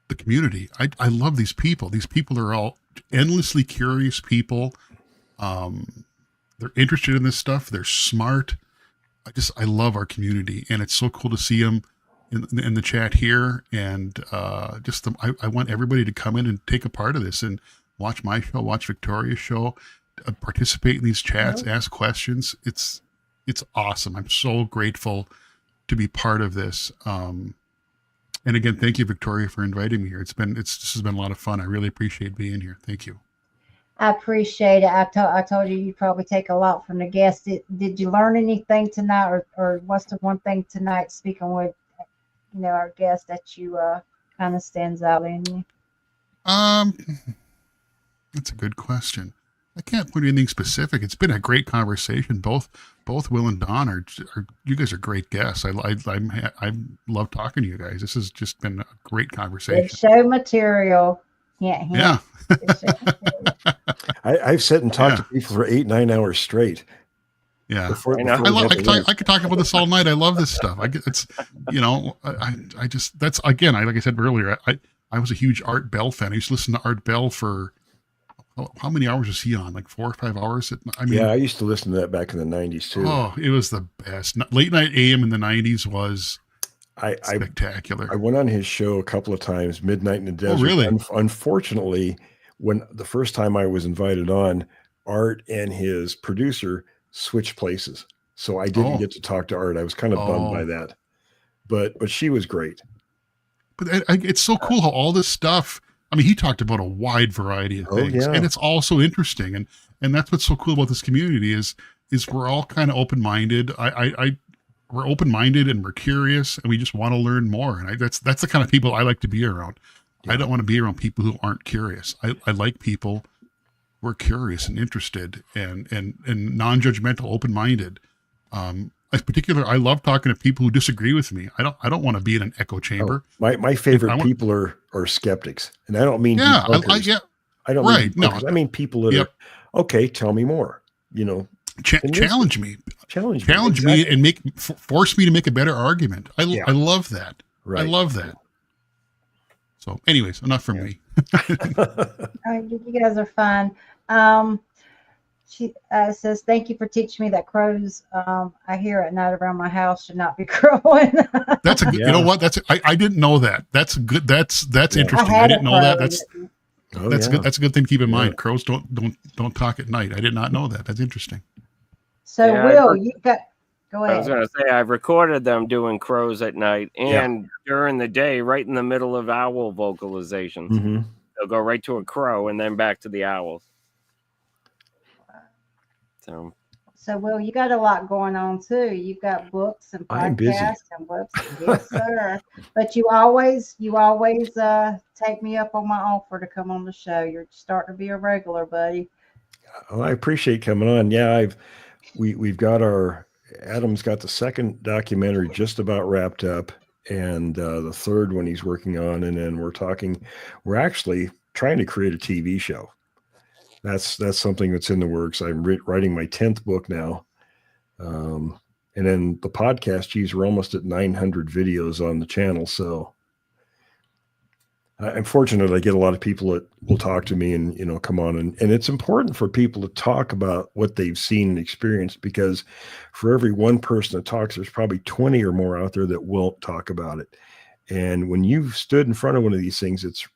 the community. I love these people. These people are all endlessly curious people. They're interested in this stuff. They're smart. I love our community, and it's so cool to see them in the chat here. And I want everybody to come in and take a part of this and watch my show, watch Victoria's show, participate in these chats, ask questions. It's awesome. I'm so grateful to be part of this. And again, thank you, Victoria, for inviting me here. This has been a lot of fun. I really appreciate being here. Thank you. I appreciate it. I told you you'd probably take a lot from the guests. Did you learn anything tonight, or what's the one thing tonight, speaking with our guest, that you kind of stands out in you? That's a good question. I can't put anything specific. It's been a great conversation. Both Will and Don are you guys are great guests. I love talking to you guys. This has just been a great conversation. Good show material. Yeah. I've sat and talked to people for 8-9 hours straight. Yeah, I could talk about this all night. I love this stuff. Like I said earlier, I was a huge Art Bell fan. I used to listen to Art Bell for how many hours was he on? Like 4 or 5 hours? I used to listen to that back in the 90s too. Oh, it was the best. Late night AM in the 90s was I Spectacular. went on his show a couple of times, Midnight in the Desert. Oh, really? Unfortunately, when the first time I was invited on, Art and his producer switched places. So I didn't get to talk to Art. I was kind of bummed by that. But she was great. But it's so cool how all this stuff, I mean, he talked about a wide variety of things, and it's all so interesting. And that's what's so cool about this community is we're all kind of open-minded. We're open-minded and we're curious and we just want to learn more. And that's the kind of people I like to be around. Yeah. I don't want to be around people who aren't curious. I like people who are curious and interested and non-judgmental, open-minded. I love talking to people who disagree with me. I don't want to be in an echo chamber. My favorite people are skeptics. And I don't mean debunkers. I don't mean debunkers. I mean people that are, okay, tell me more, challenge me exactly. And force me to make a better argument. I love that. Right. I love that. So anyways, enough from me. All right, you guys are fun. She says, thank you for teaching me that crows I hear at night around my house should not be crowing. That's a good, you know what? I didn't know that. That's good. That's interesting. I didn't know that. That's good. That's a good thing to keep in mind. Crows don't talk at night. I did not know that. That's interesting. So Will, you got, go ahead. I was going to say, I've recorded them doing crows at night and during the day, right in the middle of owl vocalizations. Mm-hmm. They'll go right to a crow and then back to the owls. So Will, you got a lot going on too. You've got books and podcasts and books. Yes, sir. But you always take me up on my offer to come on the show. You're starting to be a regular, buddy. Well, I appreciate coming on. Yeah, we've got Adam's got the second documentary just about wrapped up, and the third one he's working on, and then we're actually trying to create a TV show. That's something that's in the works. I'm writing my 10th book now. And then the podcast, geez, we're almost at 900 videos on the channel. So I'm fortunate I get a lot of people that will talk to me and, come on. And it's important for people to talk about what they've seen and experienced, because for every one person that talks, there's probably 20 or more out there that won't talk about it. And when you've stood in front of one of these things, it's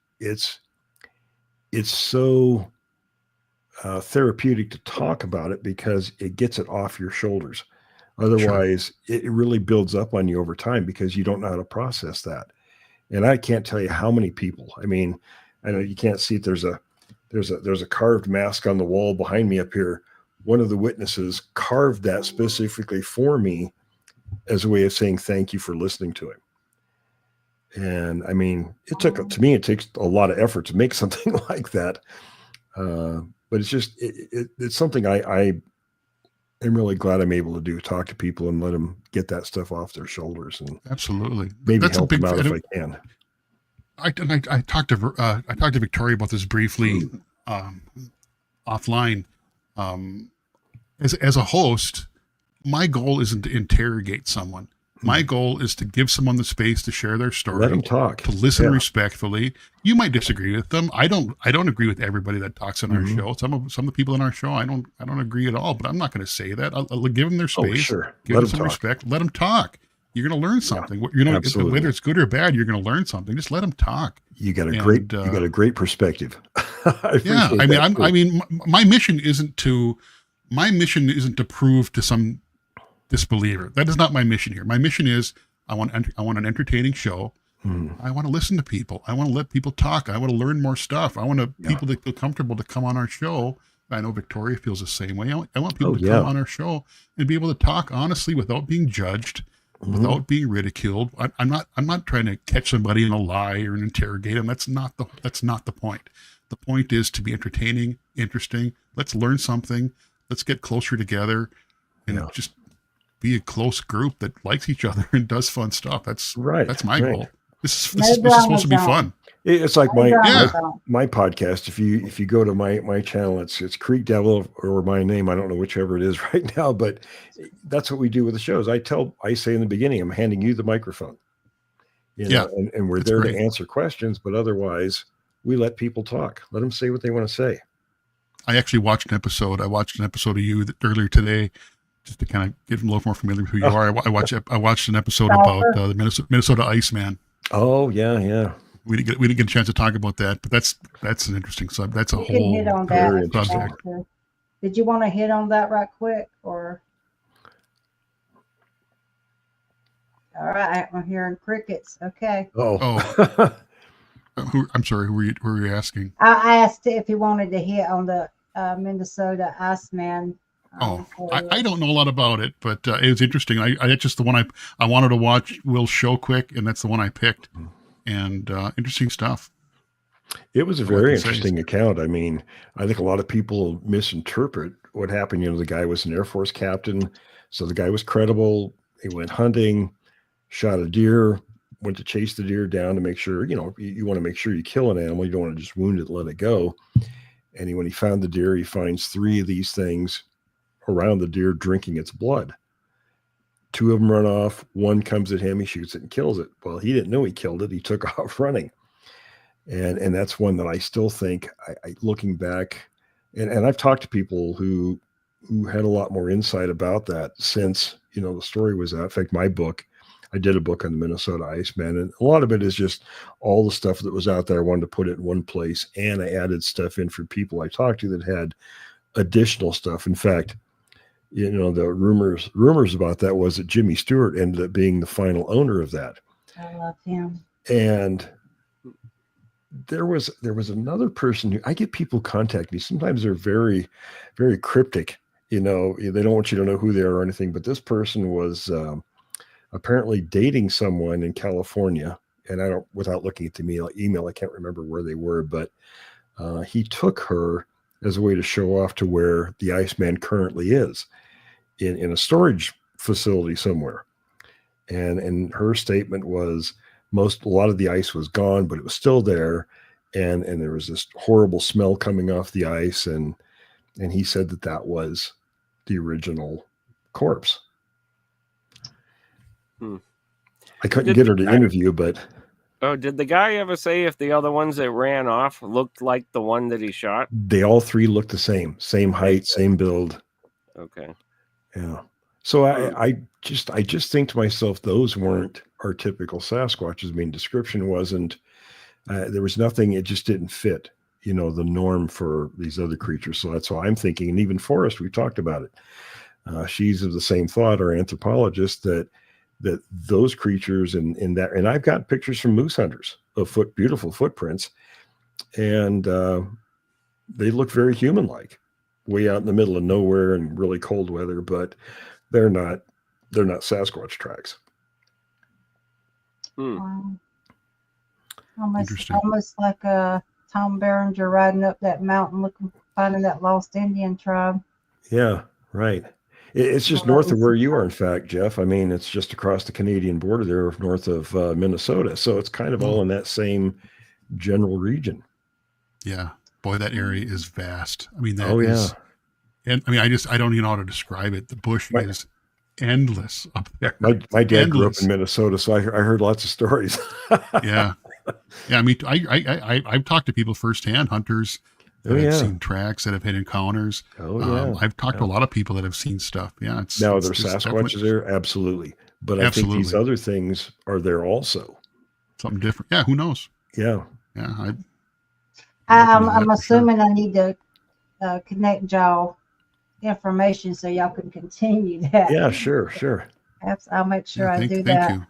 so therapeutic to talk about it, because it gets it off your shoulders. Otherwise, it really builds up on you over time, because you don't know how to process that. And I can't tell you how many people. I mean, I know you can't see it. There's a carved mask on the wall behind me up here. One of the witnesses carved that specifically for me as a way of saying thank you for listening to him. And I mean, it takes a lot of effort to make something like that. But it's just, it's something I am really glad I'm able to do, talk to people and let them get that stuff off their shoulders, and absolutely maybe help them out if I can. I talked to Victoria about this briefly offline. As a host, my goal isn't to interrogate someone. My goal is to give someone the space to share their story. Let them talk. To listen respectfully. You might disagree with them. I don't agree with everybody that talks on our show. Some of the people on our show, I don't agree at all. But I'm not going to say that. I'll give them their space. Give them some respect. Let them talk. You're going to learn something. Whether it's good or bad, you're going to learn something. Just let them talk. You got a great perspective. I mean, my mission isn't to prove to some disbeliever. That is not my mission here. My mission is I want an entertaining show. I want to listen to people. I want to let people talk. I want to learn more stuff. I want people to feel comfortable to come on our show. I know Victoria feels the same way. I want people to come on our show and be able to talk honestly without being judged, without being ridiculed. I'm not trying to catch somebody in a lie or interrogate them. That's not the point. The point is to be entertaining, interesting. Let's learn something. Let's get closer together and just be a close group that likes each other and does fun stuff. That's my goal. This is supposed to be fun. It's like my podcast. If you go to my channel, it's Creek Devil or my name. I don't know whichever it is right now, but that's what we do with the shows. I say in the beginning, I'm handing you the microphone, and we're there to answer questions, but otherwise we let people talk. Let them say what they want to say. I actually watched an episode. I watched an episode of you earlier today. just to kind of get a little more familiar with who you are. I watched an episode about the Minnesota Iceman. Oh yeah. We didn't get a chance to talk about that, but that's an interesting subject. That's a You can whole hit on that. very subject. Did you want to hit on that right quick, or? All right, I'm hearing crickets. Okay. Oh. I'm sorry. Who were you asking? I asked if you wanted to hit on the Minnesota Iceman. I don't know a lot about it, but it was interesting. That's just the one I wanted to watch Will's show quick, and that's the one I picked. And interesting stuff. It was a very interesting account. I mean, I think a lot of people misinterpret what happened. You know, the guy was an Air Force captain, so the guy was credible. He went hunting, shot a deer, went to chase the deer down to make sure, you know, you want to make sure you kill an animal. You don't want to just wound it, let it go. And when he found the deer, he finds 3 of these things around the deer drinking its blood. 2 of them run off. 1 comes at him. He shoots it and kills it. Well, he didn't know he killed it. He took off running. And that's one that I still think, looking back, and I've talked to people who had a lot more insight about that since, you know, the story was out. In fact, I did a book on the Minnesota Iceman, and a lot of it is just all the stuff that was out there. I wanted to put it in one place, and I added stuff in for people I talked to that had additional stuff. In fact, you know, the rumors about that was that Jimmy Stewart ended up being the final owner of that. I love him. And there was another person who, I get people contact me. Sometimes they're very, very cryptic. You know, they don't want you to know who they are or anything. But this person was apparently dating someone in California, and without looking at the email, I can't remember where they were, but he took her as a way to show off to where the Iceman currently is, in a storage facility somewhere. And her statement was, a lot of the ice was gone, but it was still there. And there was this horrible smell coming off the ice. And he said that was the original corpse. I couldn't get her to interview, but. Oh, did the guy ever say if the other ones that ran off looked like the one that he shot? They all 3 looked the same height, same build. Okay. Yeah. So I just think to myself, those weren't our typical Sasquatches. I mean, description wasn't, there was nothing, it just didn't fit, you know, the norm for these other creatures. So that's why I'm thinking, and even Forrest, we talked about it. She's of the same thought, our anthropologist, that those creatures and I've got pictures from moose hunters of beautiful footprints, and they look very human-like, way out in the middle of nowhere and really cold weather, but they're not Sasquatch tracks. Almost like a Tom Berenger riding up that mountain finding that lost Indian tribe. Yeah, right. It's just north of where you are, in fact, Jeff. I mean, it's just across the Canadian border there, north of Minnesota. So it's kind of all in that same general region. Yeah. Boy, that area is vast. I mean, yeah. And I mean, I don't even know how to describe it. The bush is endless up there. My dad grew up in Minnesota, so I heard lots of stories. Yeah. I mean, I've talked to people firsthand, hunters that have seen tracks, that have had encounters. I've talked to a lot of people that have seen stuff. Yeah. Now, are there Sasquatches there? Absolutely. But I think these other things are there also. Something different. Yeah. Who knows? Yeah. Yeah. I'm assuming I need to connect y'all information so y'all can continue that. Yeah, sure. I'll make sure I do that.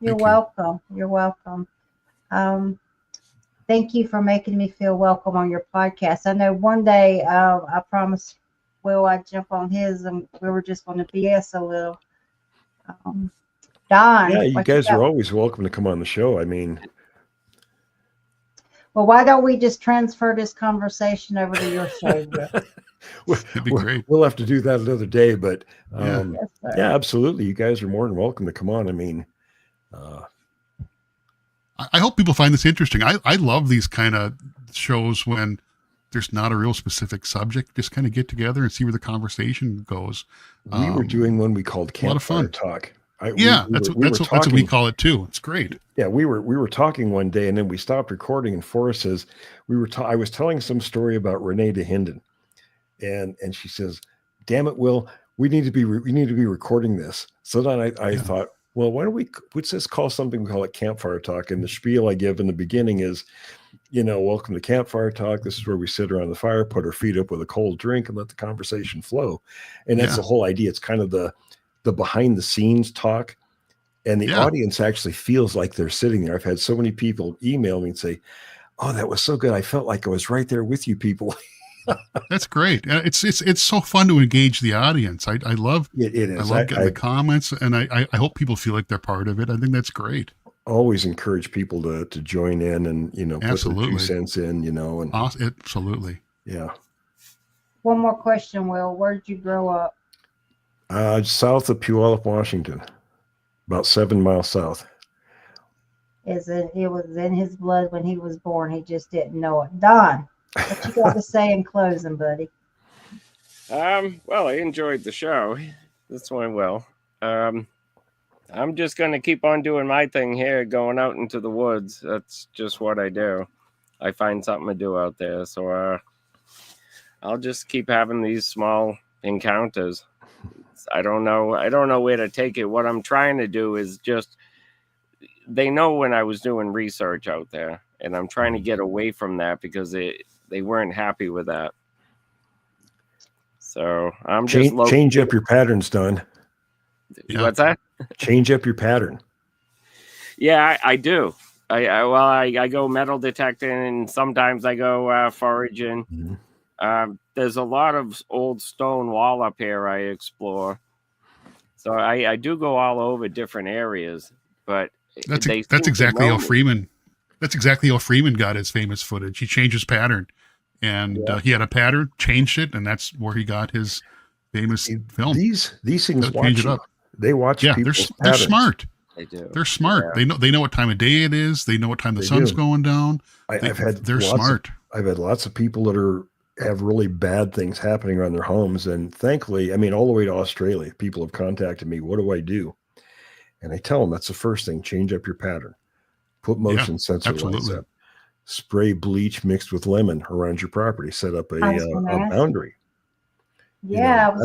You're welcome. You're welcome. Thank you for making me feel welcome on your podcast. I know one day I promised Will I'd jump on his, and we were just going to BS a little. Don. Yeah, you guys are always welcome to come on the show. I mean, well, why don't we just transfer this conversation over to your show? That'd be great. We'll have to do that another day, but Yes, yeah, absolutely. You guys are more than welcome to come on. I mean, I hope people find this interesting. I love these kind of shows when there's not a real specific subject. Just kind of get together and see where the conversation goes. We were doing one we called Campfire Talk. That's what we call it too. It's great. Yeah, we were talking one day, and then we stopped recording, and Forrest says I was telling some story about Renee DeHinden, and she says, "Damn it, Will, we need to be recording this. So then I Yeah. thought, well, why don't we, let's just call something, we call it campfire talk. And the spiel I give in the beginning is, welcome to Campfire Talk. This is where we sit around the fire, put our feet up with a cold drink, and let the conversation flow. And that's the whole idea. It's kind of the behind the scenes talk. And the audience actually feels like they're sitting there. I've had so many people email me and say, oh, that was so good. I felt like I was right there with you people. That's great. It's so fun to engage the audience. I love it is. I love getting the comments, and I hope people feel like they're part of it. I think that's great. Always encourage people to join in and put their 2 cents in, and absolutely. Yeah. One more question, Will. Where did you grow up? South of Puyallup, Washington, about 7 miles south. It was in his blood when he was born. He just didn't know it. Don, what you got to say in closing, buddy? Well, I enjoyed the show. This went well. I'm just going to keep on doing my thing here, going out into the woods. That's just what I do. I find something to do out there. So I'll just keep having these small encounters. I don't know where to take it. What I'm trying to do is just, they know when I was doing research out there, and I'm trying to get away from that because they weren't happy with that. So I'm just change up your patterns, Don. What's that? Change up your pattern. Yeah, I do. I go metal detecting, and sometimes I go foraging. Mm-hmm. There's a lot of old stone wall up here I explore, so I do go all over different areas. But that's exactly how Freeman. That's exactly how Freeman got his famous footage. He changed his pattern, and he had a pattern, changed it, and that's where he got his famous film. These things change it up. They watch. Yeah, they're smart. They do. They're smart. Yeah. They know what time of day it is. They know what time the sun's going down. They're smart. I've had lots of people that have really bad things happening around their homes, and thankfully, all the way to Australia, people have contacted me. What do I do? And I tell them that's the first thing: change up your pattern. Put motion sensor lights up. Spray bleach mixed with lemon around your property. Set up a boundary. Yeah,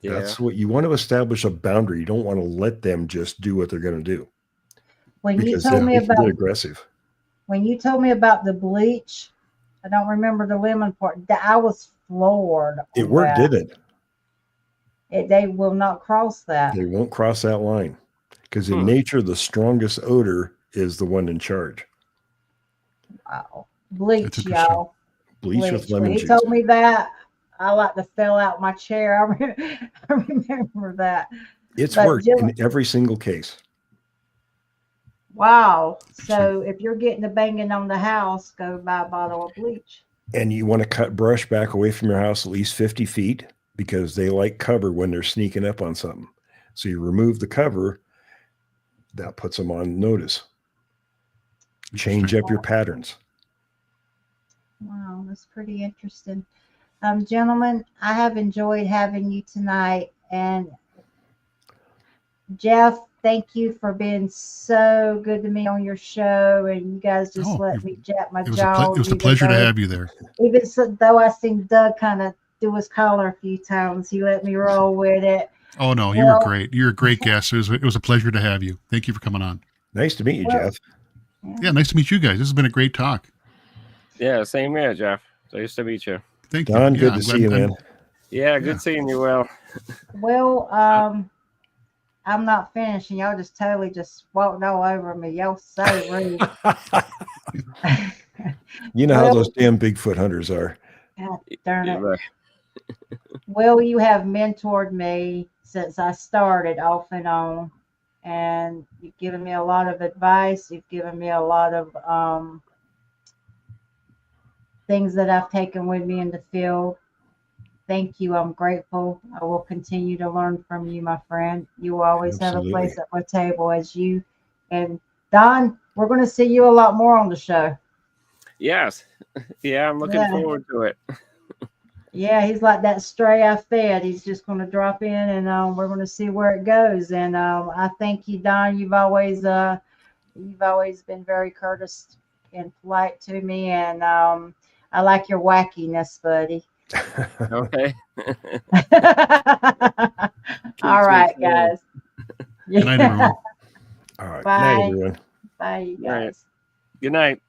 that's what you want to establish, a boundary. You don't want to let them just do what they're going to do. When you told me about aggressive. When you told me about the bleach, I don't remember the lemon part. I was floored. It worked, didn't it? They will not cross that. They won't cross that line because in nature, the strongest odor is the one in charge. Wow, bleach, y'all. Bleach with lemon juice. He told me that. I like to fell out my chair. I remember that. It's worked in every single case. Wow. So if you're getting a banging on the house, go buy a bottle of bleach. And you want to cut brush back away from your house at least 50 feet because they like cover when they're sneaking up on something. So you remove the cover. That puts them on notice. Change up your patterns. Wow, that's pretty interesting. Gentlemen, I have enjoyed having you tonight. And Jeff, thank you for being so good to me on your show. And you guys just let me jack my jaw. It was a pleasure to have you there. Even though I seen Doug kind of do his collar a few times, he let me roll with it. Oh, no, you were great. You're a great guest. It was a pleasure to have you. Thank you for coming on. Nice to meet you, Jeff. Yeah, nice to meet you guys. This has been a great talk. Yeah, same here, Jeff. Nice to meet you. Thank you. Don, good to see you, man. Yeah, good seeing you, Will. Well, I'm not finished, and y'all just totally just walked all over me. Y'all so rude. You know how those damn Bigfoot hunters are. God darn it. Well, you have mentored me since I started off and on, and you've given me a lot of advice. You've given me a lot of things that I've taken with me in the field. Thank you. I'm grateful. I will continue to learn from you, my friend. You will always have a place at my table as you. And Don, we're going to see you a lot more on the show. Yes. Yeah, I'm looking forward to it. Yeah, he's like that stray I fed. He's just going to drop in, and we're going to see where it goes. And I thank you, Don. You've always been very courteous and polite to me, and I like your wackiness, buddy. Okay. All right, guys. Good night, everyone. All right. Bye. Night, everyone. Bye, you All right. guys. Good night.